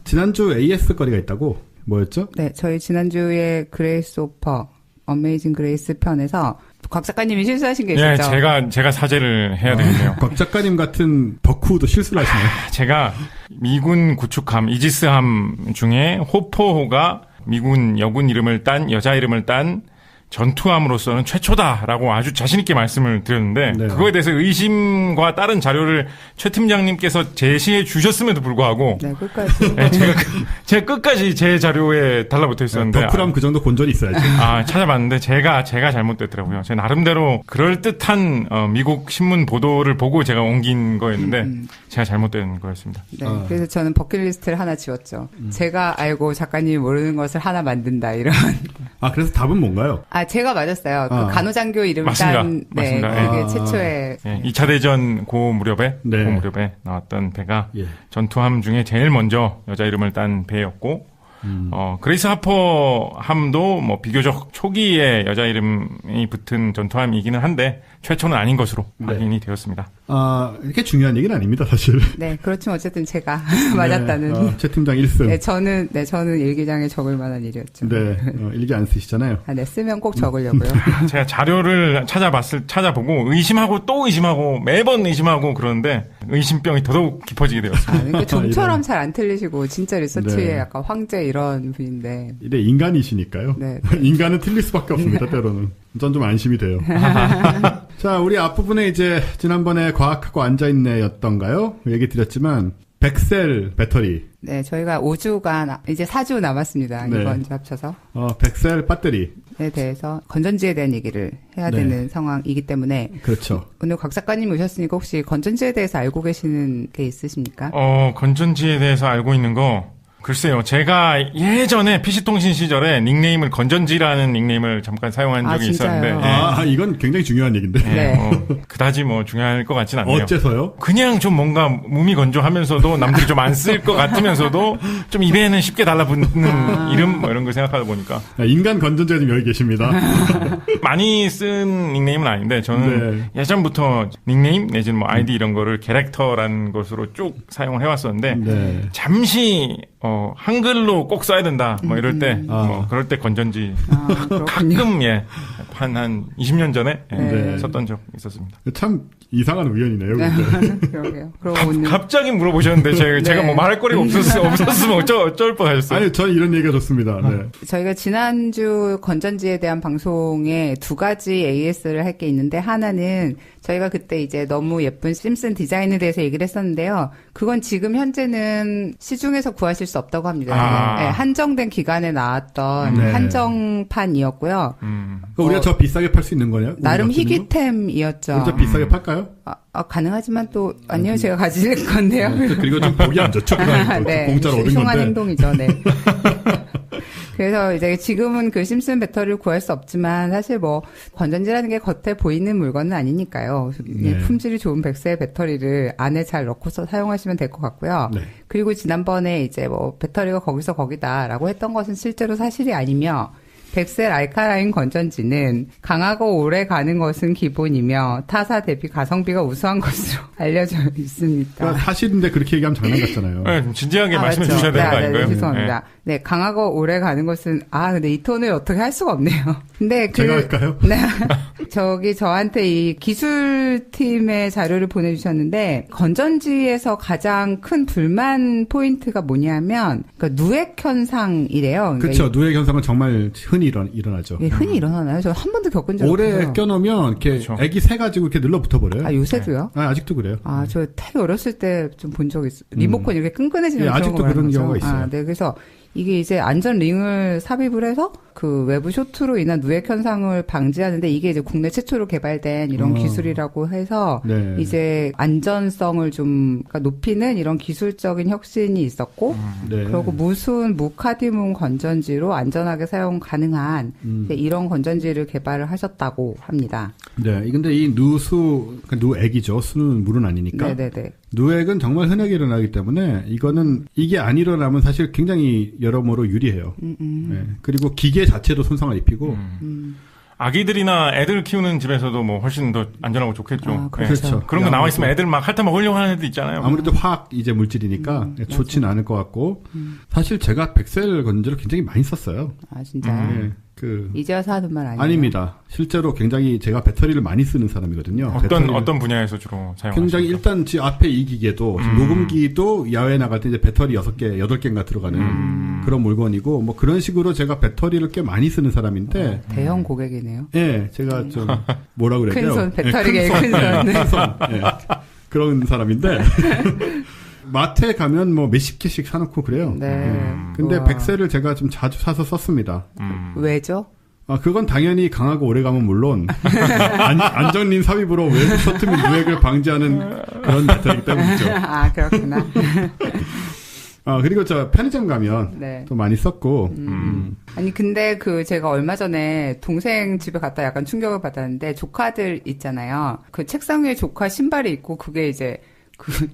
지난주 AS 거리가 있다고? 뭐였죠? 네, 저희 지난주에 그레이스 오퍼, 어메이징 그레이스 편에서 곽 작가님이 실수하신 게 있었죠? 네, 제가 사죄를 해야 되겠네요. 곽 작가님 같은 덕후도 실수를 하시네요. 제가 미군 구축함, 이지스함 중에 호포호가 미군 여군 이름을 딴, 여자 이름을 딴 전투함으로서는 최초다라고 아주 자신있게 말씀을 드렸는데, 네. 그거에 대해서 의심과 다른 자료를 최 팀장님께서 제시해 주셨음에도 불구하고, 네, 끝까지. 네, 제가 끝까지 제 자료에 달라붙어 있었는데. 네, 덕후라면 그 정도 본전이 있어야지. 찾아봤는데 제가 잘못됐더라고요. 제 나름대로 그럴듯한, 미국 신문 보도를 보고 제가 옮긴 거였는데, 제가 잘못된 거였습니다. 네, 그래서 저는 버킷리스트를 하나 지웠죠. 제가 알고 작가님이 모르는 것을 하나 만든다, 이런. 그래서 답은 뭔가요? 제가 맞았어요. 그 간호장교 이름 딴, 네, 맞습니다. 그게 최초의. 네, 2차 대전 고 무렵에 나왔던 배가 전투함 중에 제일 먼저 여자 이름을 딴 배였고, 그레이스 하퍼 함도 뭐 비교적 초기에 여자 이름이 붙은 전투함이기는 한데 최초는 아닌 것으로 확인이 되었습니다. 이렇게 중요한 얘기는 아닙니다, 사실. 네, 그렇지만 어쨌든 제가 맞았다는. 최 팀장 1승. 네, 저는 일기장에 적을 만한 일이었죠. 네, 일기 안 쓰시잖아요. 네, 쓰면 꼭 적으려고요. 제가 자료를 찾아보고 의심하고 매번 의심하고 그러는데 의심병이 더더욱 깊어지게 되었습니다. 그러니까 좀처럼 잘 안 틀리시고 진짜 리서치에 약간 황제 이런 분인데. 이래 인간이시니까요. 네. 인간은 틀릴 수밖에 없습니다, 때로는. 전 좀 안심이 돼요. 자, 우리 앞부분에 이제 지난번에 과학하고 앉아있네였던가요? 얘기 드렸지만 100셀 배터리. 네, 저희가 5주간 이제 4주 남았습니다. 네. 이번 주 합쳐서. 100셀 배터리에 대해서 건전지에 대한 얘기를 해야 되는 상황이기 때문에. 그렇죠. 오늘 곽 작가님 오셨으니까 혹시 건전지에 대해서 알고 계시는 게 있으십니까? 건전지에 대해서 알고 있는 거 글쎄요. 제가 예전에 PC통신 시절에 닉네임을 건전지라는 닉네임을 잠깐 사용한 적이 있었는데. 이건 굉장히 중요한 얘기인데. 네. 그다지 뭐 중요할 것 같진 않네요. 어째서요? 그냥 좀 뭔가 몸이 건조하면서도 남들이 좀 안 쓸 것 같으면서도 좀 입에는 쉽게 달라붙는 이름 뭐 이런 거 생각하다 보니까. 인간 건전지가 지금 여기 계십니다. 많이 쓴 닉네임은 아닌데 저는 예전부터 닉네임 내지는 뭐 아이디 이런 거를 캐릭터라는 것으로 쭉 사용을 해왔었는데 잠시 한글로 꼭 써야 된다. 뭐 이럴 때, 그럴 때 건전지. 가끔, 한 20년 전에 썼던 적 있었습니다. 참 이상한 우연이네요. 그러게요. 갑자기 물어보셨는데, 제가 뭐 말할 거리가 없었으면 어쩔 뻔 하셨어요. 아니, 저는 이런 얘기가 좋습니다. 네. 저희가 지난주 건전지에 대한 방송에 2가지 AS를 할 게 있는데, 하나는 저희가 그때 이제 너무 예쁜 심슨 디자인에 대해서 얘기를 했었는데요. 그건 지금 현재는 시중에서 구하실 수 없다고 합니다. 네, 한정된 기간에 나왔던 한정판이었고요. 우리가 저 비싸게 팔 수 있는 거냐? 나름 희귀템이었죠. 우리가 비싸게 팔까요? 가능하지만 또 아니요, 제가 가질 건데요. 그리고 좀 보기 안 좋죠. 공짜로 얻은 흉한 건데. 행동이죠. 네. 그래서 이제 지금은 그 심슨 배터리를 구할 수 없지만 사실 뭐 건전지라는 게 겉에 보이는 물건은 아니니까요. 품질이 좋은 100셀 배터리를 안에 잘 넣고서 사용하시면 될 것 같고요. 그리고 지난번에 이제 뭐 배터리가 거기서 거기다라고 했던 것은 실제로 사실이 아니며 100셀 알카라인 건전지는 강하고 오래 가는 것은 기본이며 타사 대비 가성비가 우수한 것으로 알려져 있습니다. 그러니까 사실인데 그렇게 얘기하면 장난 같잖아요. 네, 진지하게 말씀해 주셔야 되는 거 아닌가요? 죄송합니다. 네, 강하고 오래 가는 것은 근데 이 톤을 어떻게 할 수가 없네요. 근데 제가 할까요? 네. 저한테 이 기술팀의 자료를 보내주셨는데 건전지에서 가장 큰 불만 포인트가 뭐냐면 그러니까 누액 현상이래요. 그렇죠. 누액 현상은 정말 흔히 일어나죠. 흔히 일어나나요? 저 한 번도 겪은 적 오래 없어요. 껴놓으면 이렇게 애기 새 가지고 이렇게 눌러붙어 버려요. 요새도요? 아직도 그래요. 저 되게 어렸을 때 좀 본 적 있어요. 리모컨 이렇게 끈끈해지는 아직도 그런 경우가 있어요. 네, 그래서 이게 이제 안전 링을 삽입을 해서 그 외부 쇼트로 인한 누액 현상을 방지하는데 이게 이제 국내 최초로 개발된 이런 기술이라고 해서 이제 안전성을 좀 그러니까 높이는 이런 기술적인 혁신이 있었고 그리고 무카디뮴 건전지로 안전하게 사용 가능한 이런 건전지를 개발을 하셨다고 합니다. 네, 근데 이 누액이죠. 수는 물은 아니니까. 네네네. 누액은 정말 흔하게 일어나기 때문에 이게 안 일어나면 사실 굉장히 여러모로 유리해요. 네. 그리고 기계 자체도 손상을 입히고. 아기들이나 애들 키우는 집에서도 뭐 훨씬 더 안전하고 좋겠죠. 아, 그렇죠. 그런 거 나와 있으면 애들 막 핥아먹 훌륭한 하는 애들 있잖아요. 아무래도 화학 이제 물질이니까 좋지는 않을 것 같고 사실 제가 백셀 건전지를 굉장히 많이 썼어요. 아 진짜요? 이제 와서 하는 말 아니에요? 아닙니다. 실제로 굉장히 제가 배터리를 많이 쓰는 사람이거든요. 어떤 분야에서 주로 사용하십니까? 굉장히 일단 지 앞에 이 기계도 녹음기도 야외 나갈 때 이제 배터리 6개, 8개인가 들어가는 그런 물건이고 뭐 그런 식으로 제가 배터리를 꽤 많이 쓰는 사람인데 대형 고객이네요. 예, 제가 좀 뭐라 그래야 돼요? 큰손 배터리계 큰손. 예, 그런 사람인데 마트에 가면 뭐 몇십 개씩 사놓고 그래요. 네. 근데 백셀을 제가 좀 자주 사서 썼습니다. 왜죠? 그건 당연히 강하고 오래가면 물론 안정린 삽입으로 외부 쇼트 및 누액을 방지하는 그런 배터리이기 때문이죠. 아 그렇구나. 그리고 저 편의점 가면 네. 또 많이 썼고. 아니 근데 제가 얼마 전에 동생 집에 갔다 약간 충격을 받았는데 조카들 있잖아요. 그 책상 위에 조카 신발이 있고 그게 이제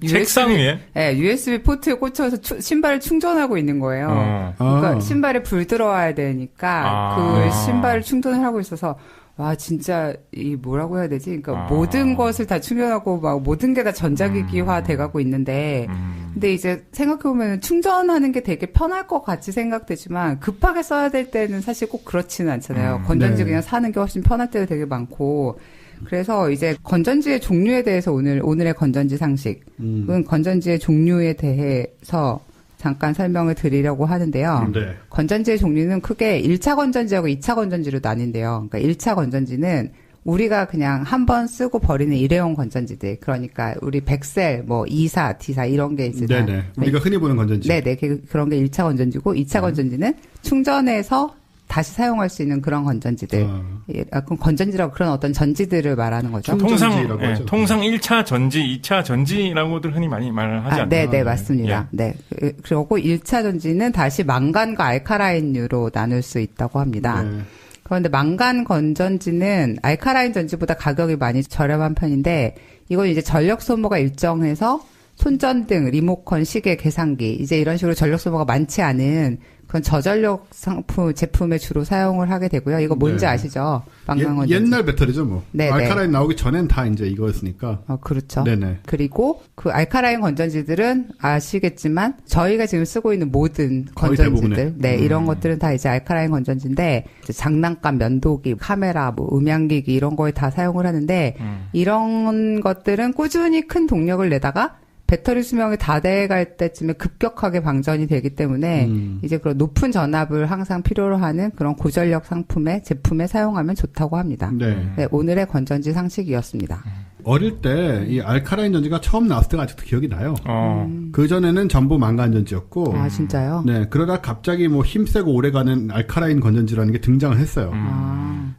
책상 위에? 네, USB 포트에 꽂혀서 신발을 충전하고 있는 거예요. 그러니까 신발에 불 들어와야 되니까 그 신발을 충전을 하고 있어서 와 진짜 이 뭐라고 해야 되지? 그러니까 모든 것을 다 충전하고 막 모든 게 다 전자기기화 돼가고 있는데 근데 이제 생각해보면 충전하는 게 되게 편할 것 같이 생각되지만 급하게 써야 될 때는 사실 꼭 그렇지는 않잖아요. 건전지 그냥 사는 게 훨씬 편할 때도 되게 많고 그래서 이제 건전지의 종류에 대해서 오늘의 건전지 상식은 건전지의 종류에 대해서 잠깐 설명을 드리려고 하는데요. 네. 건전지의 종류는 크게 1차 건전지하고 2차 건전지로 나뉜대요. 그러니까 1차 건전지는 우리가 그냥 한 번 쓰고 버리는 일회용 건전지들. 그러니까 우리 백셀, 뭐 E사, D사 이런 게 이제 네네. 우리가 흔히 보는 건전지. 네네. 그런 게 1차 건전지고 2차 건전지는 충전해서 다시 사용할 수 있는 그런 건전지들. 그럼 건전지라고 그런 어떤 전지들을 말하는 거죠. 통상 1차 전지, 2차 전지라고들 흔히 많이 말을 하지 않나요? 네네, 맞습니다. 예. 네. 그리고 1차 전지는 다시 망간과 알카라인유로 나눌 수 있다고 합니다. 네. 그런데 망간 건전지는 알카라인 전지보다 가격이 많이 저렴한 편인데 이건 이제 전력 소모가 일정해서 손전등, 리모컨, 시계, 계산기 이제 이런 식으로 전력 소모가 많지 않은 그건 저전력 제품에 주로 사용을 하게 되고요. 이거 뭔지 아시죠? 망간 건전지. 옛날 배터리죠, 뭐. 네네. 알카라인 나오기 전엔 다 이제 이거였으니까. 그렇죠. 네네. 그리고 그 알카라인 건전지들은 아시겠지만 저희가 지금 쓰고 있는 모든 건전지들, 네, 이런 것들은 다 이제 알카라인 건전지인데 이제 장난감, 면도기, 카메라, 뭐 음향기기 이런 거에 다 사용을 하는데 이런 것들은 꾸준히 큰 동력을 내다가 배터리 수명이 다 돼갈 때쯤에 급격하게 방전이 되기 때문에 이제 그런 높은 전압을 항상 필요로 하는 그런 고전력 제품에 사용하면 좋다고 합니다. 네, 오늘의 건전지 상식이었습니다. 어릴 때 이 알카라인 전지가 처음 나왔을 때가 아직도 기억이 나요. 그 전에는 전부 망간 전지였고. 아 진짜요? 네, 그러다 갑자기 뭐 힘세고 오래가는 알카라인 건전지라는 게 등장을 했어요.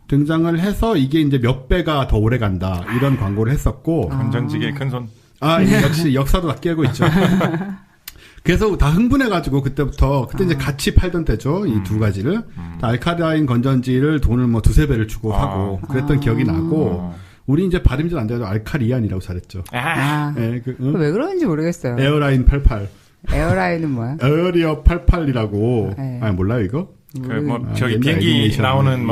등장을 해서 이게 이제 몇 배가 더 오래간다 이런 광고를 했었고. 건전지의 큰 손. 역시 역사도 다 깨고 있죠. 그래서 다 흥분해가지고 그때 이제 같이 팔던 때죠. 이 두 가지를. 다 알카라인 건전지를 돈을 뭐 2-3배를 주고 하고 그랬던 기억이 나고, 우리 이제 발음이 잘 안 돼도 알카리안이라고 잘했죠. 네, 왜 그러는지 모르겠어요. 에어라인 88. 에어라인은 뭐야? 에어리어 88이라고. 네. 몰라요, 이거? 저기 비행기 나오는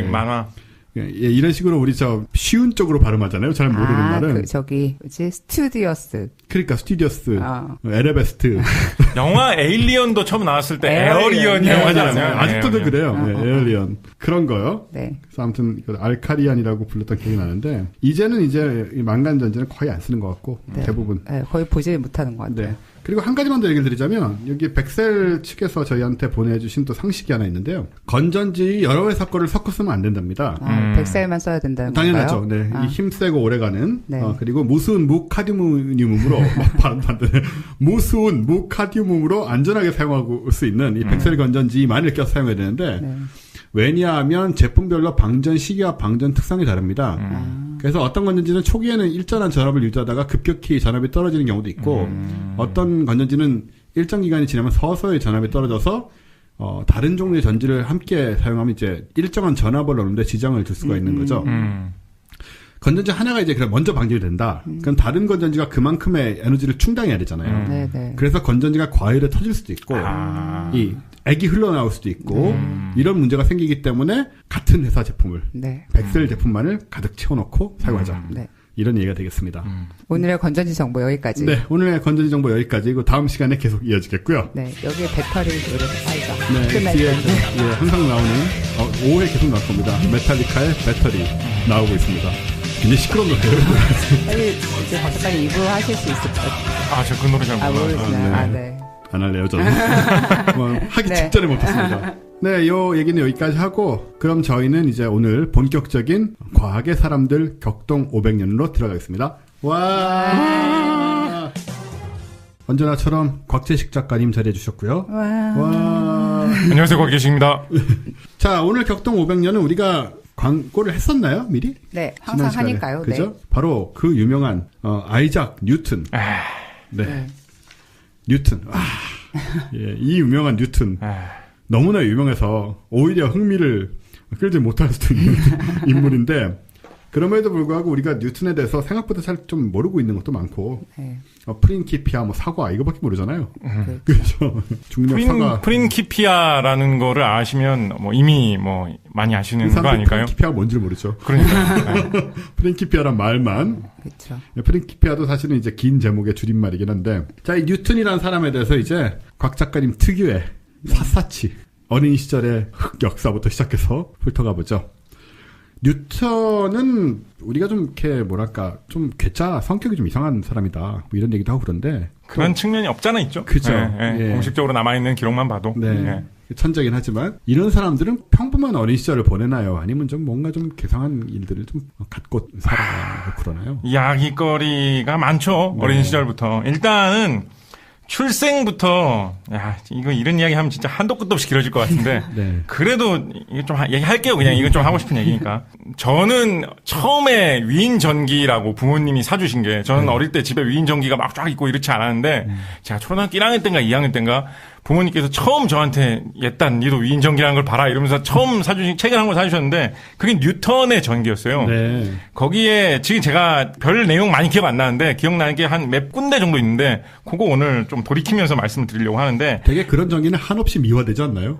만화. 이런 식으로 우리 쉬운 쪽으로 발음하잖아요. 잘 모르는 말은. 스튜디오스. 그러니까 스튜디오스. 에레베스트. 영화 에일리언도 처음 나왔을 때 에어리언이라고 하잖아요. 아직도도 그래요. 에어리언. 그런 거요. 네. 그래서 아무튼 알카리안이라고 불렀던 기억이 나는데 이제는 이제 망간 전지는 거의 안 쓰는 것 같고 대부분. 네, 거의 보지 못하는 것 같아요. 네. 그리고 한 가지만 더 얘기를 드리자면 여기 백셀 측에서 저희한테 보내주신 또 상식이 하나 있는데요. 건전지 여러 회사 거를 섞어 쓰면 안 된답니다. 백셀만 써야 된다는 건가요? 당연하죠. 네. 이 힘세고 오래가는. 네. 그리고 무수은 무카디움으로 발음도 안 되네. 무수은 무카디움으로 안전하게 사용할 수 있는 이 백셀 건전지만을 껴서 사용해야 되는데 왜냐하면 제품별로 방전 시기와 방전 특성이 다릅니다. 그래서 어떤 건전지는 초기에는 일정한 전압을 유지하다가 급격히 전압이 떨어지는 경우도 있고 어떤 건전지는 일정 기간이 지나면 서서히 전압이 떨어져서 다른 종류의 전지를 함께 사용하면 이제 일정한 전압을 넣는데 지장을 줄 수가 있는 거죠. 건전지 하나가 이제 먼저 방전이 된다. 그럼 다른 건전지가 그만큼의 에너지를 충당해야 되잖아요. 그래서 건전지가 과열해 터질 수도 있고 이 액이 흘러나올 수도 있고 이런 문제가 생기기 때문에 같은 회사 제품을 네. 백셀 제품만을 가득 채워놓고 사용하자. 네. 이런 얘기가 되겠습니다. 오늘의 건전지 정보 여기까지. 네, 오늘의 건전지 정보 여기까지고 다음 시간에 계속 이어지겠고요. 네, 여기에 배터리 노래 쌓이죠. 네, 뒤에 항상 나오는 5회 계속 나올 겁니다. 메탈리카의 배터리 나오고 있습니다. 굉장히 시끄러운 노래예요. 빨리 이제 박사님 2부 하실 수 있을 것 같아요. 저 그 노래 잘 몰라요. 모르시나요? 네. 안 할래요, 저는. 하기 네. 직전에 못했습니다. 네, 요 얘기는 여기까지 하고, 그럼 저희는 이제 오늘 본격적인 과학의 사람들 격동 500년으로 들어가겠습니다. 와! 언제나처럼 곽재식 작가님 자리해 주셨고요. 와! 안녕하세요, 곽재식입니다. 자, 오늘 격동 500년은 우리가 광고를 했었나요, 미리? 네, 항상 하니까요. 그죠? 네. 바로 그 유명한 아이작 뉴튼. 네. 뉴튼. 예, 이 유명한 뉴튼. 너무나 유명해서 오히려 흥미를 끌지 못할 수도 있는 인물인데, 그럼에도 불구하고 우리가 뉴튼에 대해서 생각보다 잘 좀 모르고 있는 것도 많고, 네. 프린키피아, 사과 이거밖에 모르잖아요. 그렇죠. 중력 사과. 프린키피아라는 거를 아시면 이미 많이 아시는 거 아닐까요? 프린키피아가 뭔지를 모르죠. 그러니까 프린키피아란 말만. 그렇죠. 프린키피아도 사실은 이제 긴 제목의 줄임말이긴 한데, 자, 이 뉴튼이라는 사람에 대해서 이제 곽 작가님 특유의 샅샅이 어린 시절의 흑 역사부터 시작해서 훑어가 보죠. 뉴턴은 우리가 좀 이렇게 좀 괴짜 성격이 좀 이상한 사람이다 이런 얘기도 하고 그런데 그런 측면이 없잖아 있죠. 그죠. 예. 공식적으로 남아있는 기록만 봐도. 네. 예. 천재긴 하지만 이런 사람들은 평범한 어린 시절을 보내나요? 아니면 좀 뭔가 좀 괴상한 일들을 좀 갖고 살아가고 그러나요? 이야기거리가 많죠. 네. 어린 시절부터. 일단은 출생부터 이런 이야기 하면 진짜 한도 끝도 없이 길어질 것 같은데 네. 그래도 이거 좀 얘기할게요. 그냥 이거 좀 하고 싶은 얘기니까. 저는 처음에 위인 전기라고 부모님이 사주신 게 저는 어릴 때 집에 위인 전기가 막 쫙 있고 이렇지 않았는데 제가 초등학교 1학년 때인가 2학년 때인가 부모님께서 처음 저한테 옛단 니도 위인 전기라는 걸 봐라 이러면서 처음 사주신 책을 한 권 사주셨는데 그게 뉴턴의 전기였어요. 네. 거기에 지금 제가 별 내용 많이 기억 안 나는데 기억나는 게 한 몇 군데 정도 있는데 그거 오늘 좀 돌이키면서 말씀을 드리려고 하는데 되게 그런 전기는 한없이 미화되지 않나요?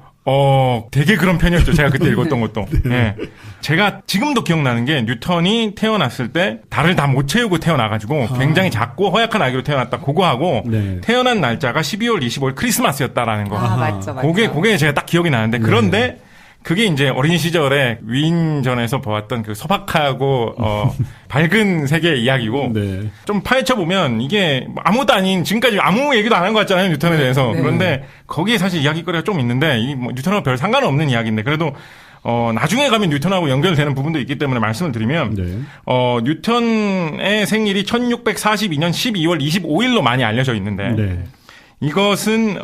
되게 그런 편이었죠. 제가 그때 읽었던 것도. 네. 제가 지금도 기억나는 게 뉴턴이 태어났을 때 달을 다 못 채우고 태어나가지고 굉장히 작고 허약한 아기로 태어났다. 그거하고 태어난 날짜가 12월 25일 크리스마스였다라는 거. 맞죠. 그게 제가 딱 기억이 나는데 그런데 그게 이제 어린 시절에 위인전에서 보았던 그 소박하고 밝은 세계의 이야기고 좀 파헤쳐 보면 이게 아무것도 아닌 지금까지 아무 얘기도 안 한 것 같잖아요 뉴턴에 대해서. 그런데 거기에 사실 이야기거리가 좀 있는데 이 뉴턴하고 별 상관없는 이야기인데 그래도 나중에 가면 뉴턴하고 연결되는 부분도 있기 때문에 말씀을 드리면 뉴턴의 생일이 1642년 12월 25일로 많이 알려져 있는데. 이것은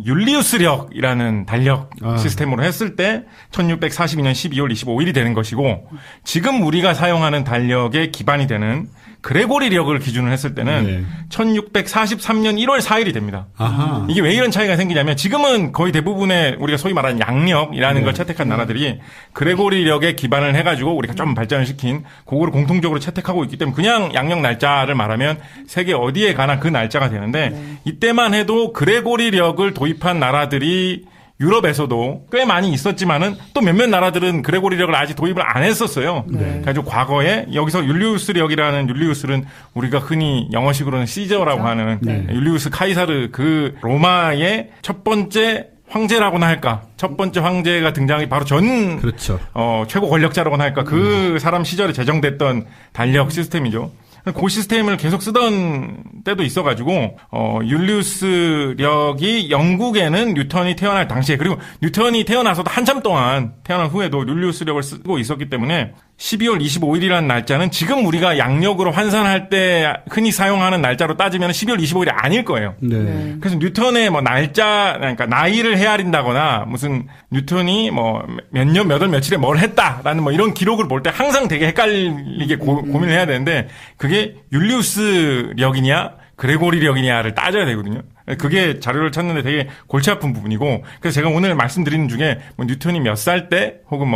율리우스력이라는 달력 시스템으로 했을 때 1642년 12월 25일이 되는 것이고 지금 우리가 사용하는 달력의 기반이 되는 그레고리력을 기준으로 했을 때는 1643년 1월 4일이 됩니다. 아하. 이게 왜 이런 차이가 생기냐면 지금은 거의 대부분의 우리가 소위 말하는 양력이라는 걸 채택한 나라들이 그레고리력에 기반을 해가지고 우리가 좀 발전을 시킨 그거를 공통적으로 채택하고 있기 때문에 그냥 양력 날짜를 말하면 세계 어디에 가나 그 날짜가 되는데 이때만 해도 그레고리력을 도입한 나라들이 유럽에서도 꽤 많이 있었지만은 또 몇몇 나라들은 그레고리력을 아직 도입을 안 했었어요. 그래서 과거에 여기서 율리우스력이라는 율리우스는 우리가 흔히 영어식으로는 시저라고 하는 율리우스 카이사르 그 로마의 첫 번째 황제라고나 할까? 첫 번째 황제가 등장이 바로 최고 권력자라고나 할까? 그 사람 시절에 제정됐던 달력 시스템이죠. 그 시스템을 계속 쓰던 때도 있어가지고 율리우스력이 영국에는 뉴턴이 태어날 당시에 그리고 뉴턴이 태어나서도 한참 동안 태어난 후에도 율리우스력을 쓰고 있었기 때문에 12월 25일이라는 날짜는 지금 우리가 양력으로 환산할 때 흔히 사용하는 날짜로 따지면 12월 25일이 아닐 거예요. 그래서 뉴턴의 날짜, 그러니까 나이를 헤아린다거나 무슨 뉴턴이 몇 년, 몇 월, 며칠에 뭘 했다라는 이런 기록을 볼 때 항상 되게 헷갈리게 고민을 해야 되는데 그게 율리우스력이냐 그레고리력이냐를 따져야 되거든요. 그게 자료를 찾는데 되게 골치 아픈 부분이고 그래서 제가 오늘 말씀드리는 중에 뉴턴이 몇 살 때 혹은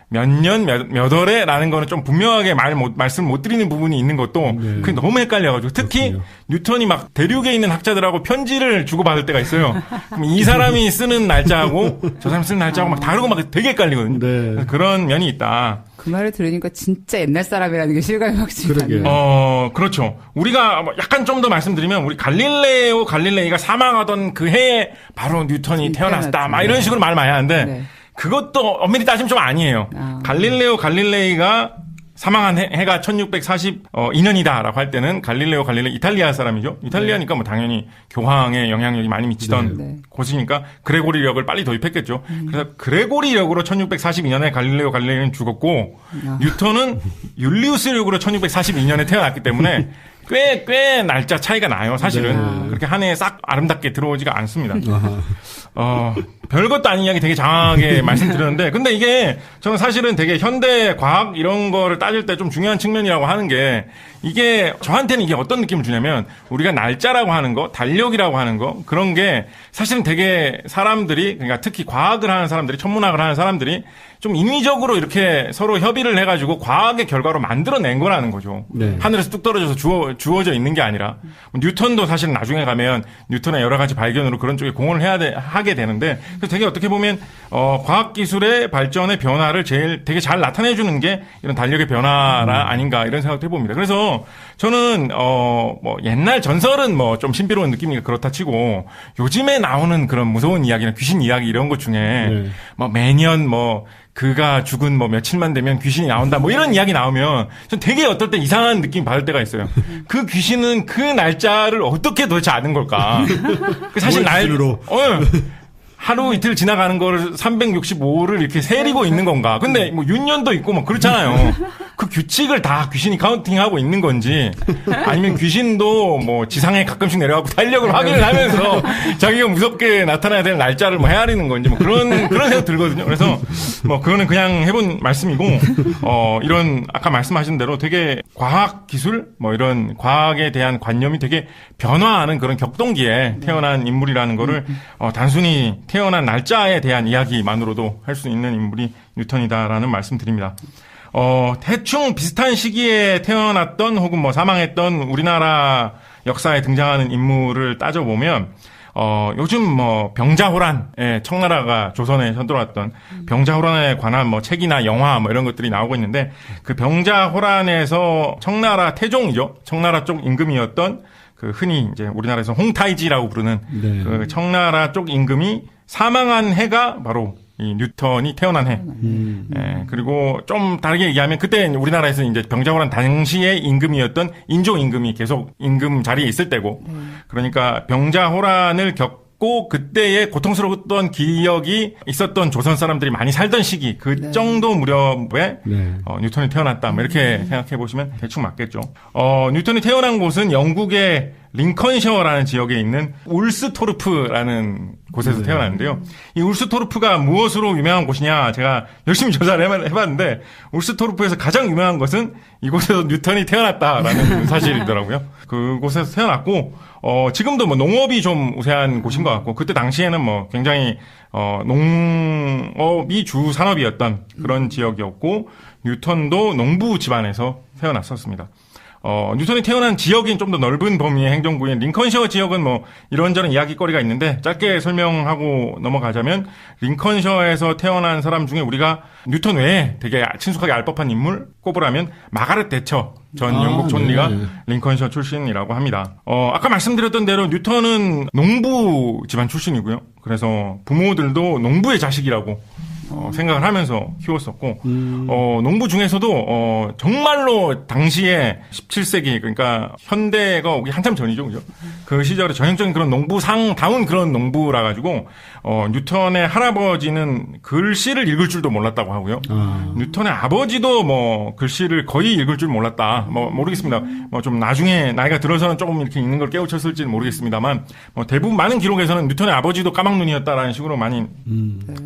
몇 년, 몇 월에라는 거는 좀 분명하게 말씀을 못 드리는 부분이 있는 것도 그게 너무 헷갈려가지고 특히 그렇군요. 뉴턴이 막 대륙에 있는 학자들하고 편지를 주고받을 때가 있어요. 그럼 이 사람이 쓰는 날짜하고 저 사람이 쓰는 날짜하고 막 다르고 막 되게 헷갈리거든요. 네. 그런 면이 있다. 그 말을 들으니까 진짜 옛날 사람이라는 게 실감이 확실히 나네요. 그렇죠. 우리가 약간 좀 더 말씀드리면 우리 갈릴레이가 사망하던 그 해에 바로 뉴턴이 태어났다. 막 이런 식으로 말 많이 하는데 네. 그것도 엄밀히 따지면 좀 아니에요. 갈릴레이가 사망한 해가 1642년이다라고 할 때는 갈릴레이 이탈리아 사람이죠. 이탈리아니까 뭐 당연히 교황의 영향력이 많이 미치던 곳이니까 그레고리력을 빨리 도입했겠죠. 그래서 그레고리력으로 1642년에 갈릴레이는 죽었고 뉴턴은 율리우스력으로 1642년에 태어났기 때문에 꽤 날짜 차이가 나요, 사실은. 네. 그렇게 한 해에 싹 아름답게 들어오지가 않습니다. 별것도 아닌 이야기 되게 장하게 말씀드렸는데, 근데 이게 저는 사실은 되게 현대 과학 이런 거를 따질 때 좀 중요한 측면이라고 하는 게, 이게 저한테는 이게 어떤 느낌을 주냐면, 우리가 날짜라고 하는 거, 달력이라고 하는 거, 그런 게 사실은 되게 사람들이, 그러니까 특히 과학을 하는 사람들이, 천문학을 하는 사람들이 좀 인위적으로 이렇게 서로 협의를 해가지고 과학의 결과로 만들어낸 거라는 거죠. 네. 하늘에서 뚝 떨어져서 주어져 있는 게 아니라 뉴턴도 사실 나중에 가면 뉴턴의 여러 가지 발견으로 그런 쪽에 공헌을 하게 되는데 그래서 되게 어떻게 보면 과학 기술의 발전의 변화를 되게 잘 나타내주는 게 이런 달력의 변화라 아닌가 이런 생각도 해봅니다. 그래서 저는 뭐 옛날 전설은 뭐 좀 신비로운 느낌이니까 그렇다 치고 요즘에 나오는 그런 무서운 이야기나 귀신 이야기 이런 것 중에 뭐 매년 뭐 그가 죽은 뭐 며칠만 되면 귀신이 나온다 뭐 이런 이야기 나오면 전 되게 어떨 때 이상한 느낌 받을 때가 있어요. 그 귀신은 그 날짜를 어떻게 도대체 아는 걸까? 사실 하루 이틀 지나가는 거를 365를 이렇게 세리고 있는 건가? 근데 뭐 윤년도 있고 뭐 그렇잖아요. 그 규칙을 다 귀신이 카운팅하고 있는 건지 아니면 귀신도 뭐 지상에 가끔씩 내려가고 달력을 확인을 하면서 자기가 무섭게 나타나야 될 날짜를 뭐 헤아리는 건지 뭐 그런 생각 들거든요. 그래서 뭐 그거는 그냥 해본 말씀이고 이런 아까 말씀하신 대로 되게 과학 기술 뭐 이런 과학에 대한 관념이 되게 변화하는 그런 격동기에 태어난 인물이라는 거를 단순히 태어난 날짜에 대한 이야기만으로도 할 수 있는 인물이 뉴턴이다라는 말씀드립니다. 대충 비슷한 시기에 태어났던 혹은 뭐 사망했던 우리나라 역사에 등장하는 인물을 따져보면 요즘 뭐 병자호란, 청나라가 조선에 쳐들어왔던 병자호란에 관한 뭐 책이나 영화 뭐 이런 것들이 나오고 있는데 그 병자호란에서 청나라 태종이죠. 청나라 쪽 임금이었던 그 흔히 이제 우리나라에서 홍타이지라고 부르는 그 청나라 쪽 임금이 사망한 해가 바로 이 뉴턴이 태어난 해. 그리고 좀 다르게 얘기하면 그때 우리나라에서 이제 병자호란 당시의 임금이었던 인조 임금이 계속 임금 자리에 있을 때고 그러니까 병자호란을 겪고 그때의 고통스러웠던 기억이 있었던 조선 사람들이 많이 살던 시기 그 정도 무렵에 뉴턴이 태어났다. 뭐 이렇게 생각해 보시면 대충 맞겠죠. 뉴턴이 태어난 곳은 영국의 링컨셔라는 지역에 있는 울스토르프라는 곳에서 태어났는데요. 이 울스토르프가 무엇으로 유명한 곳이냐 제가 열심히 조사를 해봤는데 울스토르프에서 가장 유명한 것은 이곳에서 뉴턴이 태어났다라는 사실이더라고요. 그곳에서 태어났고 지금도 뭐 농업이 좀 우세한 곳인 것 같고 그때 당시에는 뭐 굉장히 농업이 주 산업이었던 그런 지역이었고 뉴턴도 농부 집안에서 태어났었습니다. 뉴턴이 태어난 지역인 좀 더 넓은 범위의 행정구인 링컨셔 지역은 뭐 이런저런 이야기거리가 있는데 짧게 설명하고 넘어가자면 링컨셔에서 태어난 사람 중에 우리가 뉴턴 외에 되게 친숙하게 알 법한 인물 꼽으라면 마가렛 대처 전 영국 총리가 링컨셔 출신이라고 합니다. 아까 말씀드렸던 대로 뉴턴은 농부 집안 출신이고요. 그래서 부모들도 농부의 자식이라고 생각을 하면서 키웠었고, 농부 중에서도, 정말로 당시에 17세기, 그러니까 현대가 오기 한참 전이죠, 그죠? 그 시절에 전형적인 그런 농부상다운 그런 농부라 가지고, 뉴턴의 할아버지는 글씨를 읽을 줄도 몰랐다고 하고요. 뉴턴의 아버지도 뭐, 글씨를 거의 읽을 줄 몰랐다. 뭐, 모르겠습니다. 뭐, 좀 나중에 나이가 들어서는 조금 이렇게 읽는 걸 깨우쳤을지는 모르겠습니다만, 뭐, 대부분 많은 기록에서는 뉴턴의 아버지도 까막눈이었다라는 식으로 많이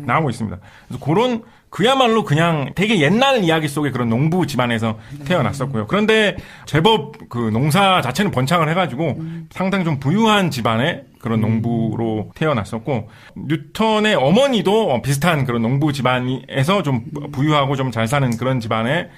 나오고 있습니다. 그래서 그런 그야말로 그냥 되게 옛날 이야기 속의 그런 농부 집안에서 태어났었고요. 그런데 제법 그 농사 자체는 번창을 해가지고 상당히 좀 부유한 집안에 그런 농부로 태어났었고 뉴턴의 어머니도 비슷한 그런 농부 집안에서 좀 부유하고 좀 잘 사는 그런 집안의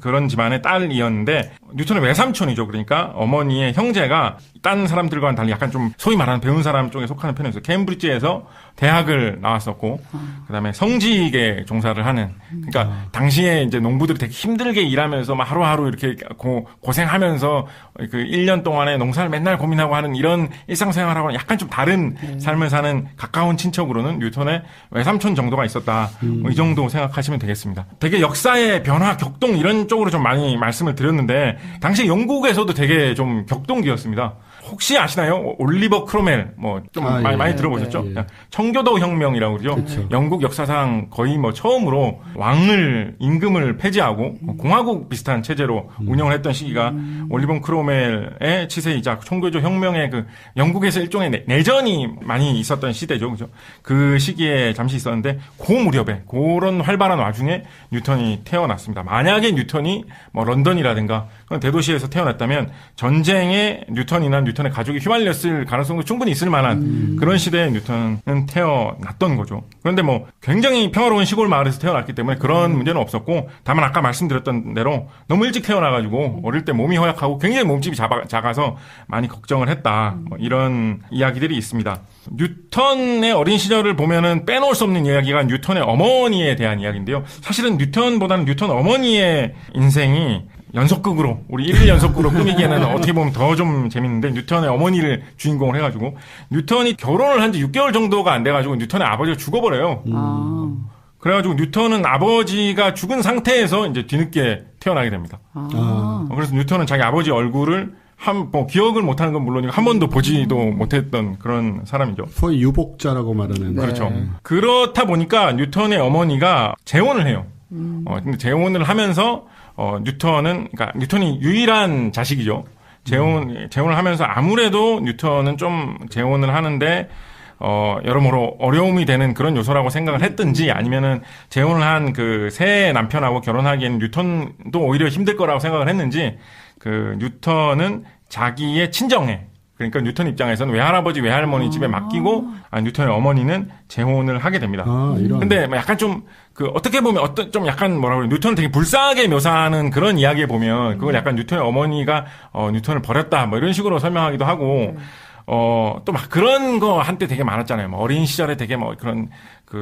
그런 집안의 딸이었는데 뉴턴의 외삼촌이죠. 그러니까 어머니의 형제가 딴 사람들과는 달리 약간 좀 소위 말하는 배운 사람 쪽에 속하는 편이었어요. 케임브리지에서 대학을 나왔었고 그다음에 성직에 종사를 하는 그러니까 당시에 이제 농부들이 되게 힘들게 일하면서 막 하루하루 이렇게 고생하면서 그 1년 동안에 농사를 맨날 고민하고 하는 이런 일상생활하고는 약간 좀 다른 삶을 사는 가까운 친척으로는 뉴턴의 외삼촌 정도가 있었다. 뭐 이 정도 생각하시면 되겠습니다. 되게 역사의 변화, 격동 이런 쪽으로 좀 많이 말씀을 드렸는데 당시 영국에서도 되게 좀 격동기였습니다. 혹시 아시나요? 올리버 크로멜 좀 많이 들어보셨죠? 예. 청교도 혁명이라고 그러죠. 그쵸. 영국 역사상 거의 처음으로 임금을 폐지하고 공화국 비슷한 체제로 운영을 했던 시기가 올리버 크로멜의 치세이자 청교도 혁명의 그 영국에서 일종의 내전이 많이 있었던 시대죠. 그죠? 그 시기에 잠시 있었는데 그 무렵에 그런 활발한 와중에 뉴턴이 태어났습니다. 만약에 뉴턴이 런던이라든가 대도시에서 태어났다면 전쟁에 뉴턴의 가족이 휘말렸을 가능성도 충분히 있을 만한 그런 시대에 뉴턴은 태어났던 거죠. 그런데 굉장히 평화로운 시골 마을에서 태어났기 때문에 그런 문제는 없었고 다만 아까 말씀드렸던 대로 너무 일찍 태어나가지고 어릴 때 몸이 허약하고 굉장히 몸집이 작아서 많이 걱정을 했다. 이런 이야기들이 있습니다. 뉴턴의 어린 시절을 보면은 빼놓을 수 없는 이야기가 뉴턴의 어머니에 대한 이야기인데요. 사실은 뉴턴보다는 뉴턴 어머니의 인생이 연속극으로 우리 1일 연속극으로 꾸미기에는 어떻게 보면 더 좀 재밌는데 뉴턴의 어머니를 주인공을 해가지고 뉴턴이 결혼을 한 지 6개월 정도가 안 돼가지고 뉴턴의 아버지가 죽어버려요. 그래가지고 뉴턴은 아버지가 죽은 상태에서 이제 뒤늦게 태어나게 됩니다. 그래서 뉴턴은 자기 아버지 얼굴을 기억을 못하는 건 물론이고 한 번도 보지도 못했던 그런 사람이죠. 소위 유복자라고 말하는. 그렇죠. 그렇다 뉴턴의 어머니가 재혼을 해요. 근데 재혼을 하면서 뉴턴이 유일한 자식이죠. 재혼을 하면서 아무래도 뉴턴은 좀 재혼을 하는데, 여러모로 어려움이 되는 그런 요소라고 생각을 했든지 아니면은 재혼을 한 그 새 남편하고 결혼하기에는 뉴턴도 오히려 힘들 거라고 생각을 했는지, 뉴턴은 자기의 친정에, 그러니까 뉴턴 입장에서는 외할아버지, 외할머니 집에 맡기고, 뉴턴의 어머니는 재혼을 하게 됩니다. 근데 약간 좀, 어떻게 보면 좀 약간 뉴턴을 되게 불쌍하게 묘사하는 그런 이야기에 보면, 그걸 약간 뉴턴의 어머니가, 뉴턴을 버렸다, 이런 식으로 설명하기도 하고, 또 그런 거 한때 되게 많았잖아요. 어린 시절에 되게 그런,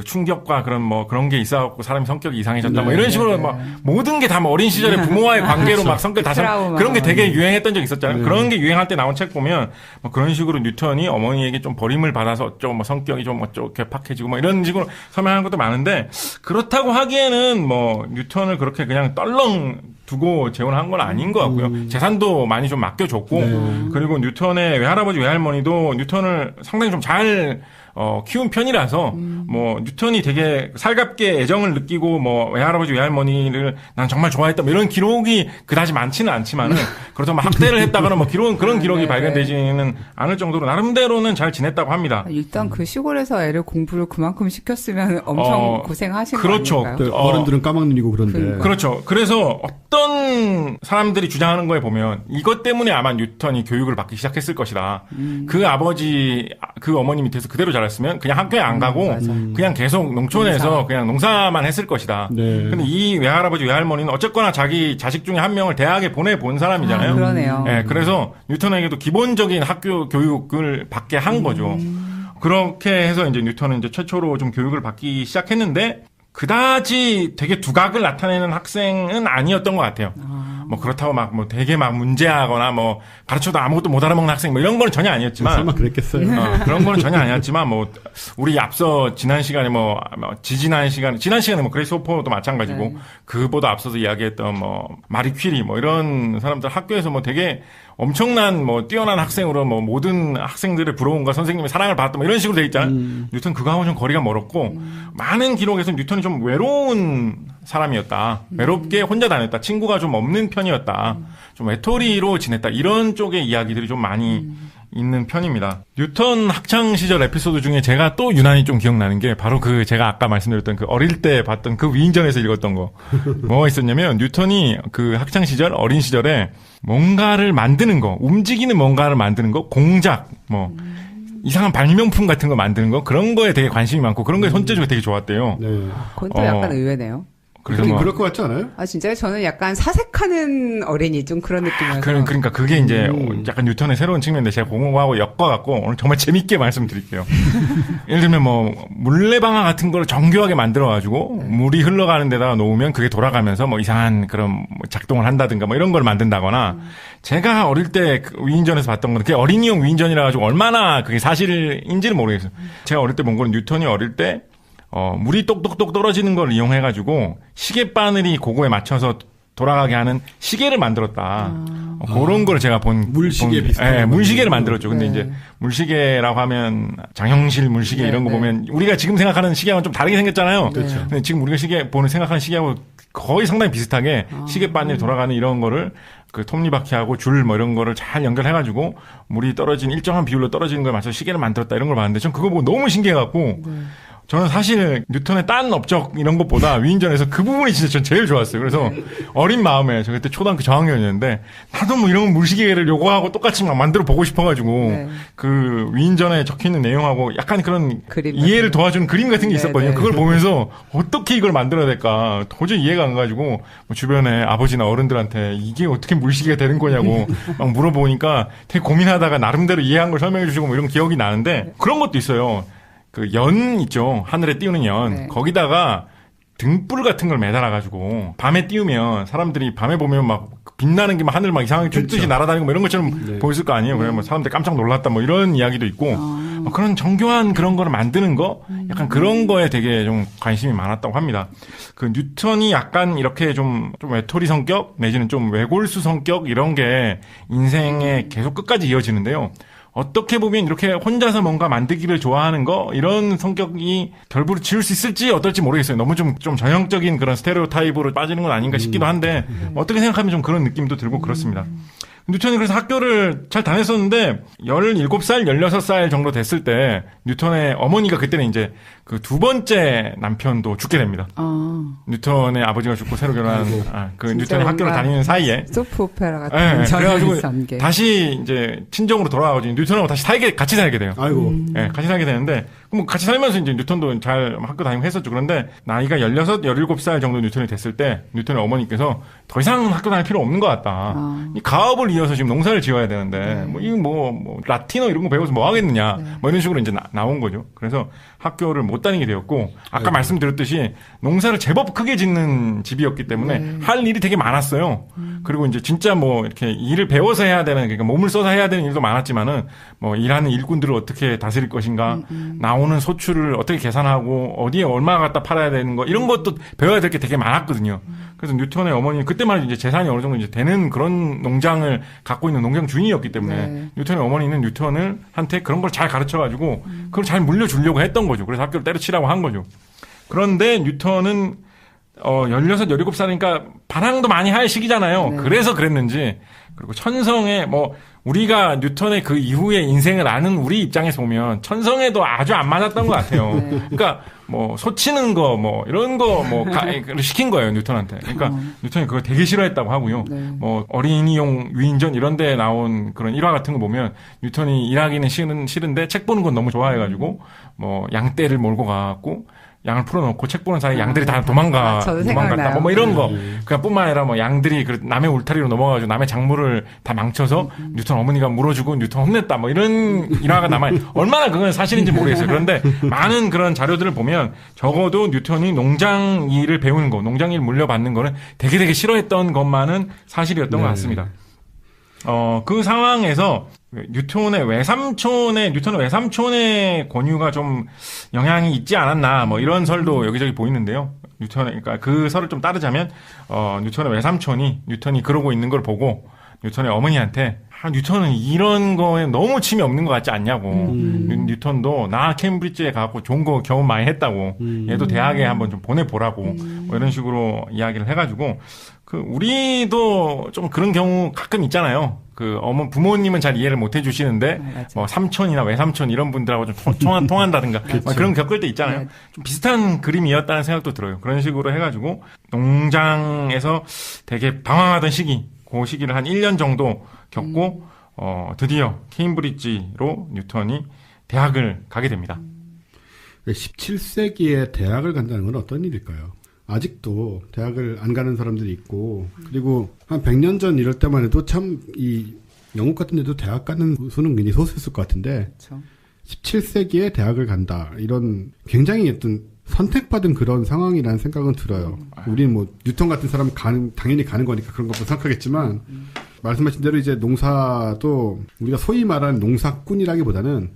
충격과 그런 게 있어갖고 사람이 성격이 이상해졌다. 이런 식으로 모든 게 다 어린 시절에 부모와의 관계로 성격 다 그런 게 되게 유행했던 적이 있었잖아요. 그런 게 유행할 때 나온 책 보면 그런 식으로 뉴턴이 어머니에게 좀 버림을 받아서 성격이 좀 괴팍해지고 이런 식으로 설명하는 것도 많은데 그렇다고 하기에는 뉴턴을 그렇게 그냥 떨렁 두고 재혼한 건 아닌 것 같고요. 재산도 많이 좀 맡겨줬고 그리고 뉴턴의 외할아버지 외할머니도 뉴턴을 상당히 좀 잘 키운 편이라서 뉴턴이 되게 살갑게 애정을 느끼고 외할아버지 외할머니를 난 정말 좋아했다 이런 기록이 그다지 많지는 않지만은 그렇다고 학대를 했다거나 그런 기록이 발견되지는 않을 정도로 나름대로는 잘 지냈다고 합니다. 일단 그 시골에서 애를 공부를 그만큼 시켰으면 엄청 고생하신 그렇죠. 거 아닐까요? 어른들은 까막눈이고 그런데. 그렇죠. 그래서 어떤 사람들이 주장하는 거에 보면 이것 때문에 아마 뉴턴이 교육을 받기 시작했을 것이다. 그 아버지, 그 어머니 밑에서 그대로 자랐으면 그냥 학교에 안 가고 그냥 계속 농촌에서 그냥 농사만 했을 것이다. 근데 이 외할아버지 외할머니는 어쨌거나 자기 자식 중에 한 명을 대학에 보내본 사람이잖아요. 그러네요. 네, 그래서 뉴턴에게도 기본적인 학교 교육을 받게 한 거죠. 그렇게 해서 이제 뉴턴은 이제 최초로 좀 교육을 받기 시작했는데 그다지 되게 두각을 나타내는 학생은 아니었던 것 같아요. 그렇다고 되게 문제하거나 가르쳐도 아무것도 못 알아먹는 학생 이런 거는 전혀 아니었지만. 설마 그랬겠어요. 그런 거는 전혀 아니었지만 우리 앞서 지난 시간에 지난 시간에 그레이스 호퍼도 마찬가지고 그보다 앞서서 이야기했던 마리 퀴리 이런 사람들 학교에서 되게 엄청난 뛰어난 학생으로 모든 학생들의 부러움과 선생님의 사랑을 받았던 이런 식으로 돼 있잖아요. 뉴턴 그거하고 좀 거리가 멀었고 많은 기록에서 뉴턴이 좀 외로운 사람이었다. 외롭게 혼자 다녔다. 친구가 좀 없는 편이었다. 좀 외톨이로 지냈다. 이런 쪽의 이야기들이 좀 많이 있는 편입니다. 뉴턴 학창 시절 에피소드 중에 제가 또 유난히 좀 기억나는 게 바로 그 제가 아까 말씀드렸던 그 어릴 때 봤던 그 위인전에서 읽었던 거. 뭐가 있었냐면 뉴턴이 그 학창 시절 어린 시절에 뭔가를 만드는 거, 움직이는 뭔가를 만드는 거, 공작, 뭐 이상한 발명품 같은 거 만드는 거 그런 거에 되게 관심이 많고 그런 거에 손재주가 되게 좋았대요. 네. 그건 또 약간 의외네요. 그래서 뭐 그럴 것 같지 않아요? 아 진짜요? 저는 약간 사색하는 어린이 좀 그런 느낌이어서. 그러니까 그게 이제 약간 뉴턴의 새로운 측면인데 제가 그거하고 엮어갖고 오늘 정말 재밌게 말씀드릴게요. 예를 들면 뭐 물레방아 같은 걸 정교하게 만들어가지고 물이 흘러가는 데다가 놓으면 그게 돌아가면서 뭐 이상한 그런 작동을 한다든가 뭐 이런 걸 만든다거나 제가 어릴 때 그 위인전에서 봤던 건 그게 어린이용 위인전이라 가지고 얼마나 그게 사실인지는 모르겠어요. 제가 어릴 때 본 거는 뉴턴이 어릴 때 물이 똑똑똑 떨어지는 걸 이용해가지고 시계바늘이 그거에 맞춰서 돌아가게 하는 시계를 만들었다. 그런 걸 제가 물시계 비슷한. 네, 물시계를 만들었죠. 근데 네. 이제 물시계라고 하면 장형실 물시계 네, 이런 거 네. 보면 우리가 지금 생각하는 시계하고는 좀 다르게 생겼잖아요. 그렇죠. 근데 지금 우리가 생각하는 시계하고 거의 상당히 비슷하게 시계바늘이 돌아가는 이런 거를 그 톱니바퀴하고 줄 뭐 이런 거를 잘 연결해가지고 물이 떨어진 일정한 비율로 떨어지는 거에 맞춰서 시계를 만들었다 이런 걸 봤는데 전 그거 보고 너무 신기해갖고 저는 사실 뉴턴의 딴 업적 이런 것보다 위인전에서 그 부분이 진짜 전 제일 좋았어요. 그래서 어린 마음에 저 그때 초등학교 저학년이었는데 나도 뭐 이런 물시계를 요거하고 똑같이 막 만들어 보고 싶어가지고 네. 그 위인전에 적혀있는 내용하고 약간 그런 그림 이해를 도와주는 그림 같은 게 있었거든요. 네. 그걸 보면서 어떻게 이걸 만들어야 될까 도저히 이해가 안 가지고 뭐 주변에 아버지나 어른들한테 이게 어떻게 물시계가 되는 거냐고 막 물어보니까 되게 고민하다가 나름대로 이해한 걸 설명해 주시고 뭐 이런 기억이 나는데 그런 것도 있어요. 그 연 있죠. 하늘에 띄우는 연. 네. 거기다가 등불 같은 걸 매달아가지고 밤에 띄우면 사람들이 밤에 보면 막 빛나는 게 막 하늘 막 이상하게 쭉 뜨지 날아다니고 뭐 이런 것처럼 보였을 거 아니에요. 그래서 뭐 사람들이 깜짝 놀랐다 뭐 이런 이야기도 있고 뭐 그런 정교한 그런 거를 만드는 거 약간 그런 거에 되게 좀 관심이 많았다고 합니다. 그 뉴턴이 약간 이렇게 좀 외톨이 성격 내지는 좀 외골수 성격 이런 게 인생에 계속 끝까지 이어지는데요. 어떻게 보면 이렇게 혼자서 뭔가 만들기를 좋아하는 거 이런 성격이 결부를 지을 수 있을지 어떨지 모르겠어요. 너무 좀 전형적인 그런 스테레오타입으로 빠지는 건 아닌가 싶기도 한데 어떻게 생각하면 좀 그런 느낌도 들고 그렇습니다. 뉴턴이 그래서 학교를 잘 다녔었는데 17살, 16살 정도 됐을 때 뉴턴의 어머니가 그때는 이제 그 두 번째 남편도 죽게 됩니다. 뉴턴의 아버지가 죽고 새로 결혼한 그 뉴턴이 학교를 다니는 사이에 소프 오페라 같은 그래가지고 다시 이제 친정으로 돌아가가지고 뉴턴하고 다시 같이 살게 돼요. 아이고. 네, 같이 살게 되는데 그럼 같이 살면서 이제 뉴턴도 잘 학교 다니고 했었죠. 그런데 나이가 16, 17살 정도 뉴턴이 됐을 때 뉴턴의 어머니께서 더 이상 학교 다닐 필요 없는 것 같다. 이 가업을 이어서 지금 농사를 지어야 되는데 뭐 이거 뭐 라틴어 이런 거 배워서 뭐 하겠느냐. 뭐 이런 식으로 이제 나온 거죠. 그래서 학교를 못 다니게 되었고 아까 말씀드렸듯이 농사를 제법 크게 짓는 집이었기 때문에 할 일이 되게 많았어요. 그리고 이제 진짜 뭐 이렇게 일을 배워서 해야 되는 그러니까 몸을 써서 해야 되는 일도 많았지만은 뭐 일하는 일꾼들을 어떻게 다스릴 것인가 나오는 소출을 어떻게 계산하고 어디에 얼마 갖다 팔아야 되는 거 이런 것도 배워야 될 게 되게 많았거든요. 그래서 뉴턴의 어머니는 그때만 해도 이제 재산이 어느 정도 이제 되는 그런 농장을 갖고 있는 농장 주인이었기 때문에 뉴턴의 어머니는 뉴턴을 한테 그런 걸 잘 가르쳐가지고 그걸 잘 물려주려고 했던 거죠. 그래서 학교를 때려치라고 한 거죠. 그런데 뉴턴은 16, 17살이니까 반항도 많이 할 시기잖아요. 그래서 그랬는지 그리고 천성에 뭐 우리가 뉴턴의 그 이후의 인생을 아는 우리 입장에서 보면 천성에도 아주 안 맞았던 것 같아요. 그러니까 뭐 소치는 거 뭐 이런 거 뭐 시킨 거예요 뉴턴한테. 그러니까 뉴턴이 그거 되게 싫어했다고 하고요. 뭐 어린이용 위인전 이런 데 나온 그런 일화 같은 거 보면 뉴턴이 일하기는 싫은데 책 보는 건 너무 좋아해가지고 뭐 양떼를 몰고 가고 양을 풀어놓고 책 보는 사이에 양들이 다 도망갔다. 뭐 이런 거. 그냥 뿐만 아니라 뭐 양들이 남의 울타리로 넘어가가지고 남의 작물을 다 망쳐서 뉴턴 어머니가 물어주고 뉴턴 혼냈다. 뭐 이런 일화가 남아요. 얼마나 그건 사실인지 모르겠어요. 그런데 많은 그런 자료들을 보면 적어도 뉴턴이 농장 일을 배우는 거, 농장 일 물려받는 거는 되게 싫어했던 것만은 사실이었던 것 같습니다. 그 상황에서 뉴턴의 외삼촌의 권유가 좀 영향이 있지 않았나, 뭐 이런 설도 여기저기 보이는데요. 그러니까 그 설을 좀 따르자면, 뉴턴의 외삼촌이 뉴턴이 그러고 있는 걸 보고, 뉴턴의 어머니한테, 뉴턴은 이런 거에 너무 침이 없는 것 같지 않냐고. 뉴턴도 나 캠브리지에 가고 좋은 거 경험 많이 했다고. 얘도 대학에 한번 좀 보내보라고. 뭐 이런 식으로 이야기를 해가지고, 우리도 좀 그런 경우 가끔 있잖아요. 부모님은 잘 이해를 못 해주시는데, 뭐, 삼촌이나 외삼촌 이런 분들하고 좀 통한다든가, 그런 겪을 때 있잖아요. 좀 비슷한 그림이었다는 생각도 들어요. 그런 식으로 해가지고, 농장에서 되게 방황하던 시기, 그 시기를 한 1년 정도 겪고, 드디어 케임브리지로 뉴턴이 대학을 가게 됩니다. 17세기에 대학을 간다는 건 어떤 일일까요? 아직도 대학을 안 가는 사람들이 있고, 그리고 한 100년 전 이럴 때만 해도 참 이 영국 같은 데도 대학 가는 수는 굉장히 소수였을 것 같은데, 그렇죠. 17세기에 대학을 간다. 이런 굉장히 어떤 선택받은 그런 상황이라는 생각은 들어요. 우리는 뭐 뉴턴 같은 사람은 당연히 가는 거니까 그런 것도 생각하겠지만, 말씀하신 대로 이제 농사도 우리가 소위 말하는 농사꾼이라기보다는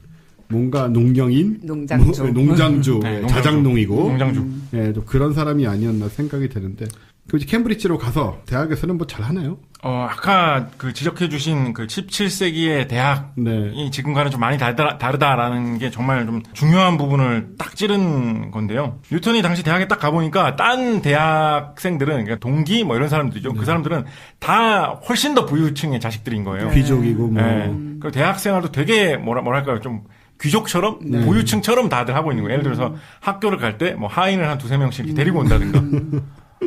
뭔가 농경인, 농장주, 네, 자장농이고, 농장주. 예, 또 그런 사람이 아니었나 생각이 되는데, 그 캠브리지로 가서 대학에서는 뭐 잘 하나요? 아까 지적해주신 17세기의 대학이 지금과는 좀 많이 다르다라는 게 정말 좀 중요한 부분을 딱 찌른 건데요. 뉴턴이 당시 대학에 딱 가보니까 딴 대학생들은, 그러니까 동기 뭐 이런 사람들이죠. 네. 그 사람들은 다 훨씬 더 부유층의 자식들인 거예요. 귀족이고 뭐. 네. 그리고 대학 생활도 되게 뭐랄까요, 좀 귀족처럼, 네. 보유층처럼 다들 하고 있는 거예요. 예를 들어서 학교를 갈 때 뭐 하인을 한 2-3명씩 이렇게 데리고 온다든가.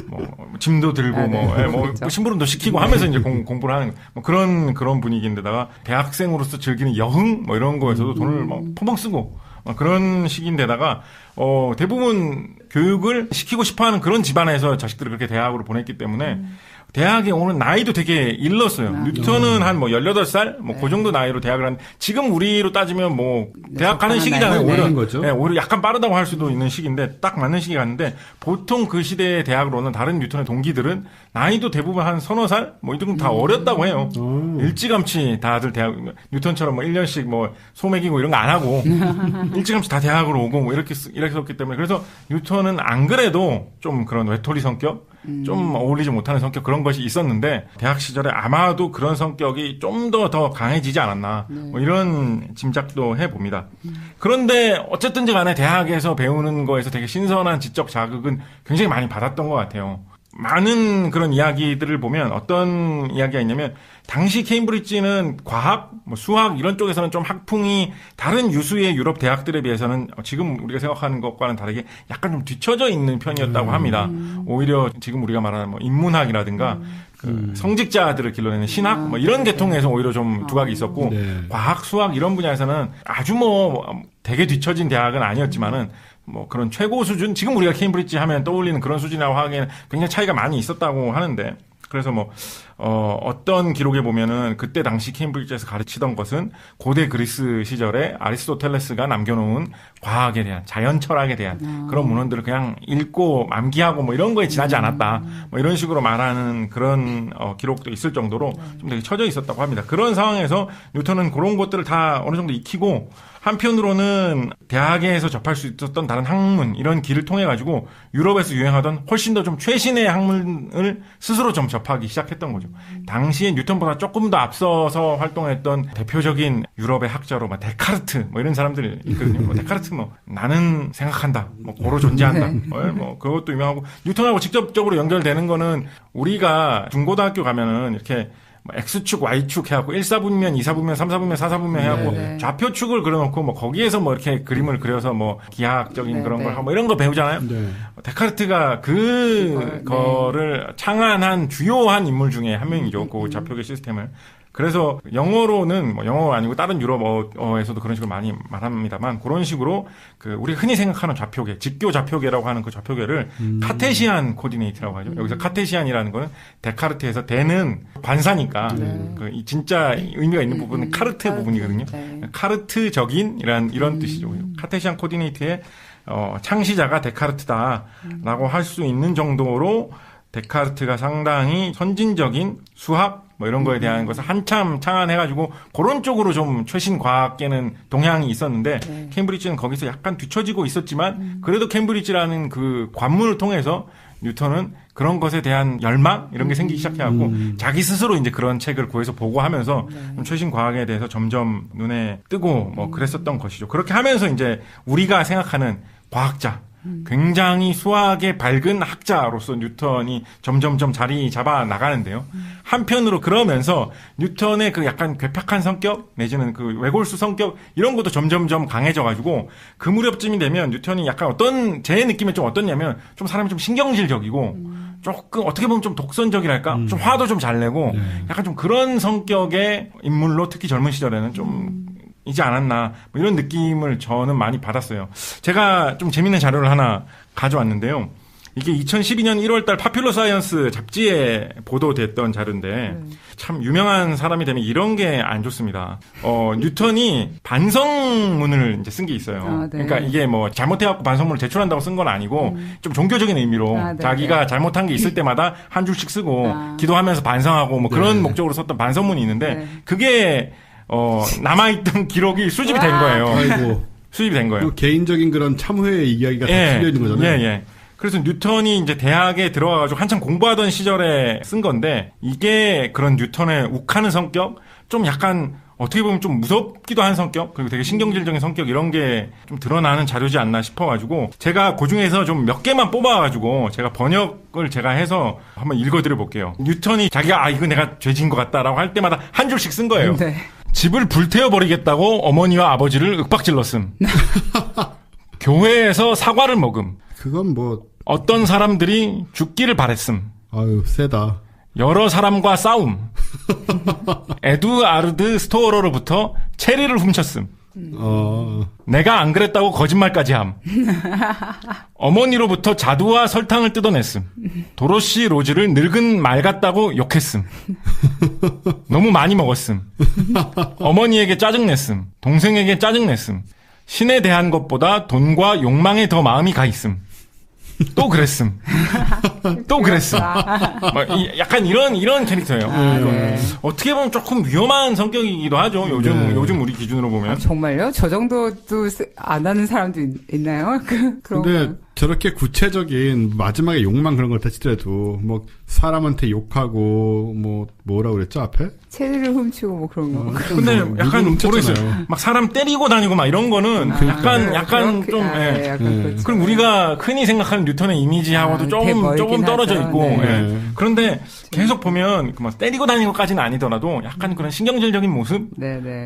뭐 짐도 들고 그렇죠. 심부름도 시키고 하면서 이제 공부를 하는 뭐 그런 분위기인데다가 대학생으로서 즐기는 여흥 뭐 이런 거에서도 돈을 막 펑펑 쓰고 그런 시기인데다가 대부분 교육을 시키고 싶어하는 그런 집안에서 자식들을 그렇게 대학으로 보냈기 때문에 대학에 오는 나이도 되게 일렀어요. 뉴턴은 한 뭐 18살 뭐 그 정도 나이로 대학을 한, 지금 우리로 따지면 뭐 대학 가는 시기잖아요. 오히려 약간 빠르다고 할 수도 있는 시기인데 딱 맞는 시기 갔는데, 보통 그 시대의 대학으로 오는 다른 뉴턴의 동기들은 나이도 대부분 한 서너 살 뭐 이 정도 다 어렸다고 해요. 일찌감치 다들 대학, 뉴턴처럼 뭐 1년씩 뭐 소매기고 이런 거 안 하고 일찌감치 다 대학으로 오고 뭐 이렇게 했기 때문에, 그래서 뉴턴은 안 그래도 좀 그런 외톨이 성격, 좀 어울리지 못하는 성격, 그런 것이 있었는데 대학 시절에 아마도 그런 성격이 좀 더 강해지지 않았나, 뭐 이런 짐작도 해봅니다. 그런데 어쨌든지 간에 대학에서 배우는 거에서 되게 신선한 지적 자극은 굉장히 많이 받았던 것 같아요. 많은 그런 이야기들을 보면 어떤 이야기가 있냐면, 당시 케임브리지는 과학, 뭐 수학 이런 쪽에서는 좀 학풍이 다른 유수의 유럽 대학들에 비해서는 지금 우리가 생각하는 것과는 다르게 약간 좀 뒤처져 있는 편이었다고 합니다. 오히려 지금 우리가 말하는 뭐 인문학이라든가 성직자들을 길러내는 신학 뭐 이런 계통에서 오히려 좀 두각이 있었고, 과학, 수학 이런 분야에서는 아주 뭐 되게 뒤처진 대학은 아니었지만은 뭐 그런 최고 수준, 지금 우리가 케임브리지 하면 떠올리는 그런 수준이라고 하기에는 굉장히 차이가 많이 있었다고 하는데, 그래서 뭐 어떤 기록에 보면은 그때 당시 케임브리지에서 가르치던 것은 고대 그리스 시절에 아리스토텔레스가 남겨놓은 과학에 대한, 자연 철학에 대한 그런 문헌들을 그냥 읽고 암기하고 뭐 이런 거에 지나지 않았다, 뭐 이런 식으로 말하는 그런 기록도 있을 정도로 좀 되게 처져 있었다고 합니다. 그런 상황에서 뉴턴은 그런 것들을 다 어느 정도 익히고, 한편으로는 대학에서 접할 수 있었던 다른 학문 이런 길을 통해 가지고 유럽에서 유행하던 훨씬 더 좀 최신의 학문을 스스로 좀 접하기 시작했던 거죠. 당시에 뉴턴보다 조금 더 앞서서 활동했던 대표적인 유럽의 학자로 막 데카르트 뭐 이런 사람들이 있거든요. 뭐 데카르트 뭐 나는 생각한다, 뭐 고로 존재한다, 뭐 그것도 유명하고, 뉴턴하고 직접적으로 연결되는 거는 우리가 중고등학교 가면은 이렇게 X축, Y축 해갖고 1사분면, 2사분면, 3사분면, 4사분면 해갖고 좌표축을 그려놓고 뭐 거기에서 뭐 이렇게 그림을 그려서 뭐 기하학적인 그런 걸 하고 뭐 이런 거 배우잖아요. 데카르트가 거를 창안한 주요한 인물 중에 한 명이죠. 그 좌표계 시스템을. 그래서 영어로는 뭐 영어 아니고 다른 유럽어에서도 그런 식으로 많이 말합니다만, 그런 식으로 우리가 흔히 생각하는 좌표계, 직교 좌표계라고 하는 그 좌표계를 카테시안 코디네이트라고 하죠. 여기서 카테시안이라는 거는 데카르트에서 대는 관사니까 진짜 의미가 있는 부분은 카르트 부분이거든요. 카르트적인 이런 뜻이죠. 카테시안 코디네이트의 창시자가 데카르트다라고 할 수 있는 정도로 데카르트가 상당히 선진적인 수학 뭐 이런 거에 대한 것을 한참 창안해가지고 그런 쪽으로 좀 최신 과학계는 동향이 있었는데, 케임브리지는 거기서 약간 뒤처지고 있었지만 그래도 케임브리지라는 그 관문을 통해서 뉴턴은 그런 것에 대한 열망 이런 게 생기기 시작해갖고 자기 스스로 이제 그런 책을 구해서 보고하면서 좀 최신 과학에 대해서 점점 눈에 뜨고 뭐 그랬었던 것이죠. 그렇게 하면서 이제 우리가 생각하는 과학자, 굉장히 수학의 밝은 학자로서 뉴턴이 점점점 자리 잡아 나가는데요. 한편으로 그러면서 뉴턴의 그 약간 괴팍한 성격 내지는 그 외골수 성격 이런 것도 점점점 강해져가지고 그 무렵쯤이 되면 뉴턴이 약간 제 느낌에 좀 어떻냐면 좀 사람이 좀 신경질적이고 조금 어떻게 보면 좀 독선적이랄까? 좀 화도 좀 잘 내고 약간 좀 그런 성격의 인물로 특히 젊은 시절에는 좀 이지 않았나 뭐 이런 느낌을 저는 많이 받았어요. 제가 좀 재밌는 자료를 하나 가져왔는데요. 이게 2012년 1월달 파퓰러 사이언스 잡지에 보도됐던 자료인데 참 유명한 사람이 되면 이런 게 안 좋습니다. 뉴턴이 반성문을 이제 쓴 게 있어요. 아, 네. 그러니까 이게 뭐 잘못해갖고 반성문을 제출한다고 쓴 건 아니고 좀 종교적인 의미로 자기가 잘못한 게 있을 때마다 한 줄씩 쓰고 기도하면서 반성하고 뭐 그런 목적으로 썼던 반성문이 있는데 그게 남아있던 기록이 수집이 된 거예요. 아이고. 수집이 된 거예요. 개인적인 그런 참회의 이야기가 다 실려 있는 거잖아요. 예. 그래서 뉴턴이 이제 대학에 들어가가지고 한참 공부하던 시절에 쓴 건데, 이게 그런 뉴턴의 욱하는 성격? 좀 약간, 어떻게 보면 좀 무섭기도 한 성격? 그리고 되게 신경질적인 성격? 이런 게 좀 드러나는 자료지 않나 싶어가지고, 제가 그 중에서 좀 몇 개만 뽑아가지고, 제가 번역을 제가 해서 한번 읽어드려 볼게요. 뉴턴이 자기가, 이거 내가 죄진 것 같다라고 할 때마다 한 줄씩 쓴 거예요. 네. 집을 불태워버리겠다고 어머니와 아버지를 윽박질렀음. 교회에서 사과를 먹음. 그건 뭐 어떤 사람들이 죽기를 바랬음. 아유 세다. 여러 사람과 싸움. 에두아르드 스토어러로부터 체리를 훔쳤음. 내가 안 그랬다고 거짓말까지 함. 어머니로부터 자두와 설탕을 뜯어냈음. 도로시 로즈를 늙은 말 같다고 욕했음. 너무 많이 먹었음. 어머니에게 짜증냈음. 동생에게 짜증냈음. 신에 대한 것보다 돈과 욕망에 더 마음이 가 있음. 또 그랬음. 또 그랬음. 약간 이런 캐릭터예요. 네. 어떻게 보면 조금 위험한 성격이기도 하죠. 요즘 우리 기준으로 보면. 정말요? 저 정도도 안 하는 사람도 있나요? 근데 저렇게 구체적인 마지막에 욕망 그런 걸 다치더라도 뭐 사람한테 욕하고 뭐라고 그랬죠 앞에? 체리를 훔치고 뭐 그런 거. 근데 약간 모르겠어요. 막 사람 때리고 다니고 막 이런 거는 약간 좀. 그럼 우리가 흔히 생각하는 뉴턴의 이미지하고도 조금 떨어져 있고. 네. 그런데 계속 보면 막 때리고 다니는 것까지는 아니더라도 약간 그런 신경질적인 모습,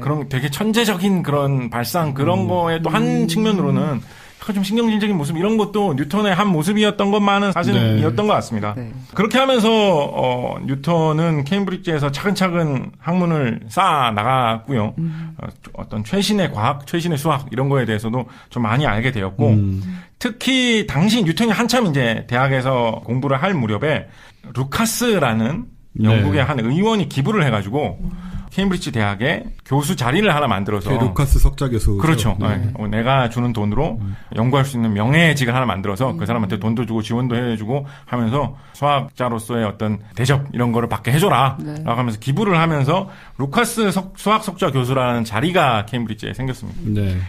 그런 되게 천재적인 그런 발상 그런 거에 또 한 측면으로는. 약간 좀 신경질적인 모습 이런 것도 뉴턴의 한 모습이었던 것만은 사실이었던 것 같습니다. 네. 그렇게 하면서 뉴턴은 케임브리지에서 차근차근 학문을 쌓아 나갔고요. 어떤 최신의 과학, 최신의 수학 이런 거에 대해서도 좀 많이 알게 되었고 특히 당시 뉴턴이 한참 이제 대학에서 공부를 할 무렵에 루카스라는 영국의 한 의원이 기부를 해가지고 케임브리지 대학에 교수 자리를 하나 만들어서 루카스 석좌 교수 그렇죠. 내가 주는 돈으로 연구할 수 있는 명예직을 하나 만들어서 그 사람한테 돈도 주고 지원도 해주고 하면서 수학자로서의 어떤 대접 이런 거를 받게 해줘라 라고 하면서 기부를 하면서 루카스 수학 석좌 교수라는 자리가 케임브리지에 생겼습니다.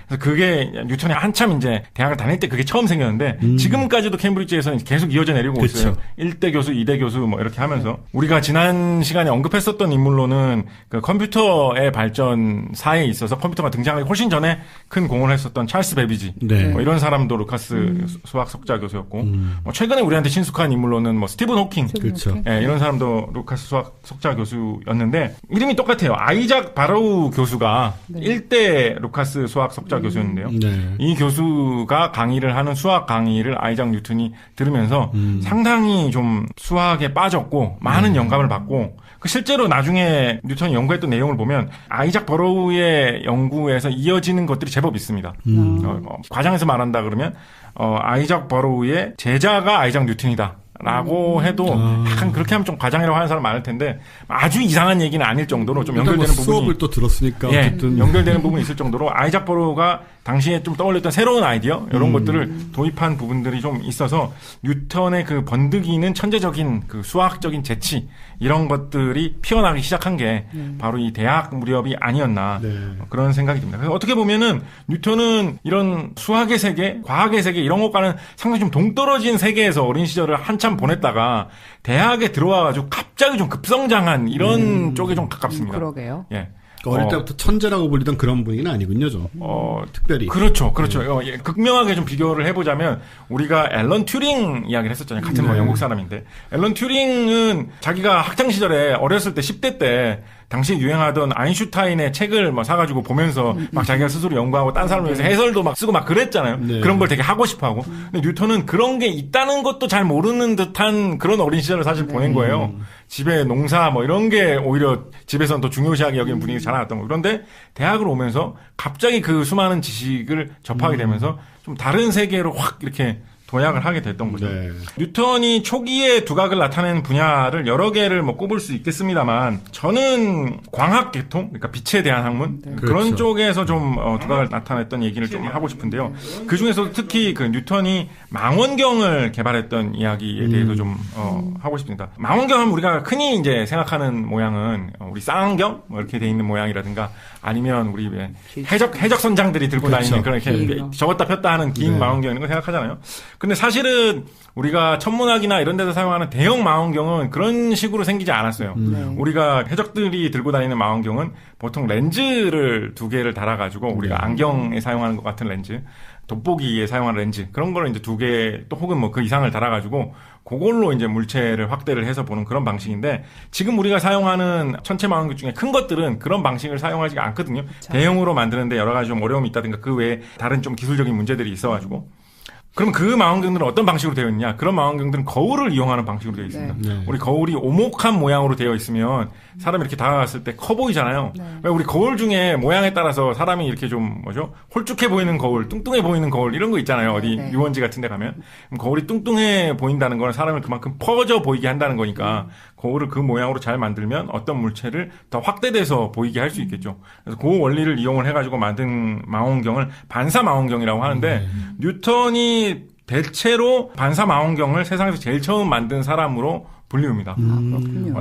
그래서 그게 뉴턴이 한참 이제 대학을 다닐 때 그게 처음 생겼는데 지금까지도 케임브리지에서는 계속 이어져 내리고 있어요. 1대 교수, 2대 교수 뭐 이렇게 하면서 우리가 지난 시간에 언급했었던 인물로는 그 컴퓨터의 발전사에 있어서 컴퓨터가 등장하기 훨씬 전에 큰 공헌을 했었던 찰스 베비지 뭐 이런 사람도 루카스 수학 석좌 교수였고 뭐 최근에 우리한테 친숙한 인물로는 뭐 스티븐 호킹 그렇죠. 이런 사람도 루카스 수학 석좌 교수였는데 이름이 똑같아요. 아이작 바로우 교수가 1대 루카스 수학 석좌 교수였는데요. 이 교수가 강의를 하는 수학 강의를 아이작 뉴턴이 들으면서 상당히 좀 수학에 빠졌고 많은 영감을 받고 실제로 나중에 뉴턴이 연구했던 내용을 보면 아이작 버로우의 연구에서 이어지는 것들이 제법 있습니다. 과장해서 말한다 그러면 아이작 버로우의 제자가 아이작 뉴턴이다. 라고 해도 약간 그렇게 하면 좀 과장이라고 하는 사람 많을 텐데 아주 이상한 얘기는 아닐 정도로 좀 연결되는 부분이 수업을 또 들었으니까 어쨌든 연결되는 부분이 있을 정도로 아이작 버로우가 당시에 좀 떠올렸던 새로운 아이디어 이런 것들을 도입한 부분들이 좀 있어서 뉴턴의 그 번득이는 천재적인 그 수학적인 재치 이런 것들이 피어나기 시작한 게 바로 이 대학 무렵이 아니었나 그런 생각이 듭니다. 그래서 어떻게 보면은 뉴턴은 이런 수학의 세계, 과학의 세계 이런 것과는 상당히 좀 동떨어진 세계에서 어린 시절을 한참 보냈다가 대학에 들어와가지고 갑자기 좀 급성장한 이런 쪽에 좀 가깝습니다. 그러게요. 예. 어릴 때부터 천재라고 불리던 그런 분위기는 아니군요, 좀. 특별히. 그렇죠. 예, 극명하게 좀 비교를 해보자면, 우리가 앨런 튜링 이야기를 했었잖아요. 같은 뭐 영국 사람인데. 앨런 튜링은 자기가 학창시절에 어렸을 때 10대 때, 당시 유행하던 아인슈타인의 책을 뭐 사가지고 보면서 막 자기가 스스로 연구하고 딴 사람을 위해서 해설도 막 쓰고 막 그랬잖아요. 네. 그런 걸 되게 하고 싶어 하고. 근데 뉴턴은 그런 게 있다는 것도 잘 모르는 듯한 그런 어린 시절을 사실 보낸 거예요. 집에 농사 뭐 이런 게 오히려 집에서는 더 중요시하게 여기는 분위기 잘 나왔던 거. 그런데 대학을 오면서 갑자기 그 수많은 지식을 접하게 되면서 좀 다른 세계로 확 이렇게 도약을 하게 됐던 거죠. 네. 뉴턴이 초기에 두각을 나타낸 분야를 여러 개를 뭐 꼽을 수 있겠습니다만, 저는 광학 계통, 그러니까 빛에 대한 학문, 네. 그런 그렇죠. 쪽에서 좀 두각을 나타냈던 얘기를 좀 하고 싶은데요. 그 중에서도 특히 그 뉴턴이 망원경을 개발했던 이야기에 대해서 좀 하고 싶습니다. 망원경 하면 우리가 흔히 이제 생각하는 모양은 우리 쌍안경 뭐 이렇게 돼 있는 모양이라든가, 아니면 우리 해적 선장들이 들고 그렇죠. 다니는 그런 이렇게 접었다 폈다 하는 긴 네. 망원경 이런 거 생각하잖아요. 근데 사실은 우리가 천문학이나 이런 데서 사용하는 대형 망원경은 그런 식으로 생기지 않았어요. 우리가 해적들이 들고 다니는 망원경은 보통 렌즈를 2개를 달아가지고 우리가 안경에 사용하는 것 같은 렌즈, 돋보기에 사용하는 렌즈, 그런 거를 이제 2개 또 혹은 뭐 그 이상을 달아가지고 그걸로 이제 물체를 확대를 해서 보는 그런 방식인데, 지금 우리가 사용하는 천체 망원경 중에 큰 것들은 그런 방식을 사용하지 않거든요. 자. 대형으로 만드는데 여러 가지 좀 어려움이 있다든가 그 외에 다른 좀 기술적인 문제들이 있어가지고. 그럼 그 망원경들은 어떤 방식으로 되어 있느냐? 그런 망원경들은 거울을 이용하는 방식으로 되어 있습니다. 네. 우리 거울이 오목한 모양으로 되어 있으면 사람이 이렇게 다가갔을 때 커 보이잖아요. 네. 우리 거울 중에 모양에 따라서 사람이 이렇게 좀 홀쭉해 보이는 거울, 뚱뚱해 보이는 거울 이런 거 있잖아요. 어디 네. 유원지 같은 데 가면. 그럼 거울이 뚱뚱해 보인다는 건 사람을 그만큼 퍼져 보이게 한다는 거니까 거울을 그 모양으로 잘 만들면 어떤 물체를 더 확대돼서 보이게 할 수 있겠죠. 그래서 그 원리를 이용을 해가지고 만든 망원경을 반사 망원경이라고 하는데, 뉴턴이 대체로 반사 망원경을 세상에서 제일 처음 만든 사람으로 불리웁니다.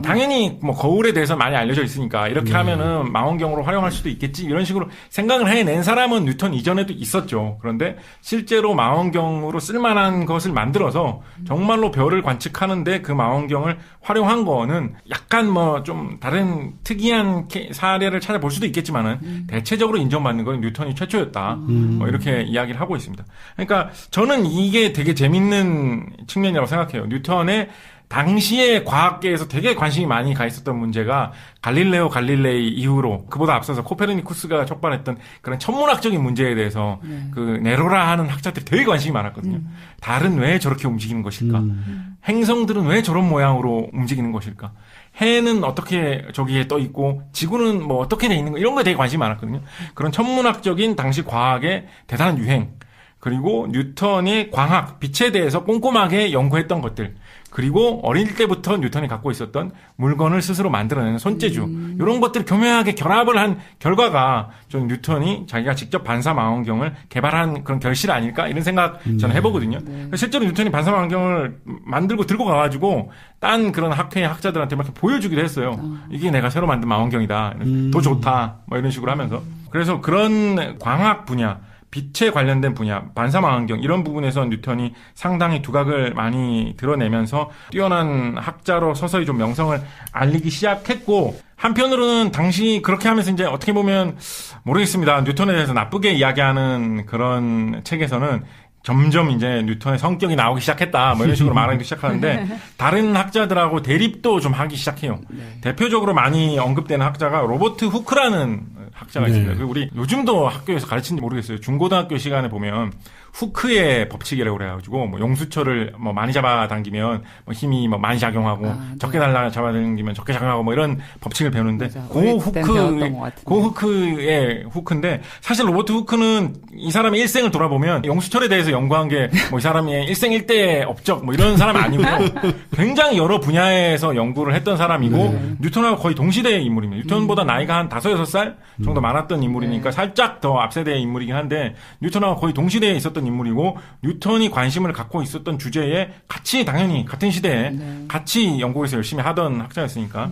당연히 뭐 거울에 대해서 많이 알려져 있으니까 이렇게 하면은 망원경으로 활용할 수도 있겠지 이런 식으로 생각을 해낸 사람은 뉴턴 이전에도 있었죠. 그런데 실제로 망원경으로 쓸만한 것을 만들어서 정말로 별을 관측하는데 그 망원경을 활용한 거는 약간 뭐 좀 다른 특이한 사례를 찾아볼 수도 있겠지만은 대체적으로 인정받는 건 뉴턴이 최초였다. 뭐 이렇게 이야기를 하고 있습니다. 그러니까 저는 이게 되게 재밌는 측면이라고 생각해요. 뉴턴의 당시에 과학계에서 되게 관심이 많이 가 있었던 문제가 갈릴레오 갈릴레이 이후로 그보다 앞서서 코페르니쿠스가 촉발했던 그런 천문학적인 문제에 대해서 그 네로라 하는 학자들이 되게 관심이 많았거든요. 달은 왜 저렇게 움직이는 것일까? 행성들은 왜 저런 모양으로 움직이는 것일까? 해는 어떻게 저기에 떠 있고 지구는 뭐 어떻게 돼 있는 거 이런 거에 되게 관심이 많았거든요. 그런 천문학적인 당시 과학의 대단한 유행, 그리고 뉴턴의 광학, 빛에 대해서 꼼꼼하게 연구했던 것들, 그리고 어릴 때부터 뉴턴이 갖고 있었던 물건을 스스로 만들어내는 손재주, 이런 것들을 교묘하게 결합을 한 결과가 좀 뉴턴이 자기가 직접 반사 망원경을 개발한 그런 결실 아닐까 이런 생각 저는 해보거든요. 실제로 뉴턴이 반사 망원경을 만들고 들고 가가지고 딴 그런 학회의 학자들한테 막 보여주기도 했어요. 이게 내가 새로 만든 망원경이다, 더 좋다, 뭐 이런 식으로 하면서. 그래서 그런 광학 분야, 빛에 관련된 분야, 반사망원경 이런 부분에서 뉴턴이 상당히 두각을 많이 드러내면서 뛰어난 학자로 서서히 좀 명성을 알리기 시작했고, 한편으로는 당시 그렇게 하면서 이제 어떻게 보면 모르겠습니다. 뉴턴에 대해서 나쁘게 이야기하는 그런 책에서는 점점 이제 뉴턴의 성격이 나오기 시작했다, 뭐 이런 식으로 말하기 시작하는데, 다른 학자들하고 대립도 좀 하기 시작해요. 대표적으로 많이 언급되는 학자가 로버트 후크라는 학자가 있습니다. 그 우리 요즘도 학교에서 가르치는지 모르겠어요. 중고등학교 시간에 보면 후크의 법칙이라고 그래가지고 뭐 용수철을 뭐 많이 잡아당기면 뭐 힘이 뭐 많이 작용하고 적게 잡아당기면 적게 작용하고 뭐 이런 법칙을 배우는데 그 후크의 후크인데, 사실 로버트 후크는 이 사람의 일생을 돌아보면 용수철에 대해서 연구한 게 뭐 이 사람의 일생일대의 업적 뭐 이런 사람 아니고 굉장히 여러 분야에서 연구를 했던 사람이고 뉴턴하고 거의 동시대의 인물입니다. 뉴턴보다 나이가 한 5-6살 정도 많았던 인물이니까 살짝 더 앞세대의 인물이긴 한데, 뉴턴하고 거의 동시대에 있었던 인물이고, 뉴턴이 관심을 갖고 있었던 주제에 같이 당연히 같은 시대에 같이 영국에서 열심히 하던 학자였으니까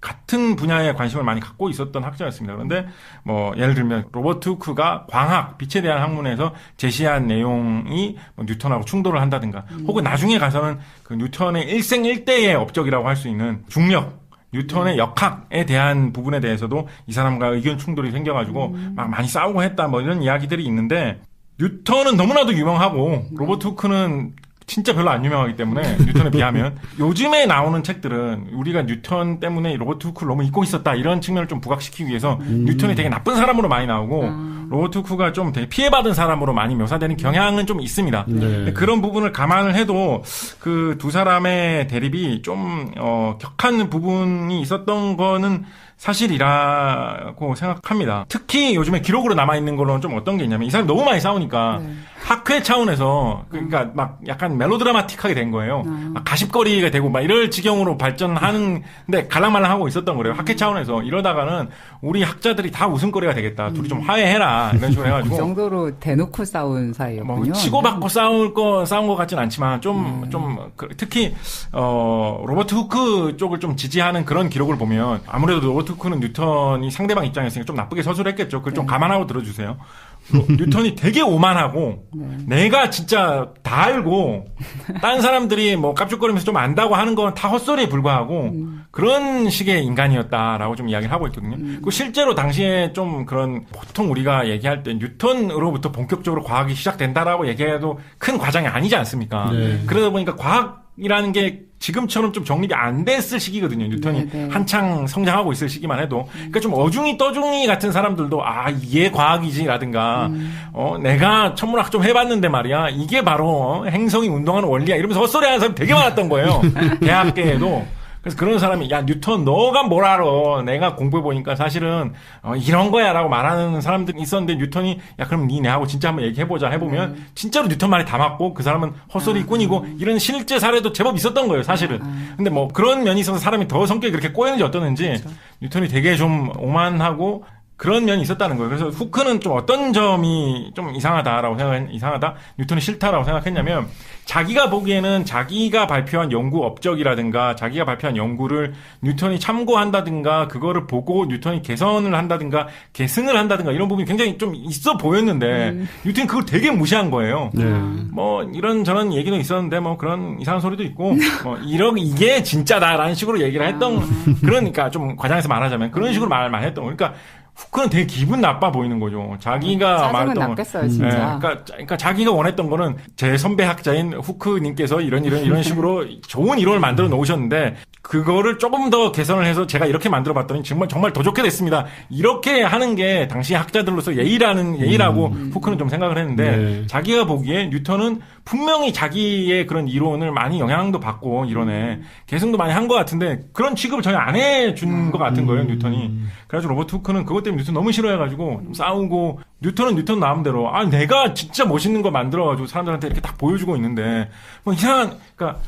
같은 분야에 관심을 많이 갖고 있었던 학자였습니다. 그런데 뭐 예를 들면 로버트 후크가 광학, 빛에 대한 학문에서 제시한 내용이 뭐 뉴턴하고 충돌을 한다든가, 혹은 나중에 가서는 그 뉴턴의 일생일대의 업적이라고 할 수 있는 중력, 뉴턴의 역학에 대한 부분에 대해서도 이 사람과 의견 충돌이 생겨가지고 막 많이 싸우고 했다 뭐 이런 이야기들이 있는데 뉴턴은 너무나도 유명하고 로버트 후크는 진짜 별로 안 유명하기 때문에 뉴턴에 비하면 요즘에 나오는 책들은 우리가 뉴턴 때문에 로버트 후크를 너무 잊고 있었다 이런 측면을 좀 부각시키기 위해서 뉴턴이 되게 나쁜 사람으로 많이 나오고 로버트 후크가 좀 되게 피해받은 사람으로 많이 묘사되는 경향은 좀 있습니다. 네. 그런 부분을 감안을 해도 그 두 사람의 대립이 좀 격한 부분이 있었던 거는 사실이라고 생각합니다. 특히 요즘에 기록으로 남아있는 걸로는 좀 어떤 게 있냐면 이 사람이 너무 많이 싸우니까 학회 차원에서 그러니까 막 약간 멜로드라마틱하게 된 거예요. 막 가십거리가 되고 막 이럴 지경으로 발전하는데 갈랑말랑하고 있었던 거래요. 학회 차원에서 이러다가는 우리 학자들이 다 웃음거리가 되겠다. 둘이 좀 화해해라 이런 식으로 해가지고 그 정도로 대놓고 싸운 사이였군요. 뭐 치고받고 싸운 것 같진 않지만 특히 로버트 후크 쪽을 좀 지지하는 그런 기록을 보면 아무래도 로버트 후크는 뉴턴이 상대방 입장이었으니까 좀 나쁘게 서술했겠죠. 그걸 좀 감안하고 들어주세요. 뉴턴이 되게 오만하고 내가 진짜 다 알고 다른 사람들이 뭐 깝죽거리면서 좀 안다고 하는 건 다 헛소리에 불과하고 그런 식의 인간이었다라고 좀 이야기를 하고 있거든요. 그 실제로 당시에 좀 그런 보통 우리가 얘기할 때 뉴턴으로부터 본격적으로 과학이 시작된다라고 얘기해도 큰 과장이 아니지 않습니까? 네. 그러다 보니까 과학이라는 게 지금처럼 좀 정립이 안 됐을 시기거든요. 뉴턴이 한창 성장하고 있을 시기만 해도. 그러니까 좀 어중이 떠중이 같은 사람들도 이게 과학이지라든가 내가 천문학 좀 해봤는데 말이야. 이게 바로 행성이 운동하는 원리야. 이러면서 헛소리하는 사람이 되게 많았던 거예요. 대학계에도. 그래서 그런 사람이 야 뉴턴 너가 뭘 알아 내가 공부해보니까 사실은 이런 거야 라고 말하는 사람들이 있었는데 뉴턴이 야 그럼 니네하고 진짜 한번 얘기해보자 해보면 진짜로 뉴턴 말이 다 맞고 그 사람은 헛소리꾼이고 이런 실제 사례도 제법 있었던 거예요 사실은. 근데 뭐 그런 면이 있어서 사람이 더 성격이 그렇게 꼬였는지 어떠는지 그렇죠. 뉴턴이 되게 좀 오만하고 그런 면이 있었다는 거예요. 그래서 후크는 좀 어떤 점이 좀 이상하다? 뉴턴이 싫다라고 생각했냐면, 자기가 보기에는 자기가 발표한 연구 업적이라든가, 자기가 발표한 연구를 뉴턴이 참고한다든가, 그거를 보고 뉴턴이 개선을 한다든가, 계승을 한다든가, 이런 부분이 굉장히 좀 있어 보였는데, 뉴턴이 그걸 되게 무시한 거예요. 뭐, 이런저런 얘기도 있었는데, 뭐, 그런 이상한 소리도 있고, 뭐, 이게 진짜다라는 식으로 얘기를 했던, 그러니까 좀 과장해서 말하자면, 그런 식으로 말을 많이 했던 거. 그러니까, 후크는 되게 기분 나빠 보이는 거죠. 자기가 말했던 났겠어요, 진짜. 그러니까 자기가 원했던 거는 제 선배 학자인 후크님께서 이런 식으로 좋은 이론을 만들어 놓으셨는데 그거를 조금 더 개선을 해서 제가 이렇게 만들어 봤더니 정말 더 좋게 됐습니다. 이렇게 하는 게 당시 학자들로서 예의라고 후크는 좀 생각을 했는데 자기가 보기에 뉴턴은 분명히 자기의 그런 이론을 많이 영향도 받고 이론에 계승도 많이 한 것 같은데 그런 취급을 전혀 안 해준 것 같은 거예요, 뉴턴이. 그래가지고 로버트 후크는 그것 때문에 뉴턴 너무 싫어해가지고 좀 싸우고 뉴턴은 뉴턴 나름대로 내가 진짜 멋있는 거 만들어가지고 사람들한테 이렇게 딱 보여주고 있는데 뭐 그러니까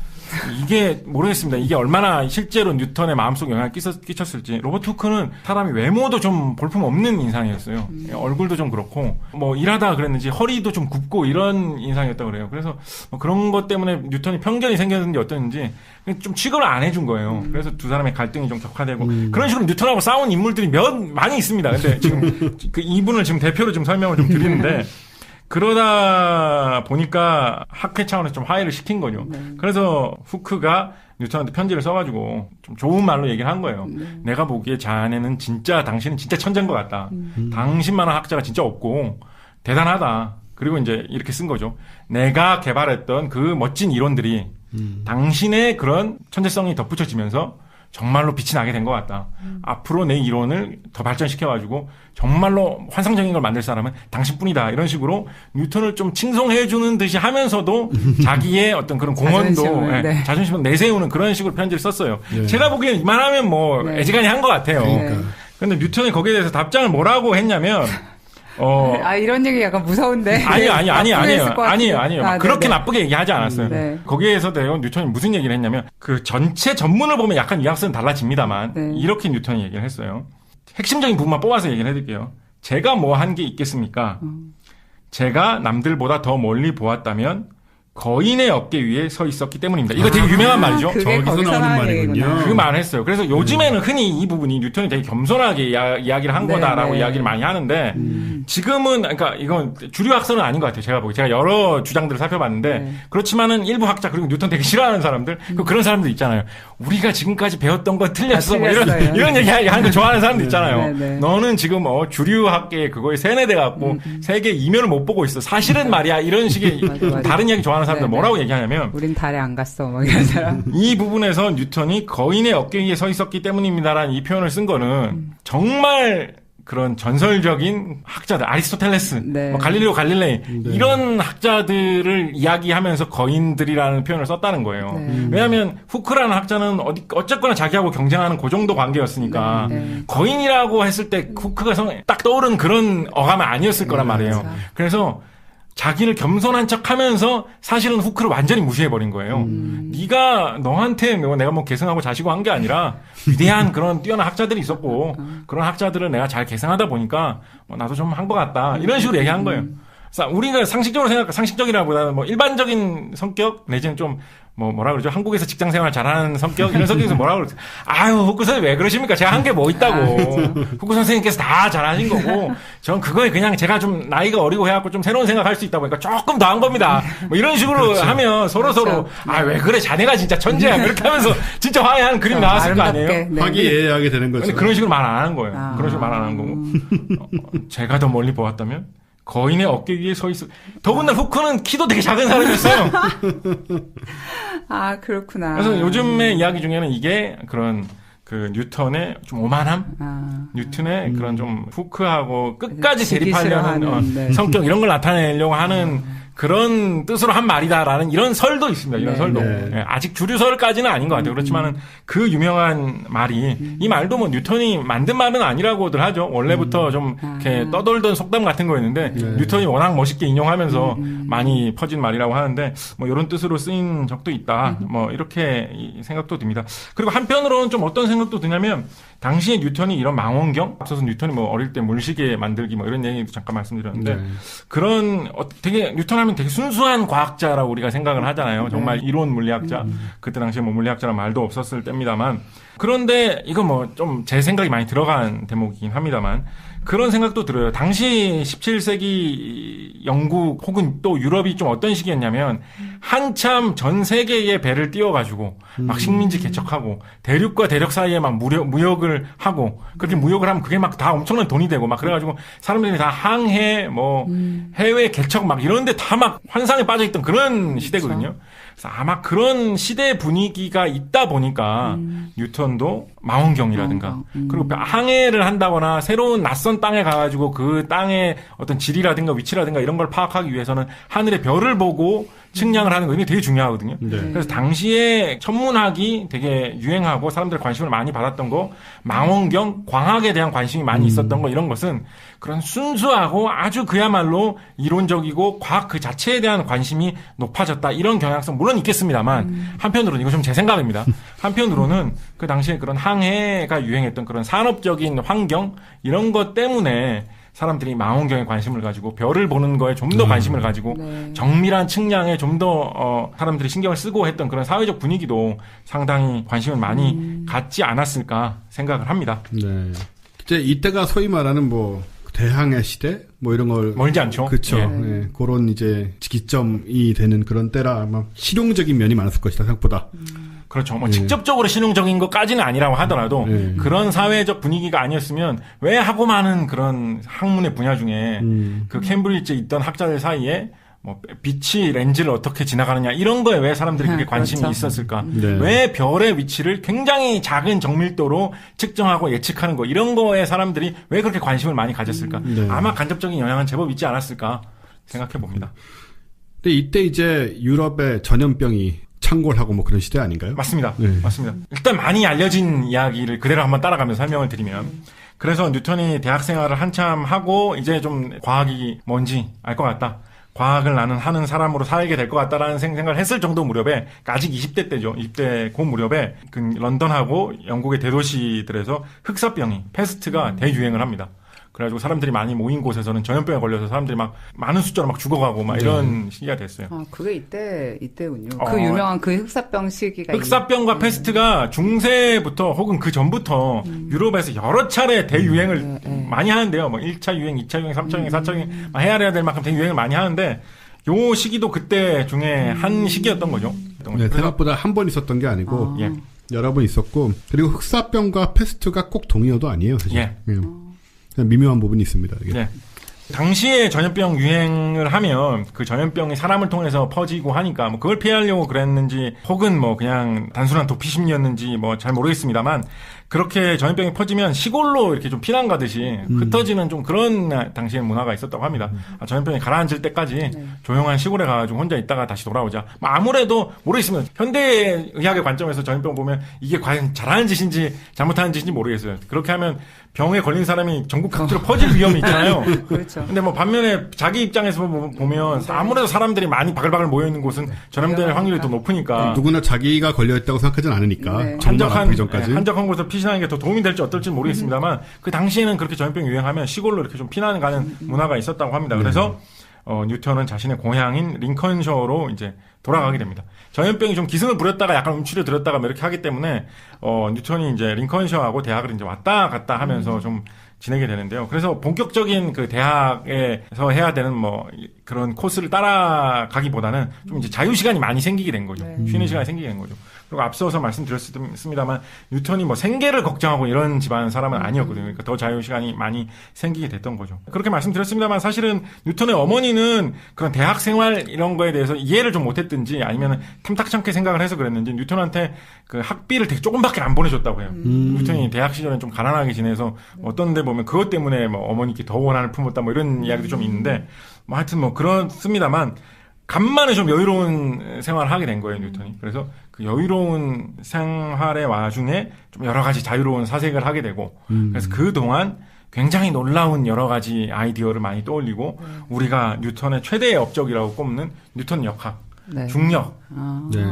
이게 모르겠습니다. 이게 얼마나 실제로 뉴턴의 마음속 영향을 끼쳤을지. 로버트 후크는 사람이 외모도 좀 볼품없는 인상이었어요. 얼굴도 좀 그렇고 뭐 일하다가 그랬는지 허리도 좀 굽고 이런 인상이었다고 그래요. 그래서 뭐 그런 것 때문에 뉴턴이 편견이 생겼는지 어땠는지 좀 취급을 안 해준 거예요. 그래서 두 사람의 갈등이 좀 격화되고 그런 식으로 뉴턴하고 싸운 인물들이 많이 있습니다. 근데 지금 그 이분을 지금 대표로 좀 설명을 좀 드리는데 그러다 보니까 학회 차원에서 좀 화해를 시킨 거죠. 그래서 후크가 뉴턴한테 편지를 써가지고 좀 좋은 말로 얘기를 한 거예요. 내가 보기에 당신은 진짜 천재인 것 같다. 당신만한 학자가 진짜 없고 대단하다. 그리고 이제 이렇게 쓴 거죠. 내가 개발했던 그 멋진 이론들이 당신의 그런 천재성이 덧붙여지면서 정말로 빛이 나게 된 것 같다. 앞으로 내 이론을 더 발전시켜가지고 정말로 환상적인 걸 만들 사람은 당신뿐이다. 이런 식으로 뉴턴을 좀 칭송해주는 듯이 하면서도 자기의 어떤 그런 공헌도 자존심을 내세우는 그런 식으로 편지를 썼어요. 제가 보기엔 이만하면 뭐 애지간히 한 것 같아요. 그런데 뉴턴이 거기에 대해서 답장을 뭐라고 했냐면 이런 얘기 약간 무서운데. 아니에요. 그렇게 나쁘게 얘기하지 않았어요. 거기에서 뉴턴이 무슨 얘기를 했냐면, 그 전체 전문을 보면 약간 뉘앙스는 달라집니다만, 이렇게 뉴턴이 얘기를 했어요. 핵심적인 부분만 뽑아서 얘기를 해드릴게요. 제가 뭐 한 게 있겠습니까? 제가 남들보다 더 멀리 보았다면, 거인의 어깨 위에 서 있었기 때문입니다. 이거 되게 유명한 말이죠. 저기서 나오는 말이군요. 그 말을 했어요. 그래서 요즘에는 흔히 이 부분이 뉴턴이 되게 겸손하게 이야기를 한 거다라고 이야기를 많이 하는데 지금은 그러니까 이건 주류 학설은 아닌 것 같아요. 제가 보기 제가 여러 주장들을 살펴봤는데 그렇지만은 일부 학자 그리고 뉴턴 되게 싫어하는 사람들 그런 사람들 있잖아요. 우리가 지금까지 배웠던 거 틀렸어. 뭐 이런 얘기 하는 거 좋아하는 사람들 있잖아요. 너는 지금 주류학계 그거에 세뇌돼 갖고 세계 이면을 못 보고 있어. 사실은 말이야. 이런 식의 맞아. 다른 이야기 좋아하는 사람들 뭐라고 얘기하냐면 우린 달에 안 갔어. 뭐 이런 사람. 이 부분에서 뉴턴이 거인의 어깨 위에 서 있었기 때문입니다라는 이 표현을 쓴 거는 정말 그런 전설적인 학자들, 아리스토텔레스, 뭐 갈릴레오 갈릴레이 이런 학자들을 이야기하면서 거인들이라는 표현을 썼다는 거예요. 왜냐하면 후크라는 학자는 어쨌거나 자기하고 경쟁하는 그 정도 관계였으니까 거인이라고 했을 때 후크가 딱 떠오른 그런 어감은 아니었을 거란 말이에요. 그래서 자기를 겸손한 척하면서 사실은 후크를 완전히 무시해버린 거예요. 네가 너한테 내가 뭐 계승하고 자시고 한 게 아니라 위대한 그런 뛰어난 학자들이 있었고 그런 학자들을 내가 잘 계승하다 보니까 나도 좀 한 것 같다 이런 식으로 얘기한 거예요. 그래서 우리가 상식적이라보다는 뭐 일반적인 성격 내지는 좀 뭐라 그러죠? 한국에서 직장 생활 잘하는 성격 이런 성격에서 뭐라 그러죠? 아유 후크 선생님 왜 그러십니까? 제가 한 게 뭐 있다고. 후크 선생님께서 다 잘하신 거고 전 그거에 그냥 제가 좀 나이가 어리고 해갖고 좀 새로운 생각할 수 있다 보니까 조금 더 한 겁니다. 뭐 이런 식으로 그렇죠. 하면 서로 아 왜 그래 자네가 진짜 천재야 그렇게 하면서 진짜 화해하는 그림이 나왔을 거 아니에요? 화기애애하게 되는 거죠. 근데 그런 식으로 말 안 하는 거예요. 그런 식으로 말 안 하는 거고 제가 더 멀리 보았다면 거인의 어깨 위에 서 있어. 더군다나 후크는 키도 되게 작은 사람이었어요. 아, 그렇구나. 그래서 요즘의 이야기 중에는 이게 그런 그 뉴턴의 좀 오만함? 뉴턴의 그런 좀 후크하고 끝까지 대립하려는 성격 이런 걸 나타내려고 하는 그런 뜻으로 한 말이다라는 이런 설도 있습니다. 이런 설도. 네, 아직 주류설까지는 아닌 것 같아요. 그렇지만은 그 유명한 말이 이 말도 뭐 뉴턴이 만든 말은 아니라고들 하죠. 원래부터 좀 이렇게 떠돌던 속담 같은 거였는데 뉴턴이 워낙 멋있게 인용하면서 많이 퍼진 말이라고 하는데 뭐 이런 뜻으로 쓰인 적도 있다. 뭐 이렇게 생각도 듭니다. 그리고 한편으로는 좀 어떤 생각도 드냐면 당시에 뉴턴이 이런 망원경 앞서서 뉴턴이 뭐 어릴 때 물시계 만들기 뭐 이런 얘기도 잠깐 말씀드렸는데 그런 되게 뉴턴 하면 되게 순수한 과학자라고 우리가 생각을 하잖아요. 정말 이론 물리학자. 그때 당시에 뭐 물리학자란 말도 없었을 때입니다만. 그런데 이건 뭐 좀 제 생각이 많이 들어간 대목이긴 합니다만 그런 생각도 들어요. 당시 17세기 영국 혹은 또 유럽이 좀 어떤 시기였냐면 한참 전 세계의 배를 띄워가지고 막 식민지 개척하고 대륙과 대륙 사이에 막 무역을 하고 그렇게 무역을 하면 그게 막 다 엄청난 돈이 되고 막 그래가지고 사람들이 다 항해 뭐 해외 개척 막 이런데 다 막 환상에 빠져있던 그런 시대거든요. 그래서 아마 그런 시대 분위기가 있다 보니까 뉴턴도 망원경이라든가 그리고 항해를 한다거나 새로운 낯선 땅에 가가지고 그 땅의 어떤 질이라든가 위치라든가 이런 걸 파악하기 위해서는 하늘의 별을 보고 측량을 하는 거 이게 되게 중요하거든요. 그래서 당시에 천문학이 되게 유행하고 사람들 관심을 많이 받았던 거 망원경, 광학에 대한 관심이 많이 있었던 거 이런 것은 그런 순수하고 아주 그야말로 이론적이고 과학 그 자체에 대한 관심이 높아졌다 이런 경향성 물론 있겠습니다만 한편으로는 이거 좀 제 생각입니다. 한편으로는 그 당시에 그런 항해가 유행했던 그런 산업적인 환경 이런 것 때문에 사람들이 망원경에 관심을 가지고 별을 보는 거에 좀 더 관심을 가지고 정밀한 측량에 좀 더 사람들이 신경을 쓰고 했던 그런 사회적 분위기도 상당히 관심을 많이 갖지 않았을까 생각을 합니다. 네. 이제 이때가 소위 말하는 뭐 대항해 시대 뭐 이런 걸 멀지 않죠. 그렇죠. 네. 그런 이제 기점이 되는 그런 때라 아마 실용적인 면이 많았을 것이다 생각보다. 그렇죠. 뭐 직접적으로 실용적인 것까지는 아니라고 하더라도 그런 사회적 분위기가 아니었으면 왜 하고 많은 그런 학문의 분야 중에 그 캠브리지에 있던 학자들 사이에 뭐 빛이 렌즈를 어떻게 지나가느냐 이런 거에 왜 사람들이 그렇게 관심이 그렇죠. 있었을까? 왜 별의 위치를 굉장히 작은 정밀도로 측정하고 예측하는 거 이런 거에 사람들이 왜 그렇게 관심을 많이 가졌을까? 아마 간접적인 영향은 제법 있지 않았을까 생각해 봅니다. 근데 이때 이제 유럽의 전염병이 창궐하고 뭐 그런 시대 아닌가요? 맞습니다. 맞습니다. 일단 많이 알려진 이야기를 그대로 한번 따라가면서 설명을 드리면 그래서 뉴턴이 대학 생활을 한참 하고 이제 좀 과학이 뭔지 알 것 같다. 과학을 나는 하는 사람으로 살게 될 것 같다라는 생각을 했을 정도 무렵에 아직 20대 때죠. 20대 그 무렵에 그 런던하고 영국의 대도시들에서 흑사병이 패스트가 대유행을 합니다. 그래가지고 사람들이 많이 모인 곳에서는 전염병에 걸려서 사람들이 막 많은 숫자로 막 죽어가고 막 이런 시기가 됐어요. 아, 그게 이때군요. 그 유명한 그 흑사병 시기가. 흑사병과 패스트가 중세부터 혹은 그 전부터 유럽에서 여러 차례 대유행을 많이 하는데요. 뭐 1차 유행, 2차 유행, 3차 유행, 4차 유행 헤아려야 될 만큼 되게 유행을 많이 하는데 요 시기도 그때 중에 한 시기였던 거죠. 네, 생각보다 한 번 있었던 게 아니고 여러 번 있었고 그리고 흑사병과 패스트가 꼭 동의어도 아니에요. 사실. 그냥 미묘한 부분이 있습니다. 이게. 예. 당시에 전염병 유행을 하면 그 전염병이 사람을 통해서 퍼지고 하니까 뭐 그걸 피하려고 그랬는지 혹은 뭐 그냥 단순한 도피 심리였는지 뭐 잘 모르겠습니다만 그렇게 전염병이 퍼지면 시골로 이렇게 좀 피난 가듯이 흩어지는 좀 그런 당시에 문화가 있었다고 합니다. 전염병이 가라앉을 때까지 조용한 시골에 가가지고 혼자 있다가 다시 돌아오자. 뭐 아무래도 모르겠습니다. 현대의학의 관점에서 전염병 보면 이게 과연 잘하는 짓인지 잘못하는 짓인지 모르겠어요. 그렇게 하면 병에 걸린 사람이 전국 각지로 퍼질 위험이 있잖아요. 그렇죠. 근데 뭐 반면에 자기 입장에서 보면 아무래도 사람들이 많이 바글바글 모여 있는 곳은 전염될 확률이 더 높으니까 누구나 자기가 걸려 있다고 생각하진 않으니까 한적한 곳에서 피신하는 게 더 도움이 될지 어떨지는 모르겠습니다만 그 당시에는 그렇게 전염병이 유행하면 시골로 이렇게 좀 피난 가는 문화가 있었다고 합니다. 그래서 뉴턴은 자신의 고향인 링컨셔로 이제 돌아가게 됩니다. 전염병이 좀 기승을 부렸다가 약간 움츠려 들었다가 뭐 이렇게 하기 때문에 뉴턴이 이제 링컨셔하고 대학을 이제 왔다 갔다 하면서 좀 지내게 되는데요. 그래서 본격적인 그 대학에서 해야 되는 뭐 그런 코스를 따라가기보다는 좀 이제 자유 시간이 많이 생기게 된 거죠. 쉬는 시간이 생기게 된 거죠. 그리고 앞서서 말씀드렸습니다만 뉴턴이 뭐 생계를 걱정하고 이런 집안 사람은 아니었거든요. 그러니까 더 자유 시간이 많이 생기게 됐던 거죠. 그렇게 말씀드렸습니다만 사실은 뉴턴의 어머니는 그런 대학 생활 이런 거에 대해서 이해를 좀 못했든지 아니면 탐탁찮게 생각을 해서 그랬는지 뉴턴한테 그 학비를 되게 조금밖에 안 보내줬다고 해요. 뉴턴이 대학 시절엔 좀 가난하게 지내서 어떤 데 보면 그것 때문에 뭐 어머니께 더 원한을 품었다 뭐 이런 이야기도 좀 있는데 뭐 하여튼 뭐 그렇습니다만 간만에 좀 여유로운 생활을 하게 된 거예요, 뉴턴이. 그래서 그 여유로운 생활의 와중에 좀 여러 가지 자유로운 사색을 하게 되고 그래서 그동안 굉장히 놀라운 여러 가지 아이디어를 많이 떠올리고 우리가 뉴턴의 최대의 업적이라고 꼽는 뉴턴 역학, 중력,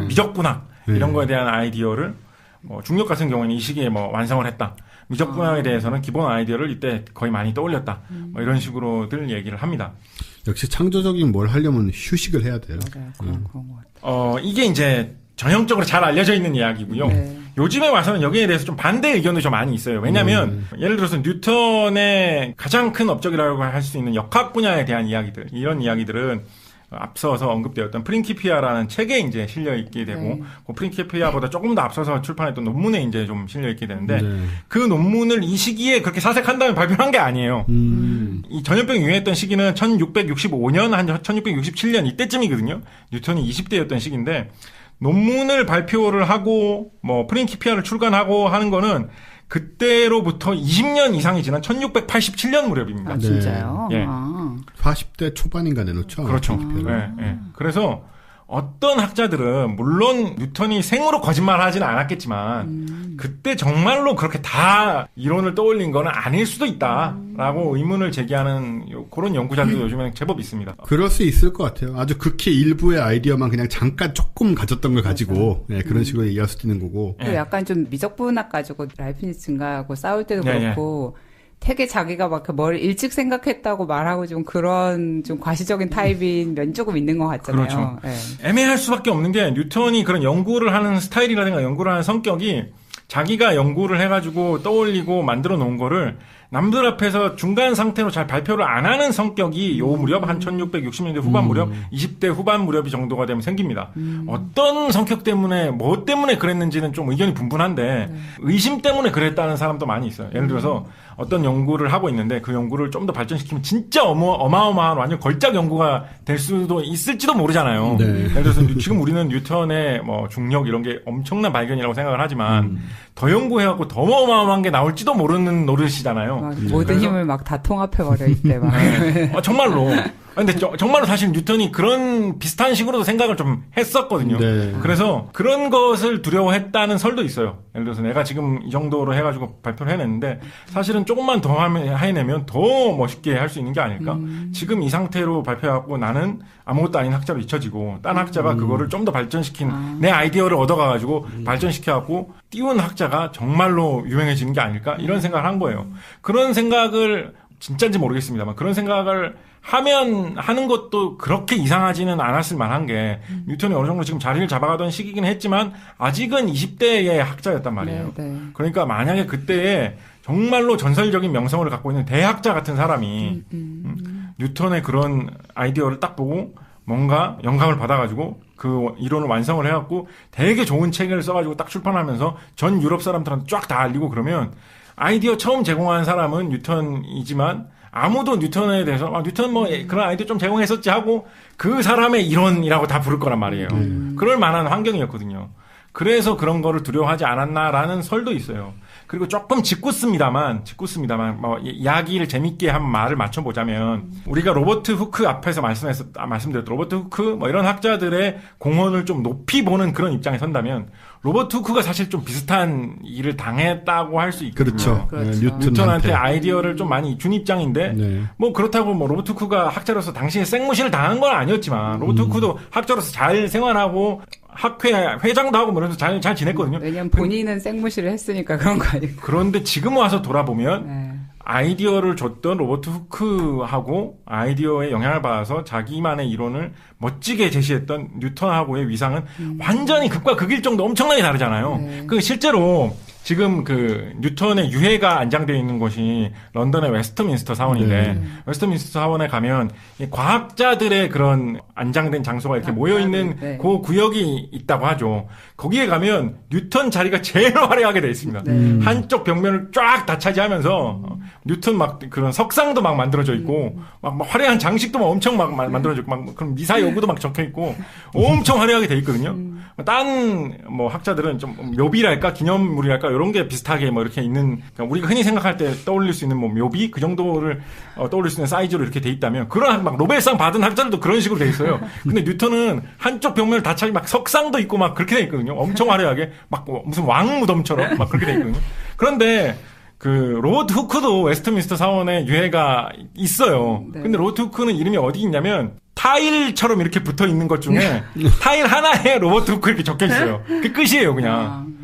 미적분학 이런 거에 대한 아이디어를 뭐 중력 같은 경우에는 이 시기에 뭐 완성을 했다. 미적분학에 대해서는 기본 아이디어를 이때 거의 많이 떠올렸다. 뭐 이런 식으로들 얘기를 합니다. 역시 창조적인 뭘 하려면 휴식을 해야 돼요. 맞아요. 그런 것 같아요. 이게 이제 전형적으로 잘 알려져 있는 이야기고요. 요즘에 와서는 여기에 대해서 좀 반대 의견도 좀 많이 있어요. 왜냐하면 예를 들어서 뉴턴의 가장 큰 업적이라고 할 수 있는 역학 분야에 대한 이야기들, 이런 이야기들은 앞서서 언급되었던 프린키피아라는 책에 이제 실려 있게 되고, 그 프린키피아보다 조금 더 앞서서 출판했던 논문에 이제 좀 실려 있게 되는데, 그 논문을 이 시기에 그렇게 사색한 다음에 발표한 게 아니에요. 이 전염병이 유행했던 시기는 1665년, 한 1667년 이때쯤이거든요. 뉴턴이 20대였던 시기인데, 논문을 발표를 하고, 뭐, 프린키피아를 출간하고 하는 거는, 그때로부터 20년 이상이 지난 1687년 무렵입니다. 아, 진짜요? 예. 40대 초반인가 내놓죠. 그렇죠. 그래서 어떤 학자들은 물론 뉴턴이 생으로 거짓말을 하지는 않았겠지만 그때 정말로 그렇게 다 이론을 떠올린 건 아닐 수도 있다라고 의문을 제기하는 그런 연구자들도 요즘에는 제법 있습니다. 그럴 수 있을 것 같아요. 아주 극히 일부의 아이디어만 그냥 잠깐 조금 가졌던 걸 가지고 그런 식으로 얘기할 수도 있는 거고. 약간 좀 미적분학 가지고 라이프니츠인가하고 싸울 때도 그렇고 되게 자기가 막 뭘 일찍 생각했다고 말하고 좀 그런 좀 과시적인 타입인 면 조금 있는 것 같잖아요. 그렇죠. 애매할 수밖에 없는 게 뉴턴이 그런 연구를 하는 스타일이라든가 연구를 하는 성격이 자기가 연구를 해가지고 떠올리고 만들어 놓은 거를 남들 앞에서 중간 상태로 잘 발표를 안 하는 성격이 요 무렵 한 1660년대 후반 무렵 20대 후반 무렵이 정도가 되면 생깁니다. 어떤 성격 때문에 뭐 때문에 그랬는지는 좀 의견이 분분한데 의심 때문에 그랬다는 사람도 많이 있어요. 예를 들어서 어떤 연구를 하고 있는데 그 연구를 좀 더 발전시키면 진짜 어마어마한 완전 걸작 연구가 될 수도 있을지도 모르잖아요. 예를 들어서 지금 우리는 뉴턴의 뭐 중력 이런 게 엄청난 발견이라고 생각을 하지만 더 연구해갖고 더 어마어마한 게 나올지도 모르는 노릇이잖아요. 모든 힘을 막 다 통합해버려 이때 막. 정말로. 근데 정말로 사실 뉴턴이 그런 비슷한 식으로도 생각을 좀 했었거든요. 그래서 그런 것을 두려워했다는 설도 있어요. 예를 들어서 내가 지금 이 정도로 해가지고 발표를 해냈는데 사실은 조금만 더 해내면 더 멋있게 할 수 있는 게 아닐까? 지금 이 상태로 발표해갖고 나는 아무것도 아닌 학자로 잊혀지고 딴 학자가 그거를 좀 더 발전시킨 내 아이디어를 얻어가가지고 발전시켜갖고 띄운 학자가 정말로 유명해지는 게 아닐까? 이런 생각을 한 거예요. 그런 생각을 진짜인지 모르겠습니다만 그런 생각을 하는 것도 그렇게 이상하지는 않았을 만한 게 뉴턴이 어느 정도 지금 자리를 잡아가던 시기긴 했지만 아직은 20대의 학자였단 말이에요. 그러니까 만약에 그때에 정말로 전설적인 명성을 갖고 있는 대학자 같은 사람이 뉴턴의 그런 아이디어를 딱 보고 뭔가 영감을 받아가지고 그 이론을 완성을 해갖고 되게 좋은 책을 써가지고 딱 출판하면서 전 유럽 사람들한테 쫙 다 알리고 그러면 아이디어 처음 제공한 사람은 뉴턴이지만 아무도 뉴턴에 대해서 뉴턴 뭐 그런 아이디어 좀 제공했었지 하고 그 사람의 이론이라고 다 부를 거란 말이에요. 그럴 만한 환경이었거든요. 그래서 그런 거를 두려워하지 않았나라는 설도 있어요. 그리고 조금 짓궂습니다만 뭐 이야기를 재밌게 한 말을 맞춰보자면 우리가 로버트 후크 앞에서 말씀드렸던 로버트 후크 뭐 이런 학자들의 공헌을 좀 높이 보는 그런 입장에 선다면 로버트 후크가 사실 좀 비슷한 일을 당했다고 할 수 있거든요. 그렇죠. 뉴턴한테 아이디어를 좀 많이 준 입장인데 네. 뭐 그렇다고 뭐 로버트 후크가 학자로서 당시에 생무실을 당한 건 아니었지만 로버트 후크도 학자로서 잘 생활하고 학회 회장도 하고 뭐 이러면서 잘 지냈거든요. 왜냐면 본인은 생무실을 했으니까 그런 거 아니고. 그런데 지금 와서 돌아보면 네. 아이디어를 줬던 로버트 후크하고 아이디어에 영향을 받아서 자기만의 이론을 멋지게 제시했던 뉴턴하고의 위상은 완전히 극과 극일 정도 엄청나게 다르잖아요. 네. 그 실제로 지금 그 뉴턴의 유해가 안장되어 있는 곳이 런던의 웨스트민스터 사원인데 웨스트민스터 사원에 가면 이 과학자들의 그런 안장된 장소가 이렇게 모여 있는 네. 그 구역이 있다고 하죠. 거기에 가면 뉴턴 자리가 제일 화려하게 되어 있습니다. 한쪽 벽면을 쫙 다 차지하면서 뉴턴 막 그런 석상도 막 만들어져 있고 막 화려한 장식도 막 엄청 막 만들어져 있고 막 그런 미사 여구도 막 적혀 있고 엄청 화려하게 돼 있거든요. 딴 뭐 학자들은 좀 묘비랄까 기념물이랄까 이런 게 비슷하게 뭐 이렇게 있는 그러니까 우리가 흔히 생각할 때 떠올릴 수 있는 뭐 묘비 그 정도를 떠올릴 수 있는 사이즈로 이렇게 돼 있다면 그런 막 노벨상 받은 학자들도 그런 식으로 돼 있어요. 근데 뉴턴은 한쪽 벽면을 다 차지 막 석상도 있고 막 그렇게 돼 있거든요. 엄청 화려하게 막 무슨 왕 무덤처럼 막 그렇게 돼 있거든요. 그런데 그 로버트 후크도 웨스트민스터 사원에 유해가 있어요. 네. 근데 로버트 후크는 이름이 어디 있냐면 타일처럼 이렇게 붙어 있는 것 중에 타일 하나에 로버트 후크 이렇게 적혀 있어요. 그 끝이에요, 그냥.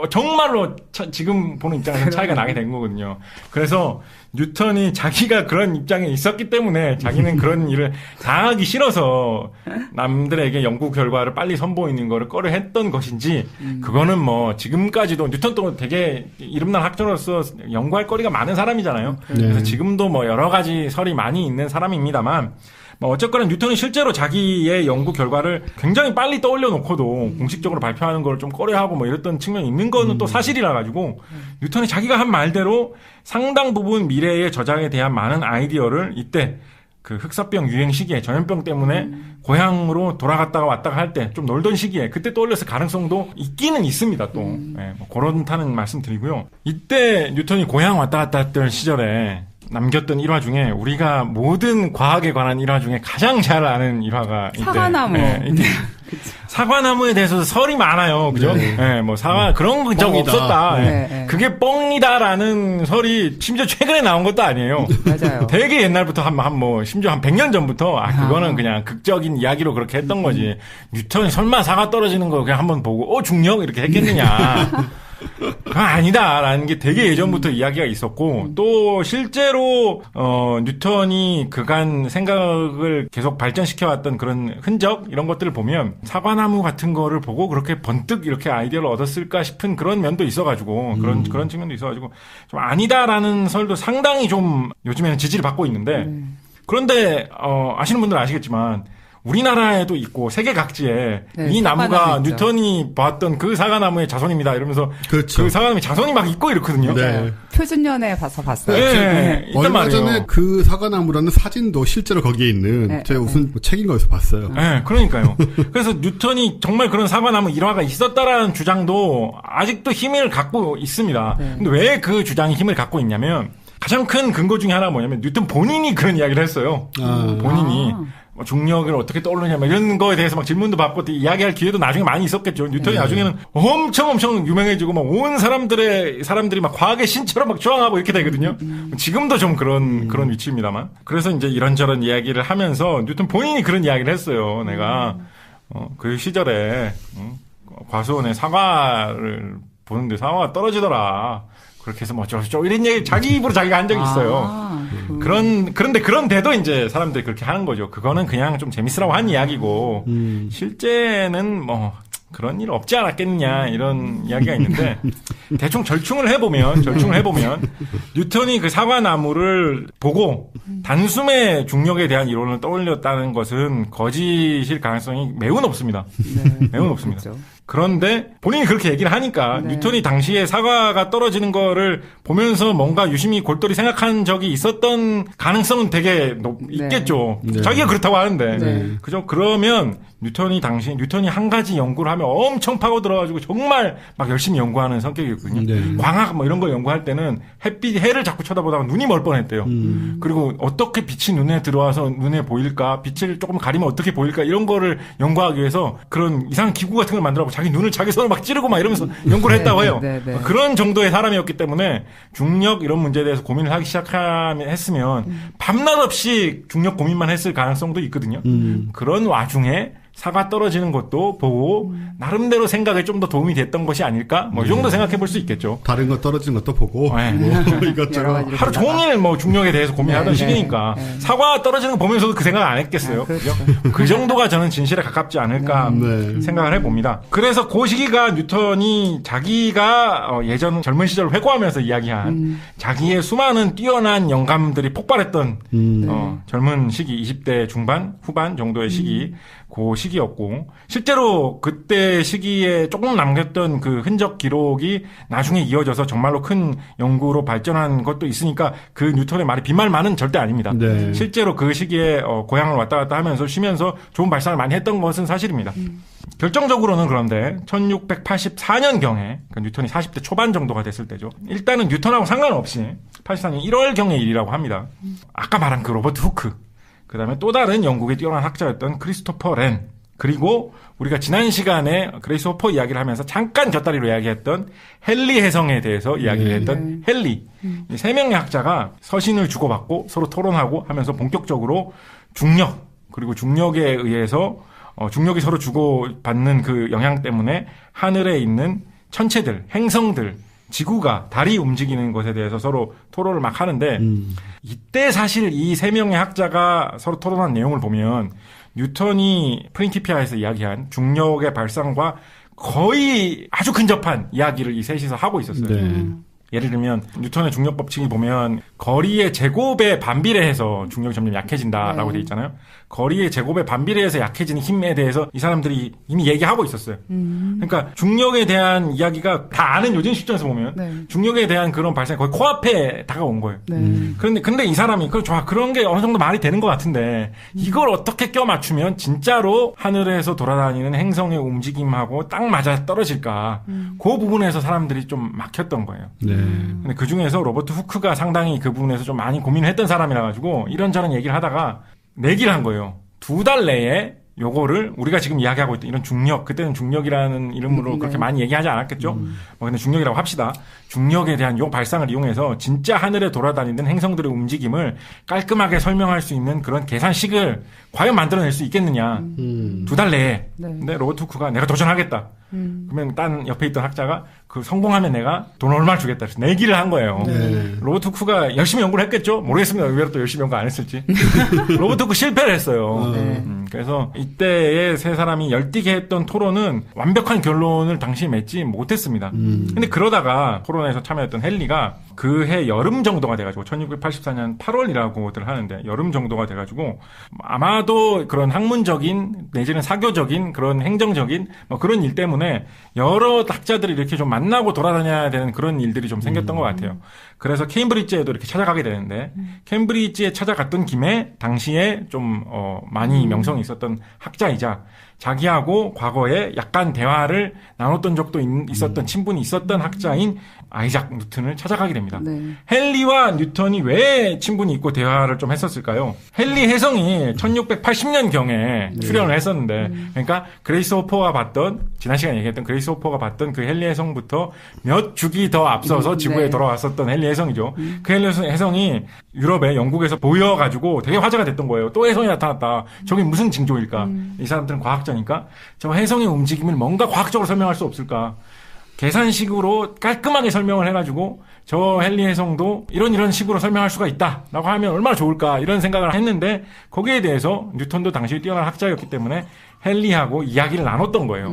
정말로 지금 보는 입장에서 차이가 나게 된 거거든요. 그래서 뉴턴이 자기가 그런 입장에 있었기 때문에 자기는 그런 일을 당하기 싫어서 남들에게 연구 결과를 빨리 선보이는 거를 꺼려 했던 것인지 그거는 뭐 지금까지도 뉴턴도 되게 이름난 학자로서 연구할 거리가 많은 사람이잖아요. 그래서 지금도 뭐 여러 가지 설이 많이 있는 사람입니다만 뭐 어쨌거나 뉴턴이 실제로 자기의 연구 결과를 굉장히 빨리 떠올려 놓고도 공식적으로 발표하는 걸 좀 꺼려하고 뭐 이랬던 측면이 있는 거는 또 사실이라 가지고 뉴턴이 자기가 한 말대로 상당 부분 미래의 저장에 대한 많은 아이디어를 이때 그 흑사병 유행 시기에 전염병 때문에 고향으로 돌아갔다가 왔다가 할 때 좀 놀던 시기에 그때 떠올렸을 가능성도 있기는 있습니다. 또 네, 뭐 그렇다는 말씀드리고요. 이때 뉴턴이 고향 왔다 갔다 했던 시절에 남겼던 일화 중에 우리가 모든 과학에 관한 일화 중에 가장 잘 아는 일화가 이때 사과나무. 네, 이때 사과나무에 대해서 설이 많아요. 그죠? 네. 네, 뭐 그런 적 없었다. 네, 네. 그게 뻥이다라는 설이 심지어 최근에 나온 것도 아니에요. 맞아요. 되게 옛날부터 심지어 한 100년 전부터 그거는 그냥 극적인 이야기로 그렇게 했던 거지. 뉴턴이 설마 사과 떨어지는 거 그냥 한번 보고 중력 이렇게 했겠느냐. 그건 아니다라는 게 되게 예전부터 이야기가 있었고 또 실제로 뉴턴이 그간 생각을 계속 발전시켜왔던 그런 흔적 이런 것들을 보면 사과나무 같은 거를 보고 그렇게 번뜩 이렇게 아이디어를 얻었을까 싶은 그런 면도 있어가지고 그런 측면도 있어가지고 좀 아니다라는 설도 상당히 좀 요즘에는 지지를 받고 있는데 그런데 아시는 분들은 아시겠지만 우리나라에도 있고 세계 각지에 네, 이 나무가 있죠. 뉴턴이 봤던 그 사과나무의 자손입니다 이러면서 그렇죠. 그 사과나무의 자손이 막 있고 이렇거든요. 네. 표준년에 봤어요. 네, 있단 얼마 말이에요. 전에 그 사과나무라는 사진도 실제로 거기에 있는 제가 무슨 책인 거에서 봤어요. 네, 그러니까요. 그래서 뉴턴이 정말 그런 사과나무 일화가 있었다라는 주장도 아직도 힘을 갖고 있습니다. 네. 근데 왜 그 주장이 힘을 갖고 있냐면 가장 큰 근거 중에 하나가 뭐냐면 뉴턴 본인이 그런 이야기를 했어요. 본인이. 뭐 중력을 어떻게 떠오르냐 이런 거에 대해서 막 질문도 받고 이야기할 기회도 나중에 많이 있었겠죠. 뉴턴이 나중에는 엄청 유명해지고 막 온 사람들이 막 과학의 신처럼 막 저항하고 이렇게 되거든요. 지금도 좀 그런 위치입니다만. 그래서 이제 이런저런 이야기를 하면서 뉴턴 본인이 그런 이야기를 했어요. 내가 그 시절에 과수원에 사과를 보는데 사과가 떨어지더라. 그렇게 해서 뭐 어쩌고 이런 얘기 자기 입으로 자기가 한 적이 있어요. 그런데 그런데도 이제 사람들이 그렇게 하는 거죠. 그거는 그냥 좀 재밌으라고 한 이야기고 실제는 뭐 그런 일 없지 않았겠느냐 이런 이야기가 있는데 대충 절충을 해보면 뉴턴이 그 사과나무를 보고 단숨에 중력에 대한 이론을 떠올렸다는 것은 거짓일 가능성이 매우 높습니다. 네. 매우 높습니다. 그렇죠. 그런데 본인이 그렇게 얘기를 하니까 네. 뉴턴이 당시에 사과가 떨어지는 거를 보면서 뭔가 유심히 골똘히 생각한 적이 있었던 가능성은 되게 있겠죠. 네. 자기가 그렇다고 하는데. 네. 그죠? 그러면 뉴턴이 한 가지 연구를 하면 엄청 파고들어가지고 정말 막 열심히 연구하는 성격이었거든요. 네. 광학 뭐 이런 걸 연구할 때는 해를 자꾸 쳐다보다가 눈이 멀 뻔했대요. 그리고 어떻게 빛이 눈에 들어와서 눈에 보일까? 빛을 조금 가리면 어떻게 보일까? 이런 거를 연구하기 위해서 그런 이상한 기구 같은 걸 만들어갖고 자기 눈을 자기 손으로 막 찌르고 막 이러면서 연구를 했다고 해요. 네. 그런 정도의 사람이었기 때문에 중력 이런 문제에 대해서 고민을 하기 했으면 밤낮 없이 중력 고민만 했을 가능성도 있거든요. 그런 와중에 사과 떨어지는 것도 보고 나름대로 생각에 좀 더 도움이 됐던 것이 아닐까? 뭐 이 정도 생각해 볼 수 있겠죠. 다른 거 떨어지는 것도 보고 네. 이것저것 하루 종일 뭐 중력에 대해서 고민하던 네, 시기니까 네. 사과 떨어지는 거 보면서도 그 생각 안 했겠어요. 그렇죠. 그 정도가 저는 진실에 가깝지 않을까 네. 생각을 해봅니다. 그래서 그 시기가 뉴턴이 자기가 예전 젊은 시절을 회고하면서 이야기한 자기의 수많은 뛰어난 영감들이 폭발했던 젊은 시기 20대 중반 후반 정도의 시기 그 시기였고 실제로 그때 시기에 조금 남겼던 그 흔적 기록이 나중에 이어져서 정말로 큰 연구로 발전한 것도 있으니까 그 뉴턴의 말이 빈말만은 절대 아닙니다. 네. 실제로 그 시기에 고향을 왔다 갔다 하면서 쉬면서 좋은 발상을 많이 했던 것은 사실입니다. 결정적으로는 그런데 1684년경에 그러니까 뉴턴이 40대 초반 정도가 됐을 때죠. 일단은 뉴턴하고 상관없이 84년 1월경의 일이라고 합니다. 아까 말한 그 로버트 후크 그 다음에 또 다른 영국의 뛰어난 학자였던 크리스토퍼 렌 그리고 우리가 지난 시간에 그레이스 호퍼 이야기를 하면서 잠깐 곁다리로 이야기했던 헨리 혜성에 대해서 이야기를 했던 헨리 이 세 명의 학자가 서신을 주고받고 서로 토론하고 하면서 본격적으로 중력 그리고 중력에 의해서 중력이 서로 주고받는 그 영향 때문에 하늘에 있는 천체들, 행성들 지구가 달이 움직이는 것에 대해서 서로 토론을 막 하는데 이때 사실 이 세 명의 학자가 서로 토론한 내용을 보면 뉴턴이 프린키피아에서 이야기한 중력의 발상과 거의 아주 근접한 이야기를 이 셋이서 하고 있었어요. 네. 예를 들면 뉴턴의 중력 법칙이 보면 거리의 제곱에 반비례해서 중력이 점점 약해진다라고 돼 있잖아요. 거리의 제곱에 반비례해서 약해지는 힘에 대해서 이 사람들이 이미 얘기하고 있었어요. 그러니까 중력에 대한 이야기가 다 아는 요즘 시점에서 보면 중력에 대한 그런 발상이 거의 코앞에 다가온 거예요. 근데 이 사람이 좋아 그런 게 어느 정도 말이 되는 것 같은데 이걸 어떻게 껴 맞추면 진짜로 하늘에서 돌아다니는 행성의 움직임하고 딱 맞아 떨어질까? 그 부분에서 사람들이 좀 막혔던 거예요. 근데 그 중에서 로버트 후크가 상당히 그 부분에서 좀 많이 고민을 했던 사람이라 가지고 이런저런 얘기를 하다가 내기를 한 거예요. 2달 내에 요거를 우리가 지금 이야기하고 있던 이런 중력, 그때는 중력이라는 이름으로 그렇게 많이 얘기하지 않았겠죠? 근데 중력이라고 합시다. 중력에 대한 요 발상을 이용해서 진짜 하늘에 돌아다니는 행성들의 움직임을 깔끔하게 설명할 수 있는 그런 계산식을 과연 만들어낼 수 있겠느냐. 2달 내에. 근데 로버트 후크가 내가 도전하겠다. 그러면 딴 옆에 있던 학자가 그 성공하면 내가 돈 얼마 주겠다. 그래서 내기를 한 거예요. 로버트 후크가 열심히 연구를 했겠죠? 모르겠습니다. 의외로 또 열심히 연구 안 했을지. 로버트 후크 실패를 했어요. 그래서 이때의 세 사람이 열띠게 했던 토론은 완벽한 결론을 당시에 맺지 못했습니다. 근데 그러다가 토론에서 참여했던 헨리가 그해 여름 정도가 돼가지고 1684년 8월이라고들 하는데 여름 정도가 돼가지고 아마도 그런 학문적인 내지는 사교적인 그런 행정적인 뭐 그런 일 때문에 여러 학자들이 이렇게 좀 만나고 돌아다녀야 되는 그런 일들이 좀 생겼던 것 같아요. 그래서 케임브리지에도 이렇게 찾아가게 되는데 케임브리지에 찾아갔던 김에 당시에 좀 많이 명성이 있었던 학자이자 자기하고 과거에 약간 대화를 나눴던 적도 있었던 친분이 있었던 학자인 아이작 뉴턴을 찾아가게 됩니다. 헨리와 뉴턴이 왜 친분이 있고 대화를 좀 했었을까요? 헨리 혜성이 1680년경에 출연을 했었는데 그러니까 그레이스 호퍼가 봤던 지난 시간에 얘기했던 그레이스 호퍼가 봤던 그 헨리 혜성부터 몇 주기 더 앞서서 지구에 돌아왔었던 헨리 혜성이죠. 그 헨리 혜성이 유럽에 영국에서 보여가지고 되게 화제가 됐던 거예요. 또 혜성이 나타났다. 저게 무슨 징조일까? 이 사람들은 과학자니까 저 혜성의 움직임을 뭔가 과학적으로 설명할 수 없을까? 계산식으로 깔끔하게 설명을 해가지고 저 헨리 해성도 이런 식으로 설명할 수가 있다라고 하면 얼마나 좋을까 이런 생각을 했는데 거기에 대해서 뉴턴도 당시에 뛰어난 학자였기 때문에 헨리하고 이야기를 나눴던 거예요.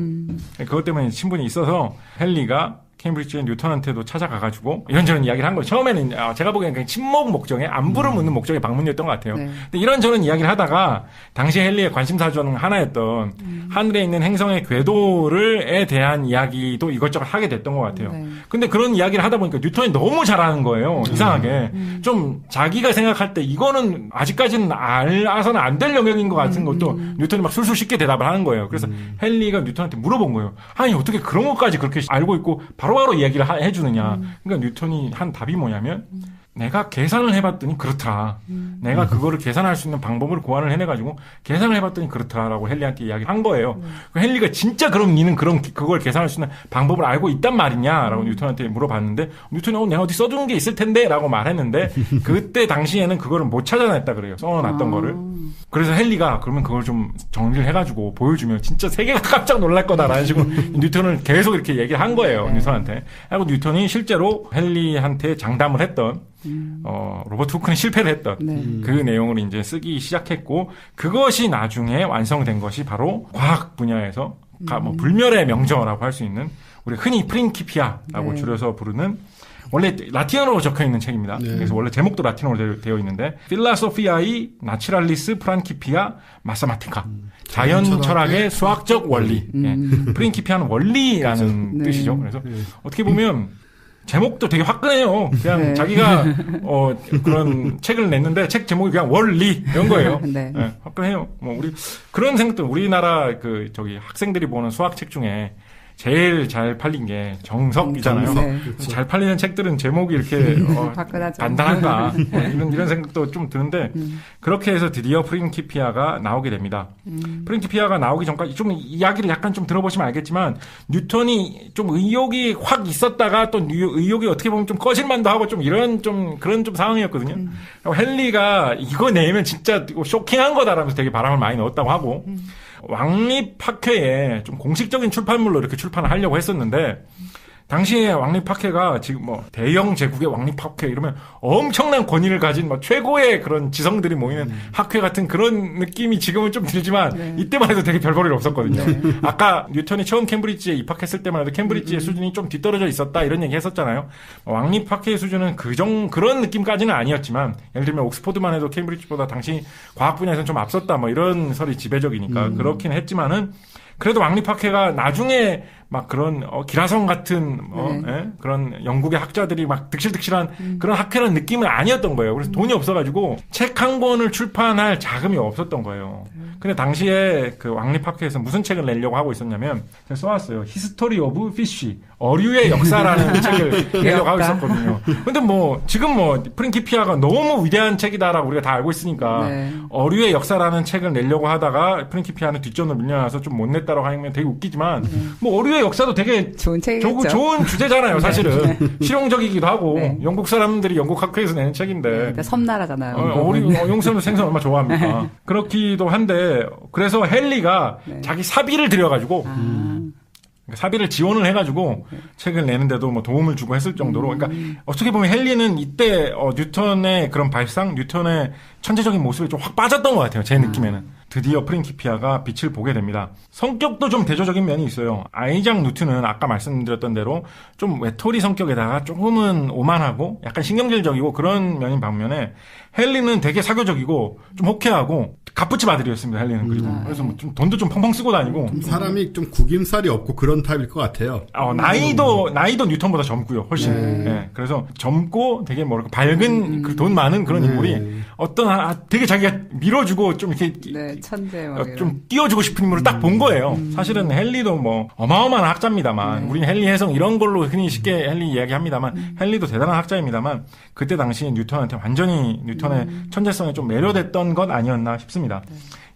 그것 때문에 친분이 있어서 헨리가 케임브리지의 뉴턴한테도 찾아가가지고 이런저런 이야기를 한 거예요. 처음에는 제가 보기에는 그냥 친목 목적에 안부를 묻는 목적의 방문이었던 것 같아요. 네. 근데 이런저런 이야기를 하다가 당시 헨리의 관심사 중 하나였던 하늘에 있는 행성의 궤도에 대한 이야기도 이것저것 하게 됐던 것 같아요. 네. 근데 그런 이야기를 하다 보니까 뉴턴이 너무 잘하는 거예요. 이상하게. 좀 자기가 생각할 때 이거는 아직까지는 알아서는 안 될 영역인 것 같은 것도 뉴턴이 막 술술 쉽게 대답을 하는 거예요. 그래서 헨리가 뉴턴한테 물어본 거예요. 아니 어떻게 그런 것까지 그렇게 알고 있고 바로바로 이야기를 해주느냐. 그러니까 뉴턴이 한 답이 뭐냐면 내가 계산을 해봤더니 그렇더라. 내가 그거를 계산할 수 있는 방법을 고안을 해내가지고 계산을 해봤더니 그렇더라라고 헨리한테 이야기를 한 거예요. 헨리가 진짜 그럼 니는 그걸 계산할 수 있는 방법을 알고 있단 말이냐라고 뉴턴한테 물어봤는데 뉴턴이 내가 어디 써둔 게 있을 텐데라고 말했는데 그때 당시에는 그거를 못 찾아냈다 그래요. 써놨던 거를. 그래서 헨리가 그러면 그걸 좀 정리를 해가지고 보여주면 진짜 세계가 깜짝 놀랄 거다라는 식으로 뉴턴을 계속 이렇게 얘기를 한 거예요. 뉴턴한테. 그리고 뉴턴이 실제로 헨리한테 장담을 했던 로버트 후크는 실패를 했던 그 내용을 이제 쓰기 시작했고 그것이 나중에 완성된 것이 바로 과학 분야에서 뭐 불멸의 명저라고 할 수 있는 우리 흔히 프린키피아라고 줄여서 부르는 원래 라틴어로 적혀 있는 책입니다. 그래서 원래 제목도 라틴어로 되어 있는데 Philosophiae Naturalis Principia Mathematica 자연 철학의 수학적 원리. 프린키피아는 원리라는 뜻이죠. 그래서 어떻게 보면 제목도 되게 화끈해요. 그냥 자기가 그런 책을 냈는데 책 제목이 그냥 원리 이런 거예요. 화끈해요. 뭐 우리 그런 생각도 우리나라 학생들이 보는 수학책 중에 제일 잘 팔린 게 정석이잖아요. 그렇죠. 잘 팔리는 책들은 제목이 이렇게 간단한가 이런 생각도 좀 드는데 그렇게 해서 드디어 프린키피아가 나오게 됩니다. 프린키피아가 나오기 전까지 좀 이야기를 약간 좀 들어보시면 알겠지만 뉴턴이 좀 의욕이 확 있었다가 또 의욕이 어떻게 보면 좀 꺼질만도 하고 좀 그런 상황이었거든요. 헨리가 이거 내면 진짜 쇼킹한 거다라면서 되게 바람을 많이 넣었다고 하고 왕립학회에 좀 공식적인 출판물로 이렇게 출판을 하려고 했었는데 당시에 왕립학회가 지금 뭐 대영 제국의 왕립학회 이러면 엄청난 권위를 가진 뭐 최고의 그런 지성들이 모이는 학회 같은 그런 느낌이 지금은 좀 들지만 이때만 해도 되게 별 볼일 없었거든요. 아까 뉴턴이 처음 캠브리지에 입학했을 때만 해도 캠브리지의 수준이 좀 뒤떨어져 있었다 이런 얘기 했었잖아요. 왕립학회의 수준은 그런 느낌까지는 아니었지만 예를 들면 옥스포드만 해도 캠브리지보다 당시 과학 분야에서는 좀 앞섰다 뭐 이런 설이 지배적이니까 그렇긴 했지만은 그래도 왕립학회가 나중에 막 그런 기라성 같은 그런 영국의 학자들이 막 득실득실한 그런 학회라는 느낌은 아니었던 거예요. 그래서 돈이 없어가지고 책 한 권을 출판할 자금이 없었던 거예요. 근데 당시에 그 왕립학회에서 무슨 책을 내려고 하고 있었냐면 제가 써왔어요. History of Fish, 어류의 역사라는 책을 내려고 하고 있었거든요. 근데 뭐 지금 뭐 프린키피아가 너무 위대한 책이다라고 우리가 다 알고 있으니까 어류의 역사라는 책을 내려고 하다가 프린키피아는 뒷전으로 밀려나서 좀 못 냈다라고 하면 되게 웃기지만 뭐 어류의 역사도 되게 좋은 책이겠죠. 좋은 주제잖아요, 사실은. 실용적이기도 하고 영국 사람들이 영국 학회에서 내는 책인데. 그러니까 섬나라잖아요. 용서는 생선 얼마나 좋아합니까? 그렇기도 한데 그래서 헨리가 자기 사비를 들여가지고 사비를 지원을 해가지고 책을 내는데도 뭐 도움을 주고 했을 정도로 그러니까 어떻게 보면 헨리는 이때 뉴턴의 그런 발상, 뉴턴의 천재적인 모습에 좀 확 빠졌던 것 같아요. 제 느낌에는. 드디어 프린키피아가 빛을 보게 됩니다. 성격도 좀 대조적인 면이 있어요. 아이작 뉴턴은 아까 말씀드렸던 대로 좀 외톨이 성격에다가 조금은 오만하고 약간 신경질적이고 그런 면인 반면에 헨리는 되게 사교적이고 좀 호쾌하고 갑부집 아들이었습니다. 헨리는 그리고 그래서 뭐 좀 돈도 좀 펑펑 쓰고 다니고 사람이 좀 구김살이 없고 그런 타입일 것 같아요. 나이도 뉴턴보다 젊고요. 훨씬. 네. 그래서 젊고 되게 뭐랄까 밝은 돈 많은 그런 인물이 어떤 되게 자기가 밀어주고 좀 이렇게 천재 좀 띄워주고 싶은 인물을 딱 본 거예요. 사실은 헨리도 뭐 어마어마한 학자입니다만 우리는 헨리 해성 이런 걸로 흔히 쉽게 헨리 이야기합니다만 헨리도 대단한 학자입니다만 그때 당시 뉴턴한테 완전히 뉴턴의 천재성에 좀 매료됐던 것 아니었나 싶습니다.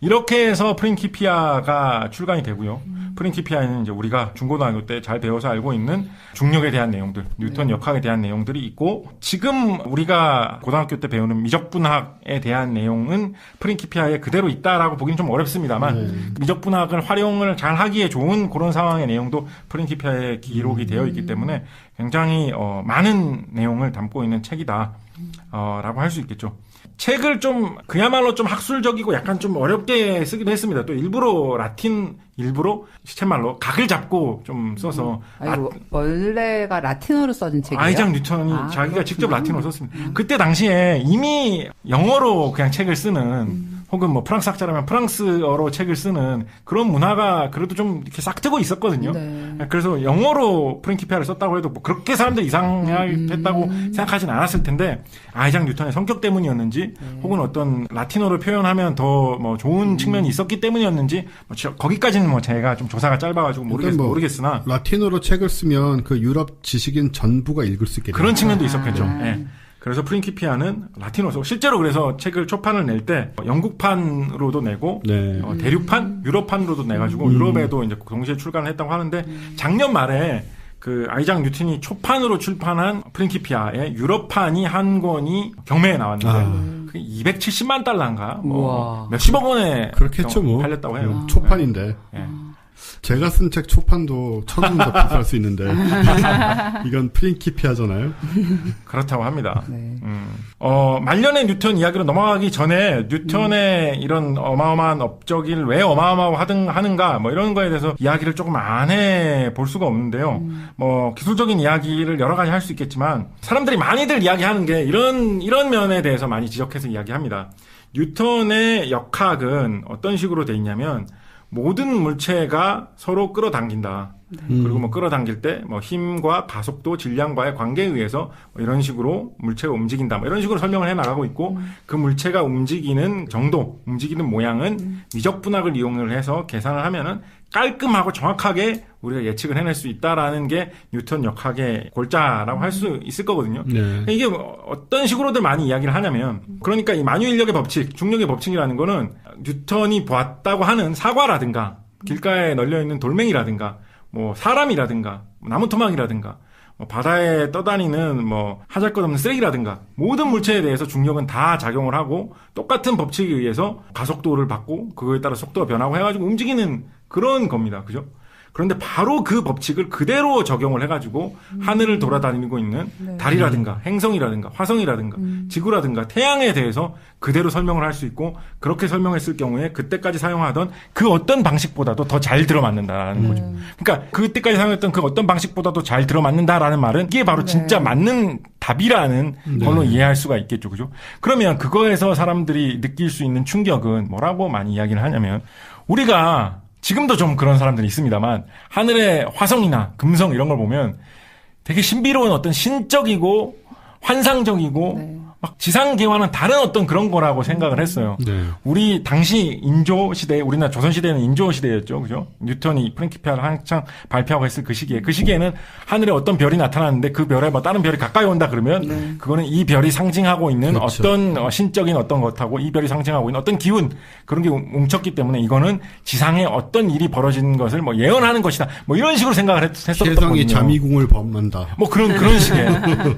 이렇게 해서 프린키피아가 출간이 되고요. 프린키피아에는 이제 우리가 중고등학교 때 잘 배워서 알고 있는 중력에 대한 내용들, 뉴턴 역학에 대한 내용들이 있고, 지금 우리가 고등학교 때 배우는 미적분학에 대한 내용은 프린키피아에 그대로 있다라고 보기는 좀 어렵습니다만, 미적분학을 활용을 잘 하기에 좋은 그런 상황의 내용도 프린키피아에 기록이 되어 있기 때문에 굉장히 많은 내용을 담고 있는 책이다 라고 할 수 있겠죠. 책을 좀 그야말로 좀 학술적이고 약간 좀 어렵게 쓰기도 했습니다. 또 일부러 시쳇말로 각을 잡고 좀 써서 원래가 라틴어로 써진 책이에요? 아이작 뉴턴이 자기가 직접 라틴어로 썼습니다. 그때 당시에 이미 영어로 그냥 책을 쓰는 혹은 뭐 프랑스 학자라면 프랑스어로 책을 쓰는 그런 문화가 그래도 좀 이렇게 싹트고 있었거든요. 네. 그래서 영어로 프린키피아를 썼다고 해도 뭐 그렇게 사람들이 이상했다고 생각하진 않았을 텐데 아이작 뉴턴의 성격 때문이었는지 혹은 어떤 라틴어를 표현하면 더 뭐 좋은 측면이 있었기 때문이었는지 뭐 거기까지는 뭐 제가 좀 조사가 짧아가지고 모르겠으나 라틴어로 책을 쓰면 그 유럽 지식인 전부가 읽을 수 있겠네요. 그런 측면도 있었겠죠. 네. 그래서 프린키피아는 라틴어로 실제로 그래서 책을 초판을 낼 때 영국판으로도 내고 대륙판, 유럽판으로도 내가지고 유럽에도 이제 동시에 출간을 했다고 하는데 작년 말에 그 아이작 뉴턴이 초판으로 출판한 프린키피아의 유럽판이 한 권이 경매에 나왔는데 그게 270만 달러인가 뭐 몇십억 원에 그렇겠죠 뭐 팔렸다고 해요. 초판인데. 제가 쓴 책 초판도 1,000원 더 비쌀 수 있는데 이건 프린키피아잖아요. 그렇다고 합니다. 네. 말년의 뉴턴 이야기로 넘어가기 전에 뉴턴의 이런 어마어마한 업적을 왜 어마어마하고 하는가 뭐 이런 거에 대해서 이야기를 조금 안 해볼 수가 없는데요. 뭐 기술적인 이야기를 여러 가지 할 수 있겠지만 사람들이 많이들 이야기하는 게 이런 면에 대해서 많이 지적해서 이야기합니다. 뉴턴의 역학은 어떤 식으로 돼 있냐면 모든 물체가 서로 끌어당긴다. 그리고 뭐 끌어당길 때 뭐 힘과 가속도, 질량과의 관계에 의해서 뭐 이런 식으로 물체가 움직인다. 뭐 이런 식으로 설명을 해 나가고 있고 그 물체가 움직이는 정도, 움직이는 모양은 미적분학을 이용을 해서 계산을 하면은 깔끔하고 정확하게 우리가 예측을 해낼 수 있다라는 게 뉴턴 역학의 골자라고 할 수 있을 거거든요. 네. 이게 어떤 식으로들 많이 이야기를 하냐면 그러니까 이 만유인력의 법칙, 중력의 법칙이라는 거는 뉴턴이 보았다고 하는 사과라든가 길가에 널려있는 돌멩이라든가 뭐 사람이라든가 나무토막이라든가 뭐 바다에 떠다니는 뭐 하잘것없는 쓰레기라든가 모든 물체에 대해서 중력은 다 작용을 하고 똑같은 법칙에 의해서 가속도를 받고 그거에 따라 속도가 변하고 해가지고 움직이는 그런 겁니다. 그죠? 그런데 바로 그 법칙을 그대로 적용을 해가지고 하늘을 돌아다니고 있는 달이라든가 행성이라든가 화성이라든가 지구라든가 태양에 대해서 그대로 설명을 할 수 있고 그렇게 설명했을 경우에 그때까지 사용하던 그 어떤 방식보다도 더 잘 들어맞는다라는 거죠. 그러니까 그때까지 사용했던 그 어떤 방식보다도 잘 들어맞는다라는 말은 이게 바로 진짜 맞는 답이라는 걸로 이해할 수가 있겠죠. 그죠? 그러면 그거에서 사람들이 느낄 수 있는 충격은 뭐라고 많이 이야기를 하냐면 우리가 지금도 좀 그런 사람들이 있습니다만 하늘의 화성이나 금성 이런 걸 보면 되게 신비로운 어떤 신적이고 환상적이고 막 지상계와는 다른 어떤 그런 거라고 생각을 했어요. 네. 우리 당시 인조 시대, 우리나라 조선 시대는 인조 시대였죠, 그죠? 뉴턴이 프린키피아를 한창 발표하고 했을 그 시기에는 하늘에 어떤 별이 나타났는데 그 별에 뭐 다른 별이 가까이 온다 그러면 그거는 이 별이 상징하고 있는 그렇죠. 어떤 신적인 어떤 것하고 이 별이 상징하고 있는 어떤 기운 그런 게 뭉쳤기 때문에 이거는 지상에 어떤 일이 벌어지는 것을 뭐 예언하는 것이다. 뭐 이런 식으로 생각을 했었던 거든요. 세상이 자미궁을 범한다. 뭐 그런 식의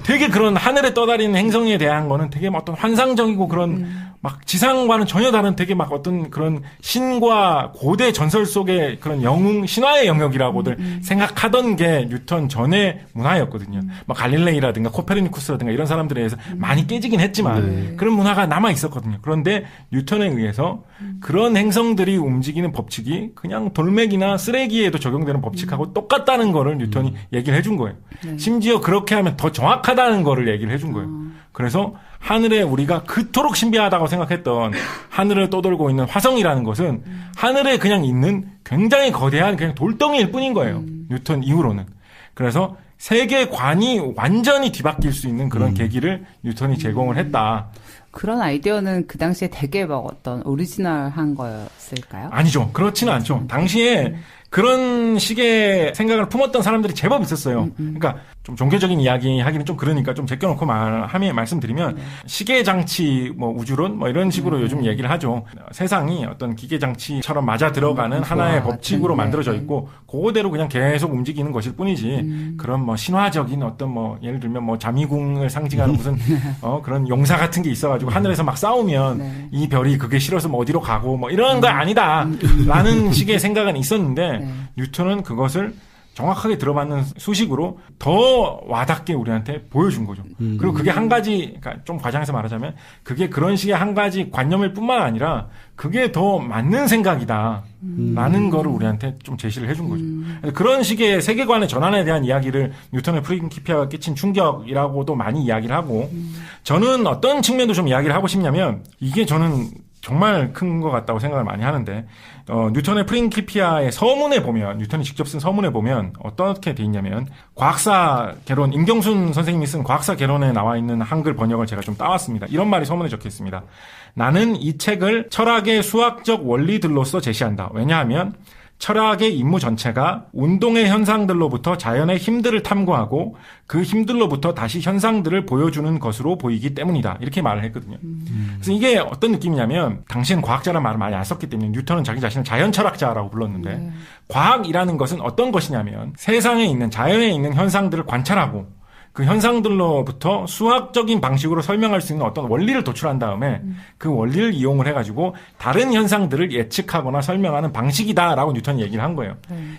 되게 그런 하늘에 떠다니는 행성에 대한 거는 되게 어떤 환상적이고 그런 막 지상과는 전혀 다른 되게 막 어떤 그런 신과 고대 전설 속의 그런 영웅 신화의 영역이라고들 생각하던 게 뉴턴 전의 문화였거든요. 막 갈릴레이라든가 코페르니쿠스라든가 이런 사람들에 의해서 많이 깨지긴 했지만 그런 문화가 남아 있었거든요. 그런데 뉴턴에 의해서 그런 행성들이 움직이는 법칙이 그냥 돌멩이나 쓰레기에도 적용되는 법칙하고 똑같다는 거를 뉴턴이 얘기를 해준 거예요. 심지어 그렇게 하면 더 정확하다는 거를 얘기를 해준 거예요. 그래서 하늘에 우리가 그토록 신비하다고 생각했던 하늘을 떠돌고 있는 화성이라는 것은 하늘에 그냥 있는 굉장히 거대한 그냥 돌덩이일 뿐인 거예요. 뉴턴 이후로는. 그래서 세계관이 완전히 뒤바뀔 수 있는 그런 계기를 뉴턴이 제공을 했다. 그런 아이디어는 그 당시에 되게 막 어떤 오리지널한 거였을까요? 아니죠. 그렇지는 않죠. 당시에 그런 식의 생각을 품었던 사람들이 제법 있었어요. 그러니까 좀 종교적인 이야기 하기는 좀 그러니까 좀 제껴놓고 말씀드리면 시계장치 뭐 우주론 뭐 이런 식으로 요즘 얘기를 하죠. 세상이 어떤 기계장치처럼 맞아 들어가는 하나의 법칙으로 만들어져 있고 그거대로 그냥 계속 움직이는 것일 뿐이지 그런 뭐 신화적인 어떤 뭐 예를 들면 뭐 자미궁을 상징하는 무슨 그런 용사 같은 게 있어가지고 하늘에서 막 싸우면 이 별이 그게 싫어서 뭐 어디로 가고 뭐 이런 거 아니다라는 식의 생각은 있었는데 뉴턴은 그것을 정확하게 들어맞는 수식으로 더 와닿게 우리한테 보여준 거죠. 그리고 그게 한 가지, 그러니까 좀 과장해서 말하자면 그게 그런 식의 한 가지 관념일 뿐만 아니라 그게 더 맞는 생각이다. 라는 거를 우리한테 좀 제시를 해준 거죠. 그런 식의 세계관의 전환에 대한 이야기를 뉴턴의 프린키피아가 끼친 충격이라고도 많이 이야기를 하고 저는 어떤 측면도 좀 이야기를 하고 싶냐면 이게 저는 정말 큰 것 같다고 생각을 많이 하는데 뉴턴의 프린키피아의 서문에 보면 뉴턴이 직접 쓴 서문에 보면 어떻게 돼 있냐면 과학사 개론 임경순 선생님이 쓴 과학사 개론에 나와 있는 한글 번역을 제가 좀 따왔습니다. 이런 말이 서문에 적혀 있습니다. 나는 이 책을 철학의 수학적 원리들로서 제시한다. 왜냐하면 철학의 임무 전체가 운동의 현상들로부터 자연의 힘들을 탐구하고 그 힘들로부터 다시 현상들을 보여주는 것으로 보이기 때문이다. 이렇게 말을 했거든요. 그래서 이게 어떤 느낌이냐면 당시엔 과학자라는 말을 많이 안 썼기 때문에 뉴턴은 자기 자신을 자연철학자라고 불렀는데 과학이라는 것은 어떤 것이냐면 세상에 있는 자연에 있는 현상들을 관찰하고 그 현상들로부터 수학적인 방식으로 설명할 수 있는 어떤 원리를 도출한 다음에 그 원리를 이용을 해가지고 다른 현상들을 예측하거나 설명하는 방식이다라고 뉴턴이 얘기를 한 거예요.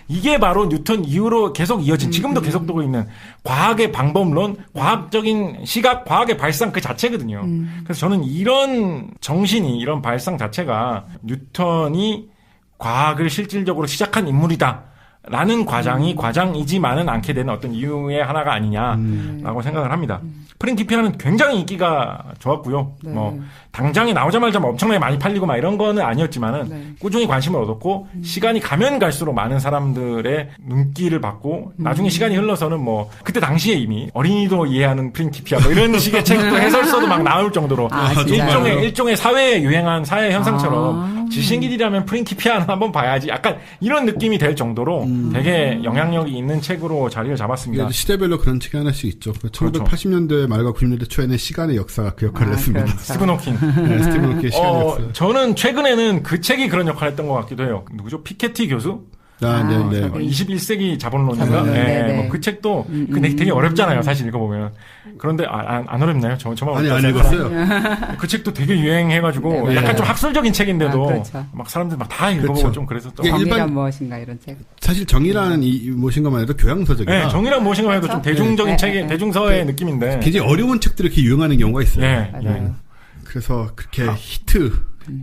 이게 바로 뉴턴 이후로 계속 이어진 지금도 계속되고 있는 과학의 방법론, 과학적인 시각, 과학의 발상 그 자체거든요. 그래서 저는 이런 정신이 이런 발상 자체가 뉴턴이 과학을 실질적으로 시작한 인물이다. 라는 과장이지만은 않게 되는 어떤 이유의 하나가 아니냐라고 생각을 합니다. 프린키피아는 굉장히 인기가 좋았고요. 뭐 당장에 나오자마자 엄청나게 많이 팔리고 막 이런 거는 아니었지만은 꾸준히 관심을 얻었고 시간이 가면 갈수록 많은 사람들의 눈길을 받고 나중에 시간이 흘러서는 뭐 그때 당시에 이미 어린이도 이해하는 프린키피아 뭐 이런 식의 책도 해설서도 막 나올 정도로 일종의 사회에 유행한 사회 현상처럼 지식인이라면 프린키피아는 한번 봐야지 약간 이런 느낌이 될 정도로 되게 영향력이 있는 책으로 자리를 잡았습니다. 시대별로 그런 책이 하나씩 있죠. 1980년대 말과 90년대 초에는 시간의 역사가 그 역할을 했습니다. 그렇죠. 스티븐 호킹. 네, 스티븐 호킹의 시간의 역사. 저는 최근에는 그 책이 그런 역할을 했던 것 같기도 해요. 누구죠? 피케티 교수? 네. 21세기 자본론인가? 뭐 그 책도 되게 어렵잖아요. 사실 읽어보면. 그런데 안 어렵나요? 저만 안 읽었어요. 그 책도 되게 유행해가지고 약간 좀 학술적인 책인데도 그렇죠. 막 사람들 막 다 읽어보고 좀 그래서 또 정의란 무엇인가 이런 책. 사실 정의란 무엇인가만 해도 교양서적이다. 네, 정의란 무엇인가 해도 좀 대중적인 책의 대중서의 느낌인데 굉장히 어려운 책들이 이렇게 유행하는 경우가 있어요. 맞아요. 그래서 그렇게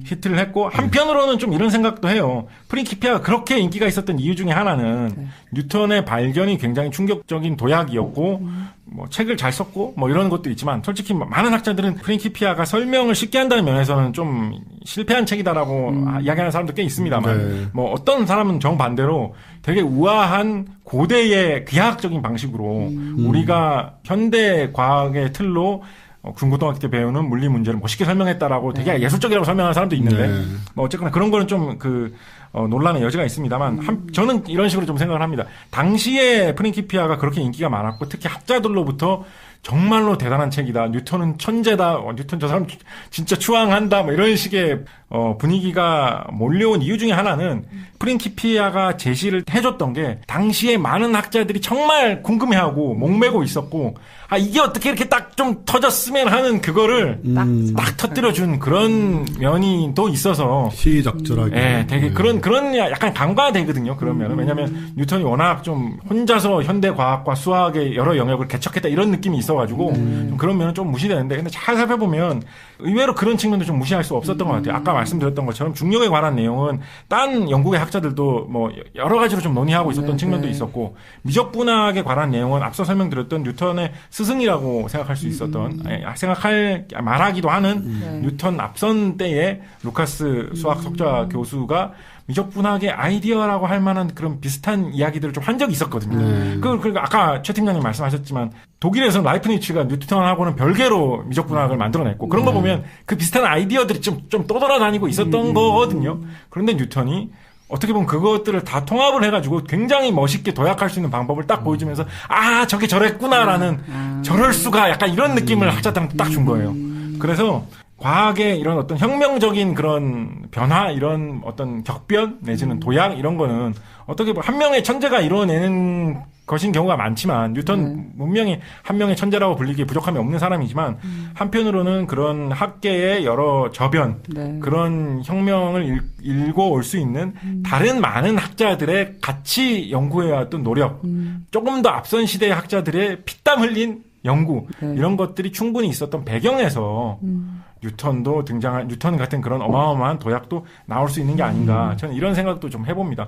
히트를 했고 한편으로는 좀 이런 생각도 해요. 프린키피아가 그렇게 인기가 있었던 이유 중에 하나는 뉴턴의 발견이 굉장히 충격적인 도약이었고 뭐 책을 잘 썼고 뭐 이런 것도 있지만 솔직히 많은 학자들은 프린키피아가 설명을 쉽게 한다는 면에서는 좀 실패한 책이다라고 이야기하는 사람도 꽤 있습니다만 뭐 어떤 사람은 정반대로 되게 우아한 고대의 귀하학적인 방식으로 우리가 현대 과학의 틀로 중고등학교 때 배우는 물리 문제를 멋있게 설명했다라고 되게 예술적이라고 설명하는 사람도 있는데 뭐 어쨌거나 그런 거는 좀 논란의 여지가 있습니다만 저는 이런 식으로 좀 생각을 합니다. 당시에 프린키피아가 그렇게 인기가 많았고 특히 학자들로부터 정말로 대단한 책이다. 뉴턴은 천재다. 뉴턴 저 사람 진짜 추앙한다. 뭐 이런 식의 분위기가 몰려온 이유 중에 하나는 프린키피아가 제시를 해줬던 게 당시에 많은 학자들이 정말 궁금해하고 목매고 있었고 이게 어떻게 이렇게 딱 좀 터졌으면 하는 그거를 딱 터뜨려준 그런 면이 또 있어서 시의적절하게 되게 그런 약간 간과되거든요. 그러면 왜냐하면 뉴턴이 워낙 좀 혼자서 현대 과학과 수학의 여러 영역을 개척했다 이런 느낌이 있어가지고 좀 그런 면은 좀 무시되는데 근데 잘 살펴보면 의외로 그런 측면도 좀 무시할 수 없었던 것 같아요. 아까 말씀드렸던 것처럼 중력에 관한 내용은 딴 영국의 학자들도 뭐 여러 가지로 좀 논의하고 있었던 측면도 있었고 미적분학에 관한 내용은 앞서 설명드렸던 뉴턴의 스승이라고 생각할 수 있었던 말하기도 하는 뉴턴 앞선 때의 루카스 수학 석좌 교수가 미적분학의 아이디어라고 할 만한 그런 비슷한 이야기들을 좀 한 적이 있었거든요. 그리고 아까 최 팀장님 말씀하셨지만 독일에서는 라이프니츠가 뉴턴하고는 별개로 미적분학을 만들어냈고 그런 거 보면 그 비슷한 아이디어들이 좀 떠돌아다니고 있었던 거거든요. 그런데 뉴턴이 어떻게 보면 그것들을 다 통합을 해가지고 굉장히 멋있게 도약할 수 있는 방법을 딱 보여주면서 저게 저랬구나라는 저럴 수가 약간 이런 느낌을 학자들한테 딱 준 거예요. 그래서 과학의 이런 어떤 혁명적인 그런 변화, 이런 어떤 격변 내지는 도약 이런 거는 어떻게 보면 한 명의 천재가 이루어내는 것인 경우가 많지만 뉴턴 분명히 한 명의 천재라고 불리기에 부족함이 없는 사람이지만 한편으로는 그런 학계의 여러 저변 그런 혁명을 일궈 올 수 있는 다른 많은 학자들의 같이 연구해왔던 노력 조금 더 앞선 시대의 학자들의 피땀 흘린 연구 이런 것들이 충분히 있었던 배경에서 뉴턴 같은 그런 어마어마한 도약도 나올 수 있는 게 아닌가. 저는 이런 생각도 좀 해봅니다.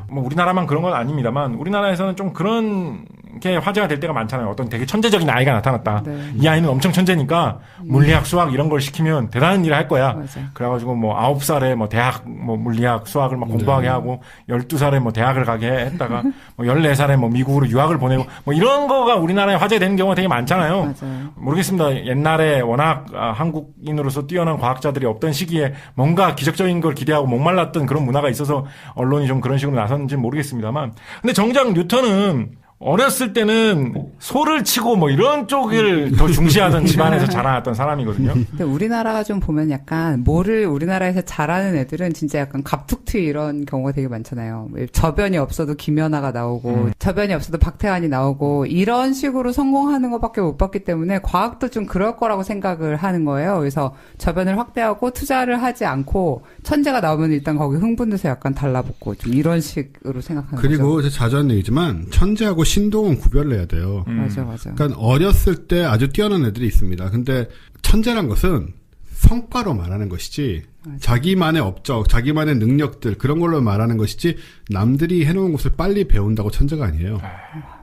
뭐 우리나라만 그런 건 아닙니다만 우리나라에서는 좀 그런 게 화제가 될 때가 많잖아요. 어떤 되게 천재적인 아이가 나타났다. 이 아이는 엄청 천재니까 물리학, 수학 이런 걸 시키면 대단한 일을 할 거야. 맞아요. 그래가지고 뭐 9살에 뭐 대학 뭐 물리학, 수학을 막 공부하게 하고 12살에 뭐 대학을 가게 했다가 뭐 14살에 뭐 미국으로 유학을 보내고 뭐 이런 거가 우리나라에 화제되는 경우가 되게 많잖아요. 맞아요. 모르겠습니다. 옛날에 워낙 한국인으로서 뛰어난 과학자들이 없던 시기에 뭔가 기적적인 걸 기대하고 목말랐던 그런 문화가 있어서 언론이 좀 그런 식으로 나섰는지는 모르겠습니다만. 근데 정작 뉴턴은 어렸을 때는 소를 치고 뭐 이런 쪽을 더 중시하던 집안에서 자라났던 사람이거든요. 근데 우리나라가 좀 보면 약간 뭐를 우리나라에서 잘하는 애들은 진짜 약간 갑툭튀 이런 경우가 되게 많잖아요. 저변이 없어도 김연아가 나오고 저변이 없어도 박태환이 나오고 이런 식으로 성공하는 것밖에 못 봤기 때문에 과학도 좀 그럴 거라고 생각을 하는 거예요. 그래서 저변을 확대하고 투자를 하지 않고 천재가 나오면 일단 거기 흥분돼서 약간 달라붙고 좀 이런 식으로 생각하는 거죠. 그리고 제가 자주 하는 얘기지만 천재하고 신동은 구별을 해야 돼요. 맞아. 그러니까 어렸을 때 아주 뛰어난 애들이 있습니다. 근데 천재란 것은 성과로 말하는 것이지 맞아. 자기만의 업적, 자기만의 능력들 그런 걸로 말하는 것이지 남들이 해놓은 것을 빨리 배운다고 천재가 아니에요.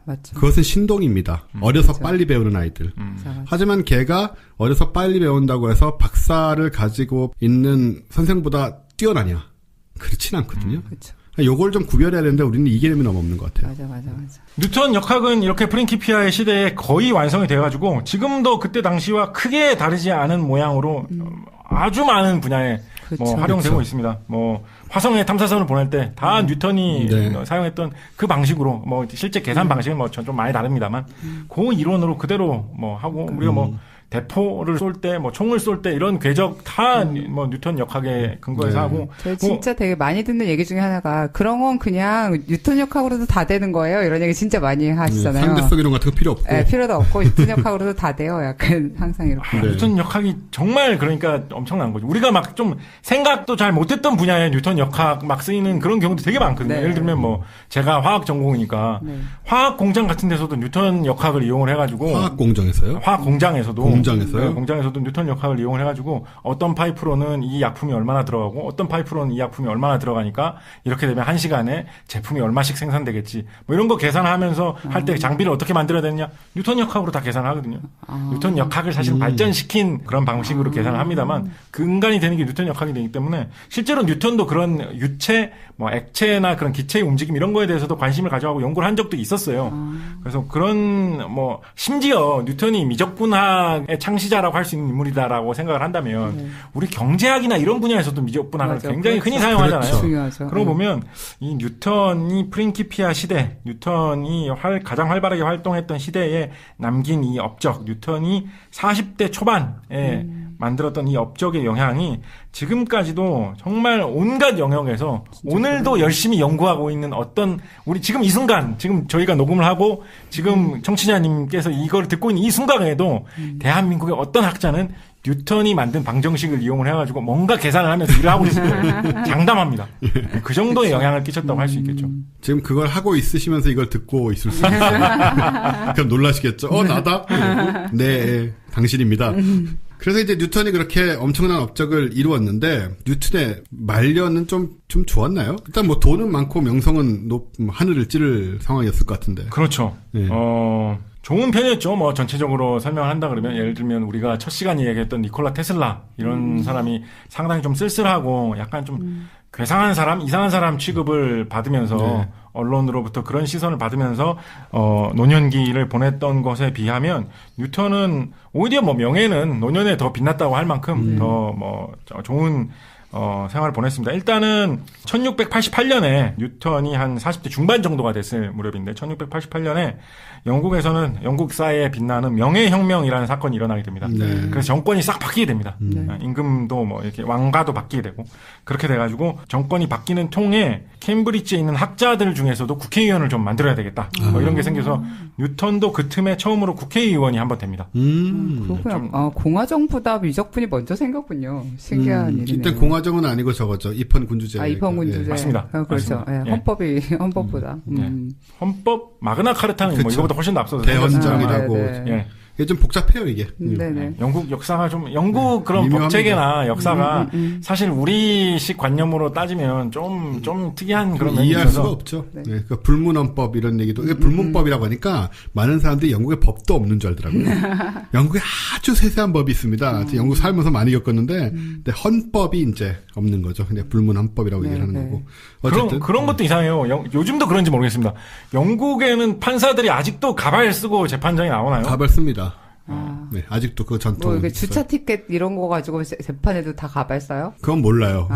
맞죠. 그것은 신동입니다. 어려서 맞아. 빨리 배우는 아이들. 맞아. 하지만 걔가 어려서 빨리 배운다고 해서 박사를 가지고 있는 선생보다 뛰어나냐? 그렇진 않거든요. 그렇죠. 요걸 좀 구별해야 되는데 우리는 이 개념이 너무 없는 것 같아요. 맞아. 뉴턴 역학은 이렇게 프린키피아의 시대에 거의 완성이 돼가지고 지금도 그때 당시와 크게 다르지 않은 모양으로 아주 많은 분야에 그렇죠. 뭐 활용되고 있습니다. 뭐 화성에 탐사선을 보낼 때 다 뉴턴이 사용했던 그 방식으로 뭐 실제 계산 방식은 뭐 좀 많이 다릅니다만 그 이론으로 그대로 뭐 하고 우리가 뭐 대포를 쏠 때, 뭐 총을 쏠 때 이런 궤적 다 뭐 뉴턴 역학에 근거해서 하고. 저 진짜 되게 많이 듣는 얘기 중에 하나가 그런 건 그냥 뉴턴 역학으로도 다 되는 거예요. 이런 얘기 진짜 많이 하시잖아요. 상대성 이론 같은 거 필요 없고. 네, 필요도 없고 뉴턴 역학으로도 다 돼요. 약간 항상 이렇게. 뉴턴 역학이 정말 그러니까 엄청난 거죠. 우리가 막 좀 생각도 잘 못했던 분야에 뉴턴 역학 막 쓰이는 그런 경우도 되게 많거든요. 예를 들면 뭐 제가 화학 전공이니까 화학 공장 같은 데서도 뉴턴 역학을 이용을 해가지고. 화학 공정에서요? 화학 공장에서도. 공장에서요? 네, 공장에서도 뉴턴 역학을 이용을 해가지고 어떤 파이프로는 이 약품이 얼마나 들어가고 어떤 파이프로는 이 약품이 얼마나 들어가니까 이렇게 되면 1시간에 제품이 얼마씩 생산되겠지. 뭐 이런 거 계산하면서 할 때 장비를 어떻게 만들어야 되느냐. 뉴턴 역학으로 다 계산을 하거든요. 뉴턴 역학을 사실 발전시킨 그런 방식으로 계산을 합니다만 근간이 되는 게 뉴턴 역학이 되기 때문에 실제로 뉴턴도 그런 유체, 뭐 액체나 그런 기체의 움직임 이런 거에 대해서도 관심을 가져가고 연구를 한 적도 있었어요. 그래서 그런 뭐 심지어 뉴턴이 미적분학의 창시자라고 할 수 있는 인물이다라고 생각을 한다면 우리 경제학이나 이런 분야에서도 미적분학을 굉장히 흔히 사용하잖아요. 중요하죠. 그러고 보면 이 뉴턴이 프린키피아 시대, 뉴턴이 가장 활발하게 활동했던 시대에 남긴 이 업적, 뉴턴이 40대 초반에 만들었던 이 업적의 영향이 지금까지도 정말 온갖 영역에서 오늘도 열심히 연구하고 있는 어떤 우리 지금 이 순간 지금 저희가 녹음을 하고 지금 청취자님께서 이걸 듣고 있는 이 순간에도 대한민국의 어떤 학자는 뉴턴이 만든 방정식을 이용을 해가지고 뭔가 계산을 하면서 일을 하고 있을 거예요. 장담합니다. 그 정도의 영향을 끼쳤다고 할 수 있겠죠. 지금 그걸 하고 있으시면서 이걸 듣고 있을 수 있어요. 그럼 놀라시겠죠? 나다? 네, 당신입니다. 그래서 이제 뉴턴이 그렇게 엄청난 업적을 이루었는데 뉴턴의 말년은 좀 좋았나요? 일단 뭐 돈은 많고 명성은 하늘을 찌를 상황이었을 것 같은데. 그렇죠. 네. 좋은 편이었죠. 뭐 전체적으로 설명을 한다 그러면 예를 들면 우리가 첫 시간에 얘기했던 니콜라 테슬라 이런 사람이 상당히 좀 쓸쓸하고 약간 좀 괴상한 사람, 이상한 사람 취급을 받으면서 언론으로부터 그런 시선을 받으면서 노년기를 보냈던 것에 비하면 뉴턴은 오히려 뭐 명예는 노년에 더 빛났다고 할 만큼 더 뭐 좋은 생활을 보냈습니다. 일단은 1688년에 뉴턴이 한 40대 중반 정도가 됐을 무렵인데 1688년에 영국에서는 영국사에 빛나는 명예혁명이라는 사건이 일어나게 됩니다. 네. 그래서 정권이 싹 바뀌게 됩니다. 임금도 뭐 이렇게 왕가도 바뀌게 되고 그렇게 돼가지고 정권이 바뀌는 통에 케임브리지에 있는 학자들 중에서도 국회의원을 좀 만들어야 되겠다. 뭐 이런 게 생겨서 뉴턴도 그 틈에 처음으로 국회의원이 한번 됩니다. 그렇군요. 공화정보다 미적분이 먼저 생겼군요. 신기한 일이네요. 이때 공화정은 아니고 저거죠. 입헌군주제. 입헌군주제. 예. 맞습니다. 그렇죠. 예. 헌법보다. 헌법 마그나카르타는 뭐 이거보다 훨씬 앞서서 대헌장이라고. 예. 이게 좀 복잡해요, 이게. 네네. 영국 역사가 영국 그런 법체계나 역사가 사실 우리식 관념으로 따지면 좀 특이한 그런 면이 이해할 있어서. 수가 없죠. 네. 그러니까 불문헌법 이런 얘기도, 이게 불문법이라고 하니까 많은 사람들이 영국에 법도 없는 줄 알더라고요. 영국에 아주 세세한 법이 있습니다. 영국 살면서 많이 겪었는데, 근데 헌법이 이제 없는 거죠. 근데 불문헌법이라고 얘기를 하는 거고. 어쨌든. 그런 것도 이상해요. 요즘도 그런지 모르겠습니다. 영국에는 판사들이 아직도 가발 쓰고 재판장에 나오나요? 가발 씁니다. 네, 아직도 그 전통. 뭐 주차 티켓 이런 거 가지고 재판에도 다 가발 써요? 그건 몰라요.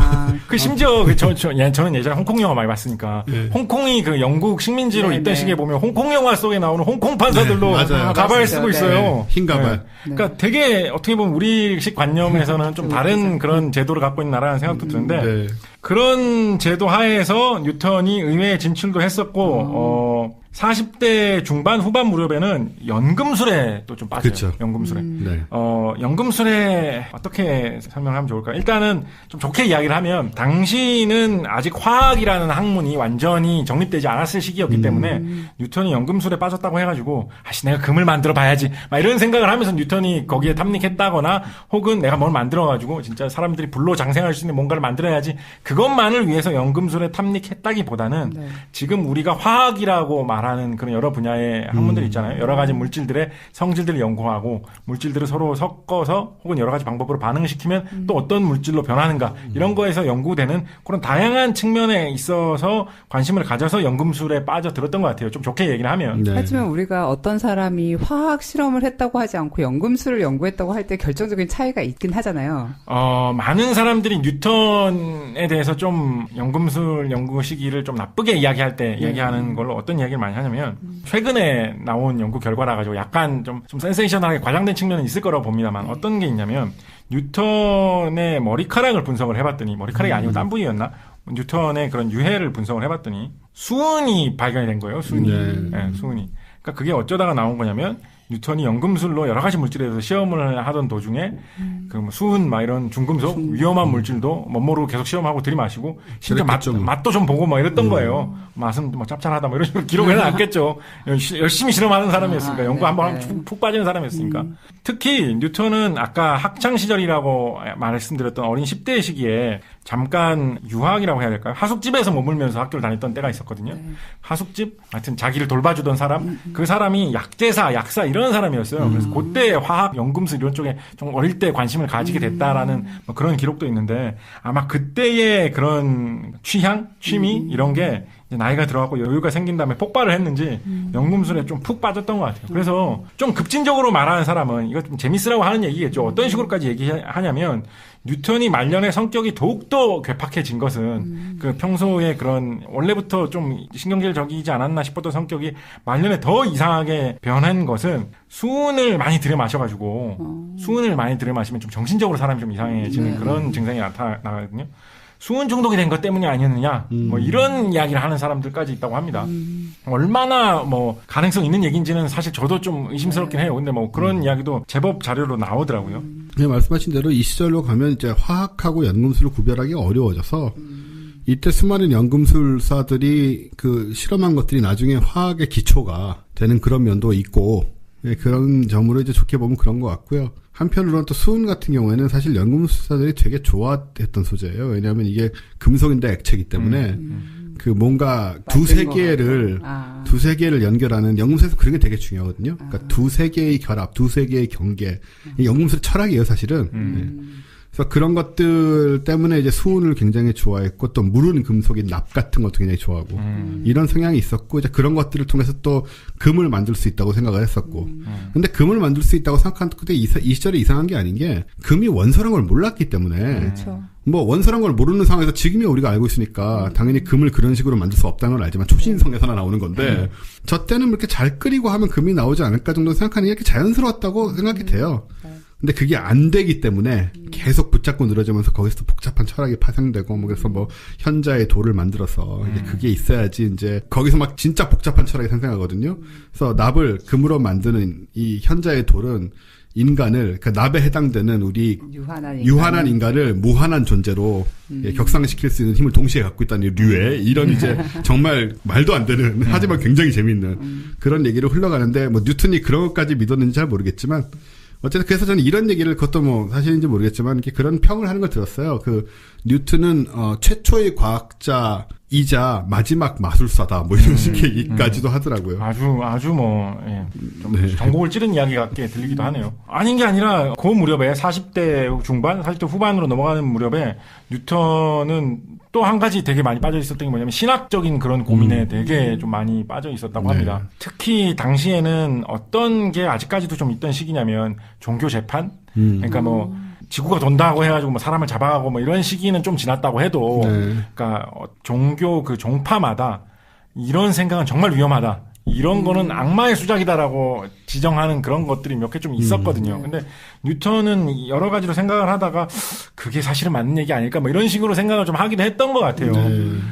심지어 저는 예전에 홍콩 영화 많이 봤으니까 홍콩이 그 영국 식민지로 있던 시기에 보면 홍콩 영화 속에 나오는 홍콩 판사들도 가발 쓰고 있어요. 흰 가발. 그러니까 되게 어떻게 보면 우리식 관념에서는 좀 다른 그런 제도를 갖고 있는 나라라는 생각도 드는데 그런 제도 하에서 뉴턴이 의회에 진출도 했었고 40대 중반 후반 무렵에는 연금술에 또 좀 빠져요. 그렇죠. 연금술에. 네. 연금술에 어떻게 설명하면 좋을까? 일단은 좀 좋게 이야기를 하면 당시는 아직 화학이라는 학문이 완전히 정립되지 않았을 시기였기 때문에 뉴턴이 연금술에 빠졌다고 해가지고 내가 금을 만들어 봐야지 막 이런 생각을 하면서 뉴턴이 거기에 탐닉했다거나 혹은 내가 뭘 만들어가지고 진짜 사람들이 불로 장생할 수 있는 뭔가를 만들어야지 그것만을 위해서 연금술에 탐닉했다기보다는 지금 우리가 화학이라고 말하는 그런 여러 분야의 학문들이 있잖아요. 여러 가지 물질들의 성질들을 연구하고 물질들을 서로 섞어서 혹은 여러 가지 방법으로 반응을 시키면 또 어떤 물질로 변하는가 이런 거에서 연구되는 그런 다양한 측면에 있어서 관심을 가져서 연금술에 빠져들었던 것 같아요. 좀 좋게 얘기를 하면. 네. 하지만 우리가 어떤 사람이 화학 실험을 했다고 하지 않고 연금술을 연구했다고 할 때 결정적인 차이가 있긴 하잖아요. 많은 사람들이 뉴턴에 대해서 좀 연금술 연구 시기를 좀 나쁘게 이야기할 때 이야기하는 걸로 어떤 이야기를 많이 하냐면 최근에 나온 연구 결과라 가지고 약간 좀 센세이셔널하게 과장된 측면은 있을 거라고 봅니다만 어떤 게 있냐면 뉴턴의 머리카락을 분석을 해봤더니 머리카락이 아니고 딴 부위였나? 뉴턴의 그런 유해를 분석을 해봤더니 수은이 발견이 된 거예요. 수은이. 네, 수은이. 그러니까 그게 어쩌다가 나온 거냐면 뉴턴이 연금술로 여러 가지 물질에 대해서 시험을 하던 도중에 그 수은 막 이런 중금속 위험한 물질도 멋모르고 계속 시험하고 들이마시고 심지어 맛도 좀 보고 막 이랬던 거예요. 맛은 뭐 짭짤하다 뭐 이런 식으로 기록을 해놨겠죠. 열심히 실험하는 사람이었으니까 연구 한번 푹 빠지는 사람이었으니까. 특히 뉴턴은 아까 학창 시절이라고 말씀드렸던 어린 10대 시기에 잠깐 유학이라고 해야 될까요? 하숙집에서 머물면서 학교를 다녔던 때가 있었거든요. 하숙집? 하여튼 자기를 돌봐주던 사람? 그 사람이 약사 이런 사람이었어요. 그래서 그때 화학, 연금술 이런 쪽에 좀 어릴 때 관심을 가지게 됐다라는 뭐 그런 기록도 있는데 아마 그때의 그런 취향, 취미 이런 게 이제 나이가 들어가고 여유가 생긴 다음에 폭발을 했는지 연금술에 좀 푹 빠졌던 것 같아요. 그래서 좀 급진적으로 말하는 사람은 이거 좀 재밌으라고 하는 얘기겠죠. 어떤 식으로까지 얘기하냐면 뉴턴이 말년에 성격이 더욱더 괴팍해진 것은 그 평소에 그런 원래부터 좀 신경질적이지 않았나 싶었던 성격이 말년에 더 이상하게 변한 것은 수은을 많이 들여마셔가지고 수은을 많이 들여마시면 좀 정신적으로 사람이 좀 이상해지는 그런 증상이 나타나거든요. 수은 중독이 된 것 때문이 아니었느냐 뭐 이런 이야기를 하는 사람들까지 있다고 합니다. 얼마나 뭐 가능성 있는 얘기인지는 사실 저도 좀 의심스럽긴 해요. 근데 뭐 그런 이야기도 제법 자료로 나오더라고요. 네, 말씀하신 대로 이 시절로 가면 이제 화학하고 연금술을 구별하기가 어려워져서 이때 수많은 연금술사들이 그 실험한 것들이 나중에 화학의 기초가 되는 그런 면도 있고 그런 점으로 이제 좋게 보면 그런 것 같고요. 한편으로는 또 수은 같은 경우에는 사실 연금술사들이 되게 좋아했던 소재예요. 왜냐하면 이게 금속인데 액체이기 때문에 그 뭔가 두세 개를 연결하는 연금술에서 그런 게 되게 중요하거든요. 그러니까 두세 개의 결합, 두세 개의 경계. 연금술의 철학이에요, 사실은. 네. 그래서 그런 것들 때문에 이제 수은을 굉장히 좋아했고 또 무른 금속인 납 같은 것도 굉장히 좋아하고 이런 성향이 있었고 이제 그런 것들을 통해서 또 금을 만들 수 있다고 생각을 했었고 근데 금을 만들 수 있다고 생각한 그때 이 시절에 이상한 게 아닌 게 금이 원소라는 걸 몰랐기 때문에 그렇죠. 뭐 원소란 걸 모르는 상황에서 지금이야 우리가 알고 있으니까 당연히 금을 그런 식으로 만들 수 없다는 걸 알지만 초신성에서나 나오는 건데 저 때는 이렇게 잘 끓이고 하면 금이 나오지 않을까 정도 생각하는 게 이렇게 자연스러웠다고 생각이 돼요. 근데 그게 안 되기 때문에 계속 붙잡고 늘어지면서 거기서 복잡한 철학이 파생되고 뭐 그래서 뭐 현자의 돌을 만들어서 이제 그게 있어야지 이제 거기서 막 진짜 복잡한 철학이 생성하거든요. 그래서 납을 금으로 만드는 이 현자의 돌은 인간을 그 납에 해당되는 우리 유한한 인간을 무한한 존재로 격상시킬 수 있는 힘을 동시에 갖고 있다는 류의 이런 이제 정말 말도 안 되는 하지만 굉장히 재미있는 그런 얘기로 흘러가는데 뭐 뉴턴이 그런 것까지 믿었는지 잘 모르겠지만 어쨌든 그래서 저는 이런 얘기를 그것도 뭐 사실인지 모르겠지만 이렇게 그런 평을 하는 걸 들었어요. 그 뉴턴은 최초의 과학자이자 마지막 마술사다 뭐 이런 식의 얘기까지도 하더라고요. 아주 뭐 좀 정곡을 찌른 이야기 같게 들리기도 하네요. 아닌 게 아니라 그 무렵에 40대 중반, 40대 후반으로 넘어가는 무렵에 뉴턴은 또 한 가지 되게 많이 빠져 있었던 게 뭐냐면 신학적인 그런 고민에 되게 좀 많이 빠져 있었다고 합니다. 특히 당시에는 어떤 게 아직까지도 좀 있던 시기냐면 종교 재판? 그러니까 뭐 지구가 돈다고 해가지고 뭐 사람을 잡아가고 뭐 이런 시기는 좀 지났다고 해도 그러니까 종교 그 종파마다 이런 생각은 정말 위험하다. 이런 거는 악마의 수작이다라고 지정하는 그런 것들이 몇 개 좀 있었거든요. 근데 뉴턴은 여러 가지로 생각을 하다가 그게 사실은 맞는 얘기 아닐까 뭐 이런 식으로 생각을 좀 하기도 했던 것 같아요.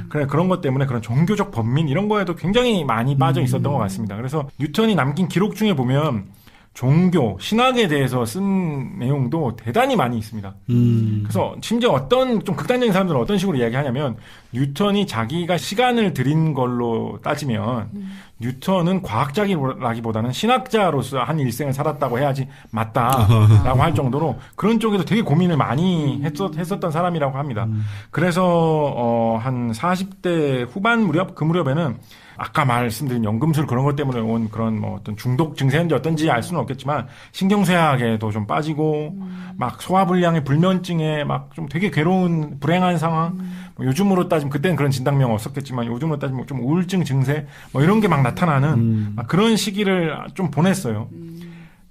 그래 그런 것 때문에 그런 종교적 번민 이런 거에도 굉장히 많이 빠져 있었던 것 같습니다. 그래서 뉴턴이 남긴 기록 중에 보면 종교, 신학에 대해서 쓴 내용도 대단히 많이 있습니다. 그래서 심지어 어떤 좀 극단적인 사람들은 어떤 식으로 이야기하냐면 뉴턴이 자기가 시간을 들인 걸로 따지면 뉴턴은 과학자라기보다는 신학자로서 한 일생을 살았다고 해야지 맞다라고 할 정도로 그런 쪽에서 되게 고민을 많이 했었던 사람이라고 합니다. 그래서 한 40대 후반 무렵, 그 무렵에는 아까 말씀드린 연금술 그런 것 때문에 온 그런 뭐 어떤 중독 증세인지 어떤지 알 수는 없겠지만 신경쇠약에도 좀 빠지고 막 소화불량의 불면증에 막 좀 되게 괴로운 불행한 상황 뭐 요즘으로 따지면 그때는 그런 진단명 없었겠지만 요즘으로 따지면 좀 우울증 증세 뭐 이런 게 막 나타나는 막 그런 시기를 좀 보냈어요.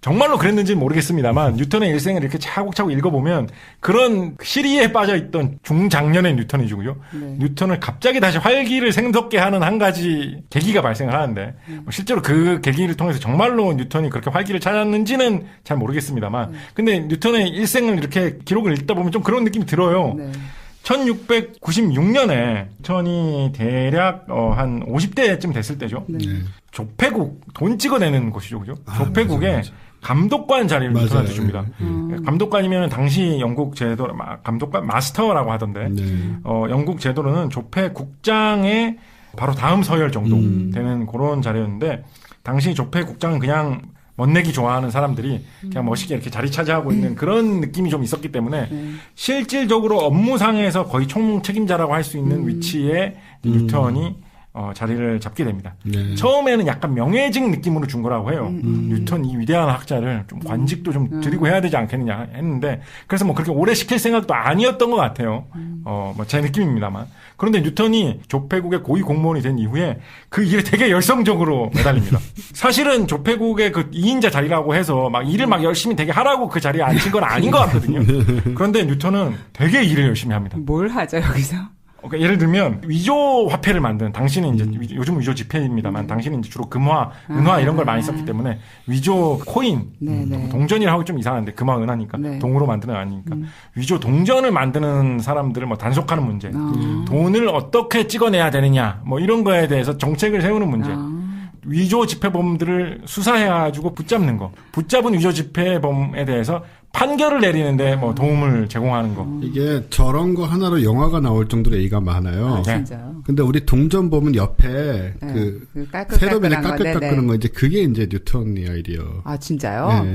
정말로 그랬는지는 모르겠습니다만 뉴턴의 일생을 이렇게 차곡차곡 읽어보면 그런 시리에 빠져있던 중장년의 뉴턴이죠. 그죠? 뉴턴을 갑자기 다시 활기를 샘솟게 하는 한 가지 계기가 발생을 하는데 실제로 그 계기를 통해서 정말로 뉴턴이 그렇게 활기를 찾았는지는 잘 모르겠습니다만 근데 뉴턴의 일생을 이렇게 기록을 읽다 보면 좀 그런 느낌이 들어요. 1696년에 뉴턴이 대략 한 50대쯤 됐을 때죠. 조폐국 돈 찍어내는 곳이죠. 그죠? 조폐국에 감독관 자리를 뉴턴한테 줍니다. 감독관이면 당시 영국 제도 감독관 마스터라고 하던데 영국 제도로는 조폐국장의 바로 다음 서열 정도 되는 그런 자리였는데 당시 조폐국장은 그냥 멋내기 좋아하는 사람들이 그냥 멋있게 이렇게 자리 차지하고 있는 그런 느낌이 좀 있었기 때문에 실질적으로 업무상에서 거의 총책임자라고 할 수 있는 위치에 뉴턴이 자리를 잡게 됩니다. 처음에는 약간 명예직 느낌으로 준 거라고 해요. 뉴턴 이 위대한 학자를 좀 관직도 좀 드리고 해야 되지 않겠느냐 했는데 그래서 뭐 그렇게 오래 시킬 생각도 아니었던 것 같아요. 뭐 제 느낌입니다만. 그런데 뉴턴이 조폐국의 고위 공무원이 된 이후에 그 일에 되게 열성적으로 매달립니다. 사실은 조폐국의 그 2인자 자리라고 해서 막 일을 막 열심히 되게 하라고 그 자리에 앉힌 건 아닌 것 같거든요. 그런데 뉴턴은 되게 일을 열심히 합니다. 뭘 하죠, 여기서? 그러니까 예를 들면 위조 화폐를 만든 당신은 이제 요즘 위조 지폐입니다만 당신은 이제 주로 금화, 은화 이런 걸 많이 썼기 때문에 위조 코인, 동전이라고 하기 좀 이상한데 금화, 은하니까 동으로 만드는 아니니까 위조 동전을 만드는 사람들을 뭐 단속하는 문제, 돈을 어떻게 찍어내야 되느냐 뭐 이런 거에 대해서 정책을 세우는 문제. 위조 지폐범들을 수사해가지고 붙잡는 거, 붙잡은 위조 지폐범에 대해서 판결을 내리는데 뭐 도움을 제공하는 거. 이게 저런 거 하나로 영화가 나올 정도로 얘기가 많아요. 진짜요? 근데 우리 동전 보면 옆에 그 세로변에 까끌까끌한 거 이제 그게 이제 뉴턴의 아이디어. 아 진짜요?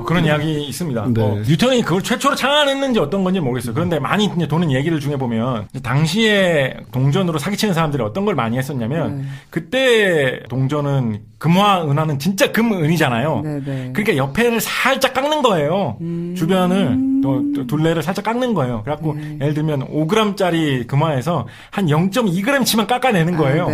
그런 이야기 있습니다. 뉴턴이 그걸 최초로 창안했는지 어떤 건지 모르겠어요. 그런데 많이 이제 도는 얘기를 중에 보면 당시에 동전으로 사기치는 사람들이 어떤 걸 많이 했었냐면 그때 동전은 금화, 은화는 진짜 금, 은이잖아요. 그러니까 옆에를 살짝 깎는 거예요. 주변을 또 둘레를 살짝 깎는 거예요. 그래갖고 예를 들면 5g짜리 금화에서 한 0.2g치만 깎아내는 거예요.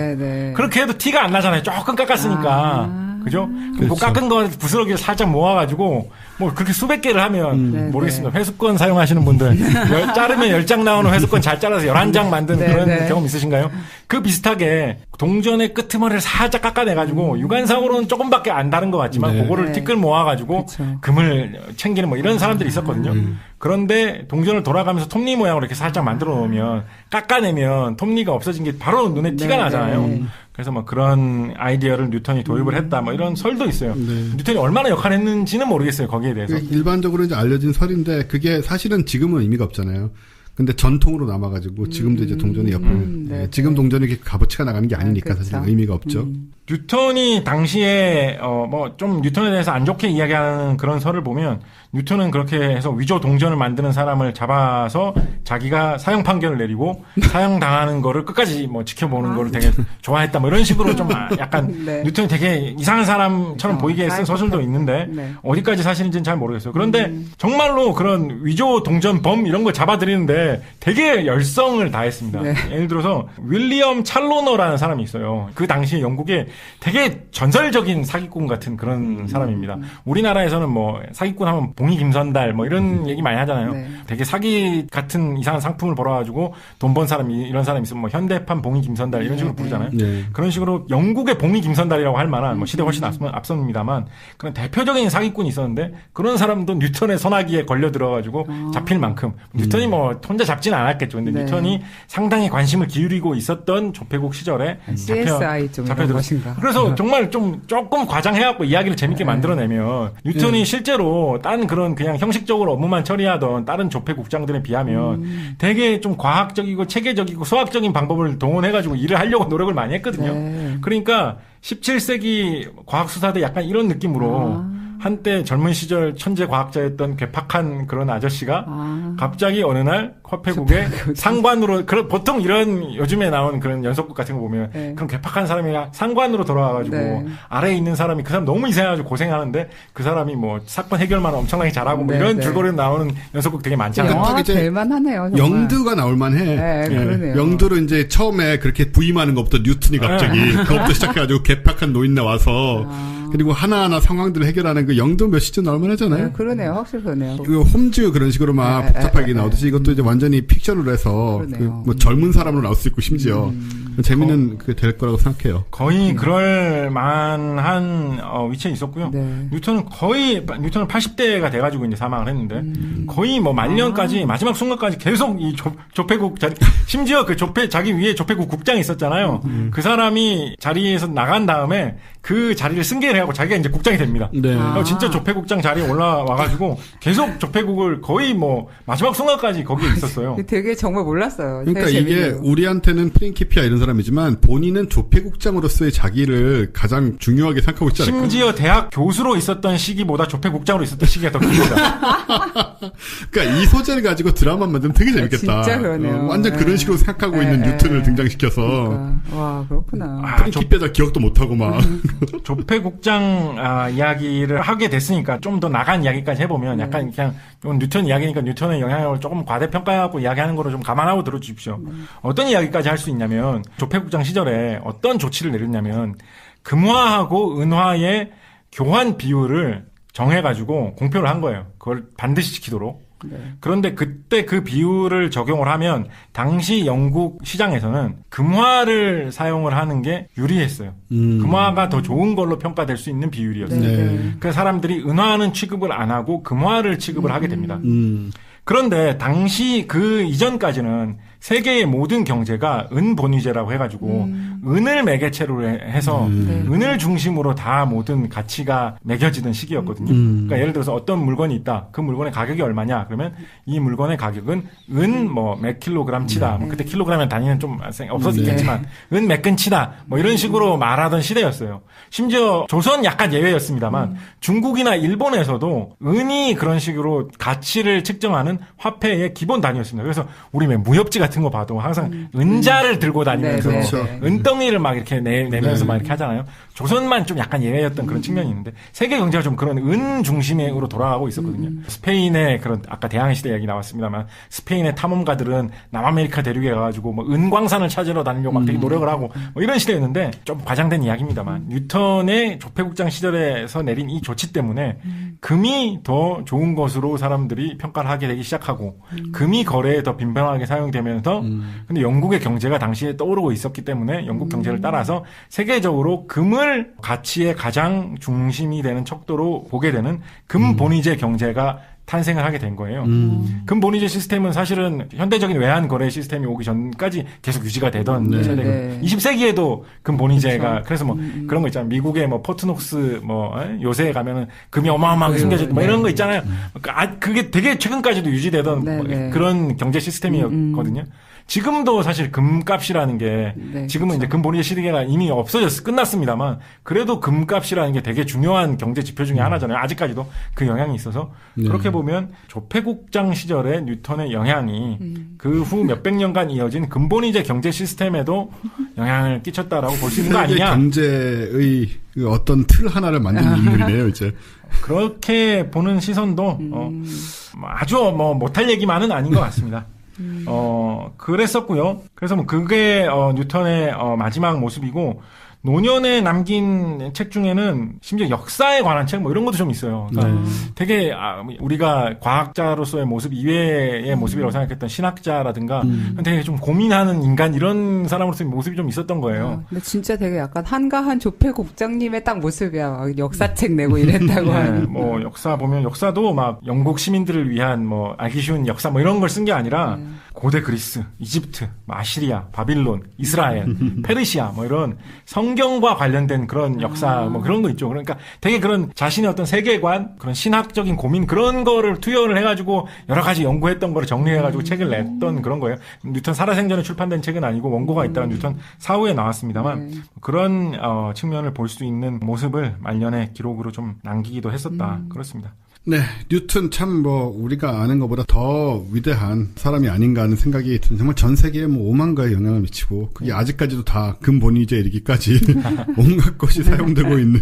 그렇게 해도 티가 안 나잖아요. 조금 깎았으니까. 그죠? 그 깎은 거 부스러기를 살짝 모아가지고 뭐 그렇게 수백 개를 하면 모르겠습니다. 회수권 사용하시는 분들 자르면 10장 나오는 회수권 잘 잘라서 11장 만드는 그런 경험 있으신가요? 그 비슷하게 동전의 끄트머리를 살짝 깎아내가지고 육안상으로는 조금밖에 안 다른 것 같지만 그거를 티끌 모아가지고 금을 챙기는 뭐 이런 사람들이 있었거든요. 그런데 동전을 돌아가면서 톱니 모양으로 이렇게 살짝 만들어 놓으면 깎아내면 톱니가 없어진 게 바로 눈에 티가 나잖아요. 그래서 뭐 그런 아이디어를 뉴턴이 도입을 했다 뭐 이런 설도 있어요. 뉴턴이 얼마나 역할을 했는지는 모르겠어요. 거기에 대해서. 일반적으로 이제 알려진 설인데 그게 사실은 지금은 의미가 없잖아요. 근데 전통으로 남아가지고 지금도 이제 동전의 역할, 지금 동전이 이렇게 값어치가 나가는 게 아니니까 그렇죠. 사실 의미가 없죠. 뉴턴이 당시에 뭐 좀 뉴턴에 대해서 안 좋게 이야기하는 그런 설을 보면 뉴턴은 그렇게 해서 위조 동전을 만드는 사람을 잡아서 자기가 사형 판결을 내리고 사형당하는 거를 끝까지 뭐 지켜보는 거를 되게 좋아했다 뭐 이런 식으로 좀 약간 뉴턴이 되게 이상한 사람처럼 보이게 쓴 서술도 있는데 어디까지 사실인지는 잘 모르겠어요. 그런데 정말로 그런 위조 동전범 이런 걸 잡아들이는데 되게 열성을 다했습니다. 예를 들어서 윌리엄 찰로너라는 사람이 있어요. 그 당시에 영국에 되게 전설적인 사기꾼 같은 그런 사람입니다. 우리나라에서는 뭐 사기꾼 하면 봉이 김선달 뭐 이런 얘기 많이 하잖아요. 되게 사기 같은 이상한 상품을 벌어가지고 돈 번 사람이 이런 사람이 있으면 뭐 현대판 봉이 김선달 이런 식으로 부르잖아요. 그런 식으로 영국의 봉이 김선달이라고 할 만한 뭐 시대 훨씬 앞섭니다만 그런 대표적인 사기꾼이 있었는데 그런 사람도 뉴턴의 손아귀에 걸려 들어가지고 잡힐 만큼 뉴턴이 뭐 혼자 잡지는 않았겠죠. 근데 뉴턴이 상당히 관심을 기울이고 있었던 조폐국 시절에 CSI 좀 이런 것인가. 그래서 정말 좀 조금 과장해갖고 이야기를 재밌게 만들어내면 뉴턴이 실제로 딴 그런 그냥 형식적으로 업무만 처리하던 다른 조폐국장들에 비하면 되게 좀 과학적이고 체계적이고 수학적인 방법을 동원해가지고 일을 하려고 노력을 많이 했거든요. 그러니까 17세기 과학수사대 약간 이런 느낌으로 한때 젊은 시절 천재 과학자였던 괴팍한 그런 아저씨가 갑자기 어느 날 화폐국의 상관으로 보통 이런 요즘에 나온 그런 연속극 같은 거 보면 그런 괴팍한 사람이 상관으로 돌아와가지고 아래에 있는 사람이 그 사람 너무 이상해가지고 고생하는데 그 사람이 뭐 사건 해결만 엄청나게 잘하고 뭐 이런 줄거리 나오는 연속극 되게 많잖아요. 영화가 될만하네요. 영드가 나올만해. 영드로 이제 처음에 그렇게 부임하는 것부터 뉴턴이 갑자기 그것부터 시작해가지고 괴팍한 노인네 와서 그리고 하나하나 상황들을 해결하는 그 영도 몇 시즌 나올만 하잖아요. 그러네요. 확실히 그러네요. 그 홈즈 그런 식으로 막 복잡하게 나오듯이 이것도 이제 완전히 픽션으로 해서 그 뭐 젊은 사람으로 나올 수 있고 심지어 재미는 그게 될 거라고 생각해요. 거의 그럴 만한 위치에 있었고요. 뉴턴은 80대가 돼가지고 이제 사망을 했는데 거의 뭐 말년까지 마지막 순간까지 계속 이 조폐국 자리 심지어 그 자기 위에 조폐국 국장이 있었잖아요. 그 사람이 자리에서 나간 다음에 그 자리를 승계를 해갖고 자기가 이제 국장이 됩니다. 진짜 조폐국장 자리에 올라와가지고 계속 조폐국을 거의 뭐 마지막 순간까지 거기에 있었어요. 되게 정말 몰랐어요. 그러니까 이게 우리한테는 프린키피아 이런 사람이지만 본인은 조폐국장으로서의 자기를 가장 중요하게 생각하고 있지 않을까? 심지어 대학 교수로 있었던 시기보다 조폐국장으로 있었던 시기가 더 깁니다. 그러니까 이 소재를 가지고 드라마 만들면 되게 재밌겠다. 진짜 그러네요. 완전 그런 식으로 생각하고 있는 뉴턴을 등장시켜서. 그러니까. 와, 그렇구나. 프린키피아 기억도 못하고 막. 조폐국장 이야기를 하게 됐으니까 좀 더 나간 이야기까지 해보면 약간 그냥 뉴턴 이야기니까 뉴턴의 영향력을 조금 과대평가하고 이야기하는 거로 좀 감안하고 들어주십시오. 어떤 이야기까지 할 수 있냐면 조폐국장 시절에 어떤 조치를 내렸냐면 금화하고 은화의 교환 비율을 정해가지고 공표를 한 거예요. 그걸 반드시 지키도록. 그런데 그때 그 비율을 적용을 하면 당시 영국 시장에서는 금화를 사용을 하는 게 유리했어요. 금화가 더 좋은 걸로 평가될 수 있는 비율이었어요. 그래서 사람들이 은화는 취급을 안 하고 금화를 취급을 하게 됩니다. 그런데 당시 그 이전까지는 세계의 모든 경제가 은본위제라고 해가지고 은을 매개체로 해서 은을 중심으로 다 모든 가치가 매겨지던 시기였거든요. 그러니까 예를 들어서 어떤 물건이 있다. 그 물건의 가격이 얼마냐? 그러면 이 물건의 가격은 은 뭐 몇 킬로그램치다. 뭐 그때 킬로그램의 단위는 좀 없었겠지만 은 몇 근치다. 뭐 이런 식으로 말하던 시대였어요. 심지어 조선 약간 예외였습니다만 중국이나 일본에서도 은이 그런 식으로 가치를 측정하는 화폐의 기본 단위였습니다. 그래서 우리 왜 무협지 같은 거 봐도 항상 은자를 들고 다니면서 은덩이를 막 이렇게 내면서 막 이렇게 하잖아요. 조선만 좀 약간 예외였던 그런 측면이 있는데 세계 경제가 좀 그런 은 중심으로 돌아가고 있었거든요. 스페인의 그런 아까 대항해 시대 얘기 나왔습니다만 스페인의 탐험가들은 남아메리카 대륙에 가가지고 뭐 은광산을 찾으러 다니려고 막 되게 노력을 하고 뭐 이런 시대였는데 좀 과장된 이야기입니다만 뉴턴의 조폐국장 시절에서 내린 이 조치 때문에 금이 더 좋은 것으로 사람들이 평가를 하게 되기 시작하고 금이 거래에 더 빈번하게 사용되면서 근데 영국의 경제가 당시에 떠오르고 있었기 때문에 영국 경제를 따라서 세계적으로 금을 가치의 가장 중심이 되는 척도로 보게 되는 금본위제 경제가 탄생을 하게 된 거예요. 금본위제 시스템은 사실은 현대적인 외환 거래 시스템이 오기 전까지 계속 유지가 되던 세대고 20세기에도 금본위제가 그래서 뭐 그런 거 있잖아요. 미국의 뭐 포트녹스 뭐 요새에 가면은 금이 어마어마하게 숨겨져 있고 뭐 이런 거 있잖아요. 그게 되게 최근까지도 유지되던 뭐 그런 경제 시스템이었거든요. 지금도 사실 금값이라는 게 지금은 이제 금본위제 시대가 이미 끝났습니다만 그래도 금값이라는 게 되게 중요한 경제 지표 중에 하나잖아요. 아직까지도 그 영향이 있어서 그렇게 보면 조폐국장 시절에 뉴턴의 영향이 그 후 몇백 년간 이어진 금본위제 경제 시스템에도 영향을 끼쳤다라고 볼 수 있는 거 아니냐? 경제의 그 어떤 틀 하나를 만든 인물이네요, 이제. 그렇게 보는 시선도 아주 뭐 못할 얘기만은 아닌 것 같습니다. 그랬었고요. 그래서 뭐 그게 뉴턴의 마지막 모습이고 노년에 남긴 책 중에는 심지어 역사에 관한 책 뭐 이런 것도 좀 있어요. 그러니까 되게 우리가 과학자로서의 모습 이외의 모습이라고 생각했던 신학자라든가 되게 좀 고민하는 인간 이런 사람으로서의 모습이 좀 있었던 거예요. 근데 진짜 되게 약간 한가한 조폐국장님의 딱 모습이야. 막 역사책 내고 이랬다고 하는. 뭐 역사 보면 역사도 막 영국 시민들을 위한 뭐 알기 쉬운 역사 뭐 이런 걸 쓴 게 아니라 고대 그리스, 이집트, 아시리아, 바빌론, 이스라엘, 페르시아 뭐 이런 성경과 관련된 그런 역사 뭐 그런 거 있죠. 그러니까 되게 그런 자신의 어떤 세계관, 그런 신학적인 고민 그런 거를 투여를 해가지고 여러 가지 연구했던 거를 정리해가지고 책을 냈던 그런 거예요. 뉴턴 살아생전에 출판된 책은 아니고 원고가 있다가 뉴턴 사후에 나왔습니다만 그런 측면을 볼 수 있는 모습을 말년의 기록으로 좀 남기기도 했었다. 그렇습니다. 네, 뉴턴 참 우리가 아는 것보다 더 위대한 사람이 아닌가 하는 생각이 드는 정말 전 세계에 오만 가지 영향을 미치고 그게 아직까지도 다 금본위제에 이르기까지 온갖 것이 사용되고 있는.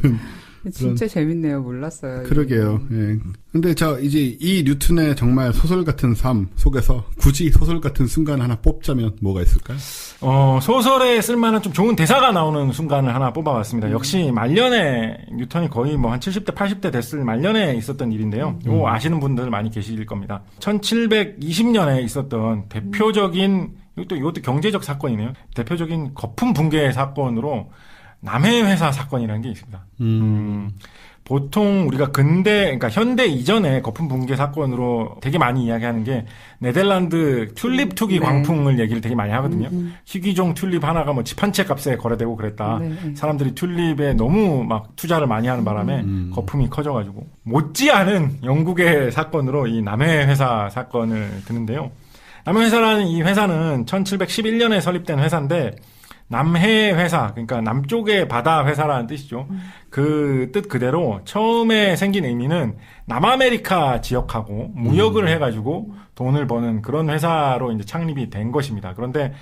진짜 재밌네요. 몰랐어요. 그러게요. 예. 근데 이제 이 뉴턴의 정말 소설 같은 삶 속에서 굳이 소설 같은 순간 하나 뽑자면 뭐가 있을까요? 소설에 쓸만한 좀 좋은 대사가 나오는 순간을 하나 뽑아봤습니다. 역시 말년에 뉴턴이 거의 한 70대, 80대 됐을 말년에 있었던 일인데요. 이거 아시는 분들 많이 계실 겁니다. 1720년에 있었던 대표적인 이것도 경제적 사건이네요. 대표적인 거품 붕괴 사건으로 남해 회사 사건이라는 게 있습니다. 보통 우리가 그러니까 현대 이전에 거품 붕괴 사건으로 되게 많이 이야기하는 게 네덜란드 튤립 투기 광풍을 얘기를 되게 많이 하거든요. 희귀종 튤립 하나가 집 한 채 값에 거래되고 그랬다. 사람들이 튤립에 너무 막 투자를 많이 하는 바람에 거품이 커져가지고 못지않은 영국의 사건으로 이 남해 회사 사건을 드는데요. 남해 회사라는 이 회사는 1711년에 설립된 회사인데 남해 회사, 그러니까 남쪽의 바다 회사라는 뜻이죠. 그 뜻 그대로 처음에 생긴 의미는 남아메리카 지역하고 무역을 해가지고 돈을 버는 그런 회사로 이제 창립이 된 것입니다. 그런데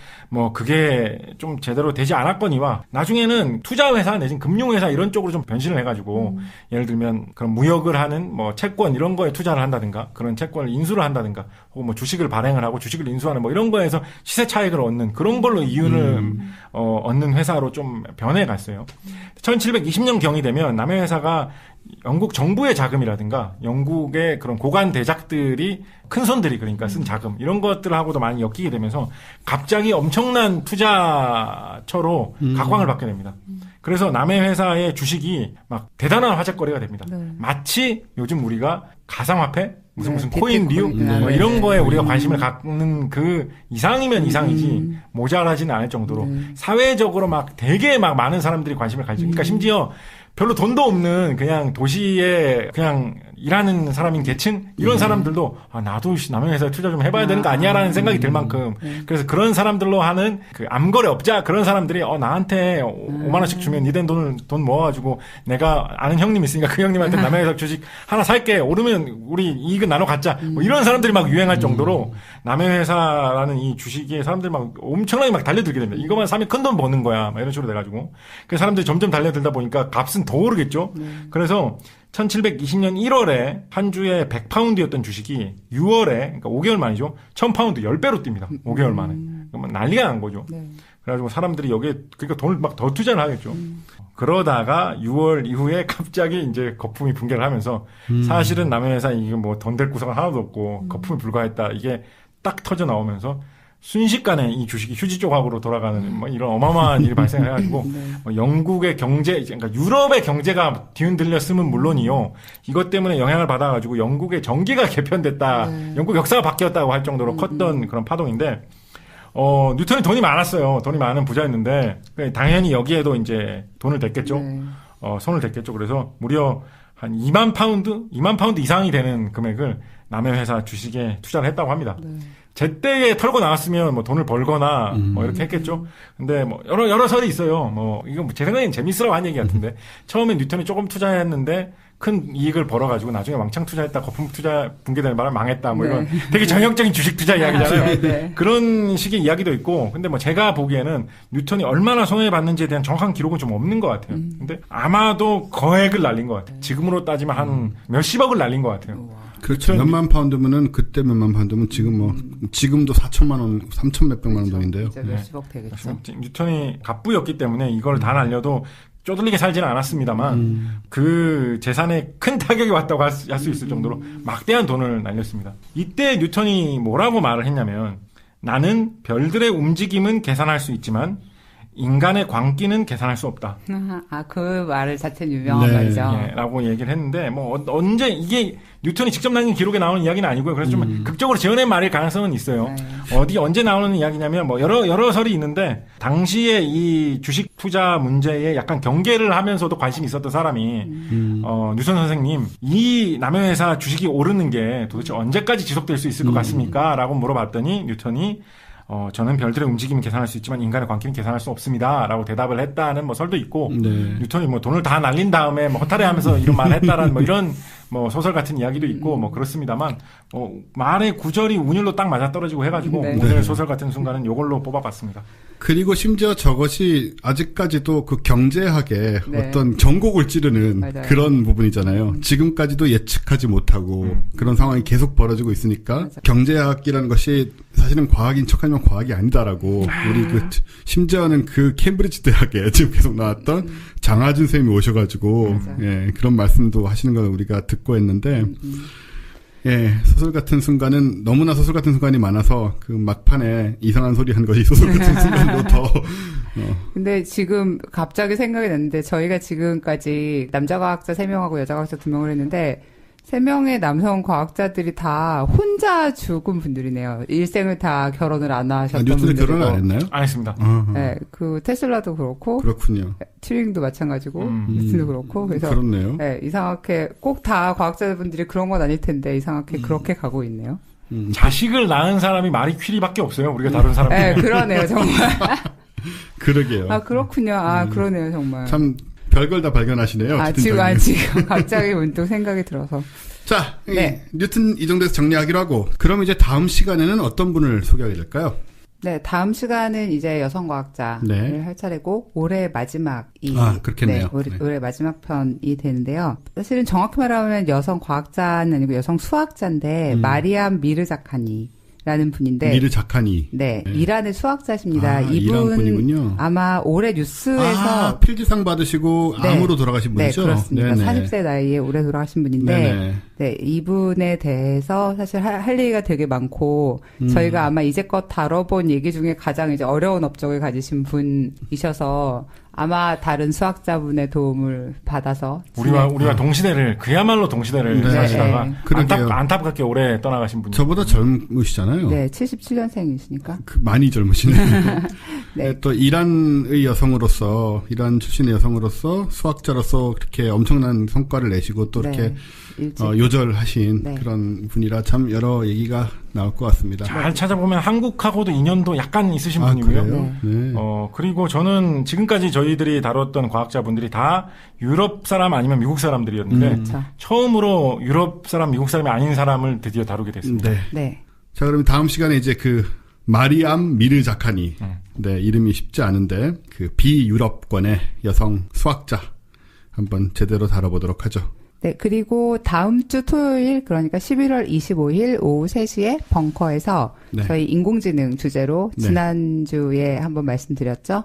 그게 좀 제대로 되지 않았거니와 나중에는 투자회사 내지는 금융회사 이런 쪽으로 좀 변신을 해가지고 예를 들면 그런 무역을 하는 채권 이런 거에 투자를 한다든가 그런 채권을 인수를 한다든가 혹은 주식을 발행을 하고 주식을 인수하는 이런 거에서 시세 차익을 얻는 그런 걸로 이윤을 얻는 회사로 좀 변해갔어요. 1720년 경이 되면 남해 회사가 영국 정부의 자금이라든가 영국의 그런 고관 대작들이 큰 손들이 그러니까 쓴 자금 이런 것들하고도 많이 엮이게 되면서 갑자기 엄청난 투자처로 각광을 받게 됩니다. 그래서 남해 회사의 주식이 막 대단한 화제거리가 됩니다. 마치 요즘 우리가 가상화폐 무슨 코인류 이런 거에 우리가 관심을 갖는 그 이상이면 이상이지 모자라지는 않을 정도로 사회적으로 되게 많은 사람들이 관심을 가지고 그러니까 심지어 별로 돈도 없는 그냥 도시에 그냥 일하는 사람인 계층 이런 사람들도 나도 남의 회사에 투자 좀 해봐야 되는 거 아니야라는 생각이 들 만큼 그래서 그런 사람들로 하는 그 암거래업자 그런 사람들이 나한테 5만 원씩 주면 니된 돈 모아가지고 내가 아는 형님 있으니까 그 형님한테 남의 회사 주식 하나 살게 오르면 우리 이익은 나눠 갖자 이런 사람들이 유행할 정도로 남의 회사라는 이 주식에 사람들이 엄청나게 달려들게 됩니다. 이거만 사면 큰 돈 버는 거야 이런 식으로 돼가지고 그 사람들이 점점 달려들다 보니까 값은 더 오르겠죠. 그래서 1720년 1월에 한 주에 100파운드였던 주식이 6월에 그러니까 5개월 만이죠. 1000파운드 10배로 뜁니다. 5개월 만에. 그러면 난리가 난 거죠. 그래가지고 사람들이 여기에 그러니까 돈을 더 투자를 하겠죠. 그러다가 6월 이후에 갑자기 이제 거품이 붕괴를 하면서 사실은 남의 회사 이게 뭐 돈 될 구석은 하나도 없고 거품이 불과했다. 이게 딱 터져 나오면서 순식간에 이 주식이 휴지 조각으로 돌아가는 뭐 이런 어마어마한 일이 발생을 해가지고 뭐 영국의 경제, 그러니까 유럽의 경제가 뒤흔들렸으면 물론이요. 이것 때문에 영향을 받아가지고 영국의 정기가 개편됐다. 영국 역사가 바뀌었다고 할 정도로 컸던 그런 파동인데 뉴턴이 돈이 많았어요. 돈이 많은 부자였는데 당연히 여기에도 이제 돈을 댔겠죠. 손을 댔겠죠. 그래서 무려 한 2만 파운드 이상이 되는 금액을 남의 회사 주식에 투자를 했다고 합니다. 제때에 털고 나왔으면 뭐 돈을 벌거나 뭐 이렇게 했겠죠. 근데 뭐 여러 설이 있어요. 뭐 이건 제 생각엔 재밌으라고 한 얘기 같은데 처음에 뉴턴이 조금 투자했는데 큰 이익을 벌어가지고 나중에 왕창 투자했다 거품 투자 붕괴되는 바람에 망했다 뭐 이런 되게 전형적인 주식 투자 이야기잖아요. 그런 식의 이야기도 있고 근데 뭐 제가 보기에는 뉴턴이 얼마나 손해 봤는지에 대한 정확한 기록은 좀 없는 것 같아요. 근데 아마도 거액을 날린 것 같아요. 지금으로 따지면 한 몇십억을 날린 것 같아요. 그렇죠. 몇만 파운드면은 그때 몇만 파운드면 지금 뭐 지금도 4천만 원, 3천 몇백만 원 돈인데요. 몇십억 되겠죠. 뉴턴이 갑부였기 때문에 이걸 다 날려도 쪼들리게 살지는 않았습니다만 그 재산에 큰 타격이 왔다고 할 수 있을 정도로 막대한 돈을 날렸습니다. 이때 뉴턴이 뭐라고 말을 했냐면 나는 별들의 움직임은 계산할 수 있지만 인간의 광기는 계산할 수 없다. 그 말을 자체는 유명한 말이죠. 라고 얘기를 했는데, 뭐, 언제, 이게 뉴턴이 직접 남긴 기록에 나오는 이야기는 아니고요. 그래서 좀 극적으로 지어낸 말일 가능성은 있어요. 언제 나오는 이야기냐면, 뭐, 여러 설이 있는데, 당시에 이 주식 투자 문제에 약간 경계를 하면서도 관심이 있었던 사람이, 뉴턴 선생님, 이 남의 회사 주식이 오르는 게 도대체 언제까지 지속될 수 있을 것 같습니까? 라고 물어봤더니, 뉴턴이, 저는 별들의 움직임은 계산할 수 있지만 인간의 광기는 계산할 수 없습니다. 라고 대답을 했다는 뭐 설도 있고, 뉴턴이 뭐 돈을 다 날린 다음에 뭐 허탈해 하면서 이런 말을 했다라는 뭐 이런 뭐 소설 같은 이야기도 있고 뭐 그렇습니다만, 말의 구절이 운율로 딱 맞아떨어지고 해가지고 오늘 소설 같은 순간은 요걸로 뽑아봤습니다. 그리고 심지어 저것이 아직까지도 그 경제학의 어떤 전곡을 찌르는 그런 부분이잖아요. 지금까지도 예측하지 못하고 그런 상황이 계속 벌어지고 있으니까 경제학이라는 것이 사실은 과학인 척하면 과학이 아니다라고 우리 심지어는 그 케임브리지 대학에 지금 계속 나왔던 장하준 선생님이 오셔가지고 그런 말씀도 하시는 걸 우리가 듣고 했는데 소설 같은 순간은 너무나 소설 같은 순간이 많아서 그 막판에 이상한 소리 한 것이 소설 같은 순간으로 더. 근데 지금 갑자기 생각이 났는데 저희가 지금까지 남자 과학자 3명하고 여자 과학자 2명을 했는데 3명의 남성 과학자들이 다 혼자 죽은 분들이네요. 일생을 다 결혼을 안 하셨던 분들이고. 뉴턴은 결혼을 안 했나요? 안 했습니다. 네, 그 테슬라도 그렇고. 그렇군요. 튜링도 마찬가지고, 뉴턴도 그렇고. 그래서 그렇네요. 네, 이상하게 꼭 다 과학자분들이 그런 건 아닐 텐데 이상하게 그렇게 가고 있네요. 자식을 낳은 사람이 마리 퀴리밖에 없어요. 우리가 다른 사람들. 네, 그러네요, 정말. 그러게요. 그렇군요. 그러네요, 정말. 참. 별걸 다 발견하시네요. 지금 갑자기 문득 생각이 들어서. 자, 뉴턴 이 정도에서 정리하기로 하고, 그럼 이제 다음 시간에는 어떤 분을 소개하게 될까요? 네, 다음 시간은 이제 여성과학자를 할 차례고, 올해 마지막이. 그렇겠네요. 올해 마지막 편이 되는데요. 사실은 정확히 말하면 여성과학자는 아니고 여성 수학자인데, 마리암 미르자카니. 라는 분인데. 미르자카니. 네. 이란의 수학자십니다. 이분 분이군요. 아마 올해 뉴스에서. 필즈상 받으시고 암으로 돌아가신 분이죠? 네, 그렇습니다. 40세 나이에 올해 돌아가신 분인데. 네, 이분에 대해서 사실 할 얘기가 되게 많고, 저희가 아마 이제껏 다뤄본 얘기 중에 가장 이제 어려운 업적을 가지신 분이셔서, 아마 다른 수학자분의 도움을 받아서 우리와 동시대를 그야말로 동시대를 사시다가 안타깝게 오래 떠나가신 분이 저보다 젊으시잖아요. 네, 77년생이시니까 많이 젊으시네요. 네. 또 이란의 여성으로서 이란 출신의 여성으로서 수학자로서 그렇게 엄청난 성과를 내시고 또 이렇게 요절하신 그런 분이라 참 여러 얘기가 나올 것 같습니다. 잘 찾아보면 한국하고도 인연도 약간 있으신 분이고요. 그리고 저는 지금까지 저희들이 다뤘던 과학자분들이 다 유럽 사람 아니면 미국 사람들이었는데 처음으로 유럽 사람, 미국 사람이 아닌 사람을 드디어 다루게 됐습니다. 네. 자, 그럼 다음 시간에 이제 그 마리암 미르자카니, 이름이 쉽지 않은데 그 비유럽권의 여성 수학자 한번 제대로 다뤄보도록 하죠. 네, 그리고 다음 주 토요일, 그러니까 11월 25일 오후 3시에 벙커에서 저희 인공지능 주제로 지난주에 한번 말씀드렸죠.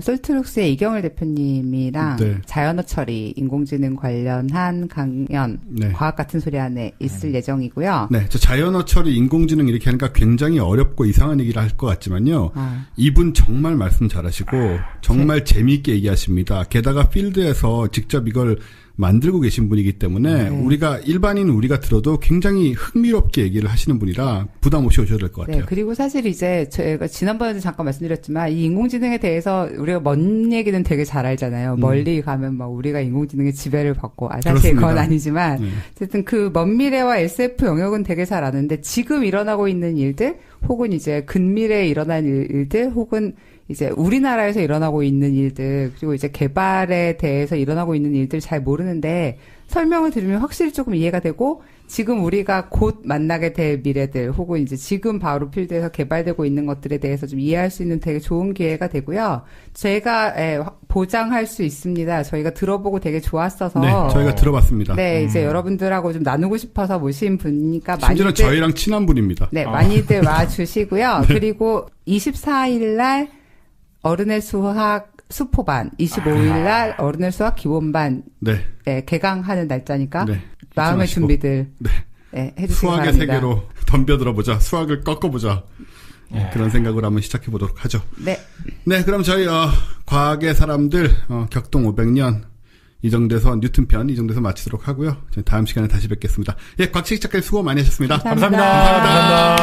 솔트룩스의 이경을 대표님이랑 네. 자연어 처리, 인공지능 관련한 강연, 네. 과학 같은 소리 안에 있을 예정이고요. 네, 저 자연어 처리, 인공지능 이렇게 하니까 굉장히 어렵고 이상한 얘기를 할 것 같지만요. 이분 정말 말씀 잘하시고 정말 재미있게 얘기하십니다. 게다가 필드에서 직접 이걸 만들고 계신 분이기 때문에 우리가 일반인 우리가 들어도 굉장히 흥미롭게 얘기를 하시는 분이라 부담 없이 오셔도 될 것 같아요. 네, 그리고 사실 이제 저희가 지난번에도 잠깐 말씀드렸지만 이 인공지능에 대해서 우리가 먼 얘기는 되게 잘 알잖아요. 멀리 가면 막 우리가 인공지능의 지배를 받고 사실 그렇습니다. 그건 아니지만 어쨌든 그 먼 미래와 SF 영역은 되게 잘 아는데 지금 일어나고 있는 일들 혹은 이제 근미래에 일어난 일들 혹은 이제 우리나라에서 일어나고 있는 일들 그리고 이제 개발에 대해서 일어나고 있는 일들 잘 모르는데 설명을 들으면 확실히 조금 이해가 되고 지금 우리가 곧 만나게 될 미래들 혹은 이제 지금 바로 필드에서 개발되고 있는 것들에 대해서 좀 이해할 수 있는 되게 좋은 기회가 되고요. 제가 보장할 수 있습니다. 저희가 들어보고 되게 좋았어서 네, 저희가 들어봤습니다. 네, 이제 여러분들하고 좀 나누고 싶어서 모신 분이니까 심지어 많이들 저희랑 친한 분입니다. 네, 많이들 와주시고요. 네. 그리고 24일 날 어른의 수학 수포반, 25일 날 어른의 수학 기본반 네. 네, 개강하는 날짜니까 네, 마음의 준비들 네. 네, 해주시기 수학의 바랍니다. 세계로 덤벼들어보자. 수학을 꺾어보자. 그런 생각으로 한번 시작해보도록 하죠. 네. 네, 그럼 저희 과학의 사람들 격동 500년 이 정도에서 뉴턴 편 이 정도에서 마치도록 하고요. 저희 다음 시간에 다시 뵙겠습니다. 예, 곽치기 작가님 수고 많이 하셨습니다. 감사합니다. 감사합니다.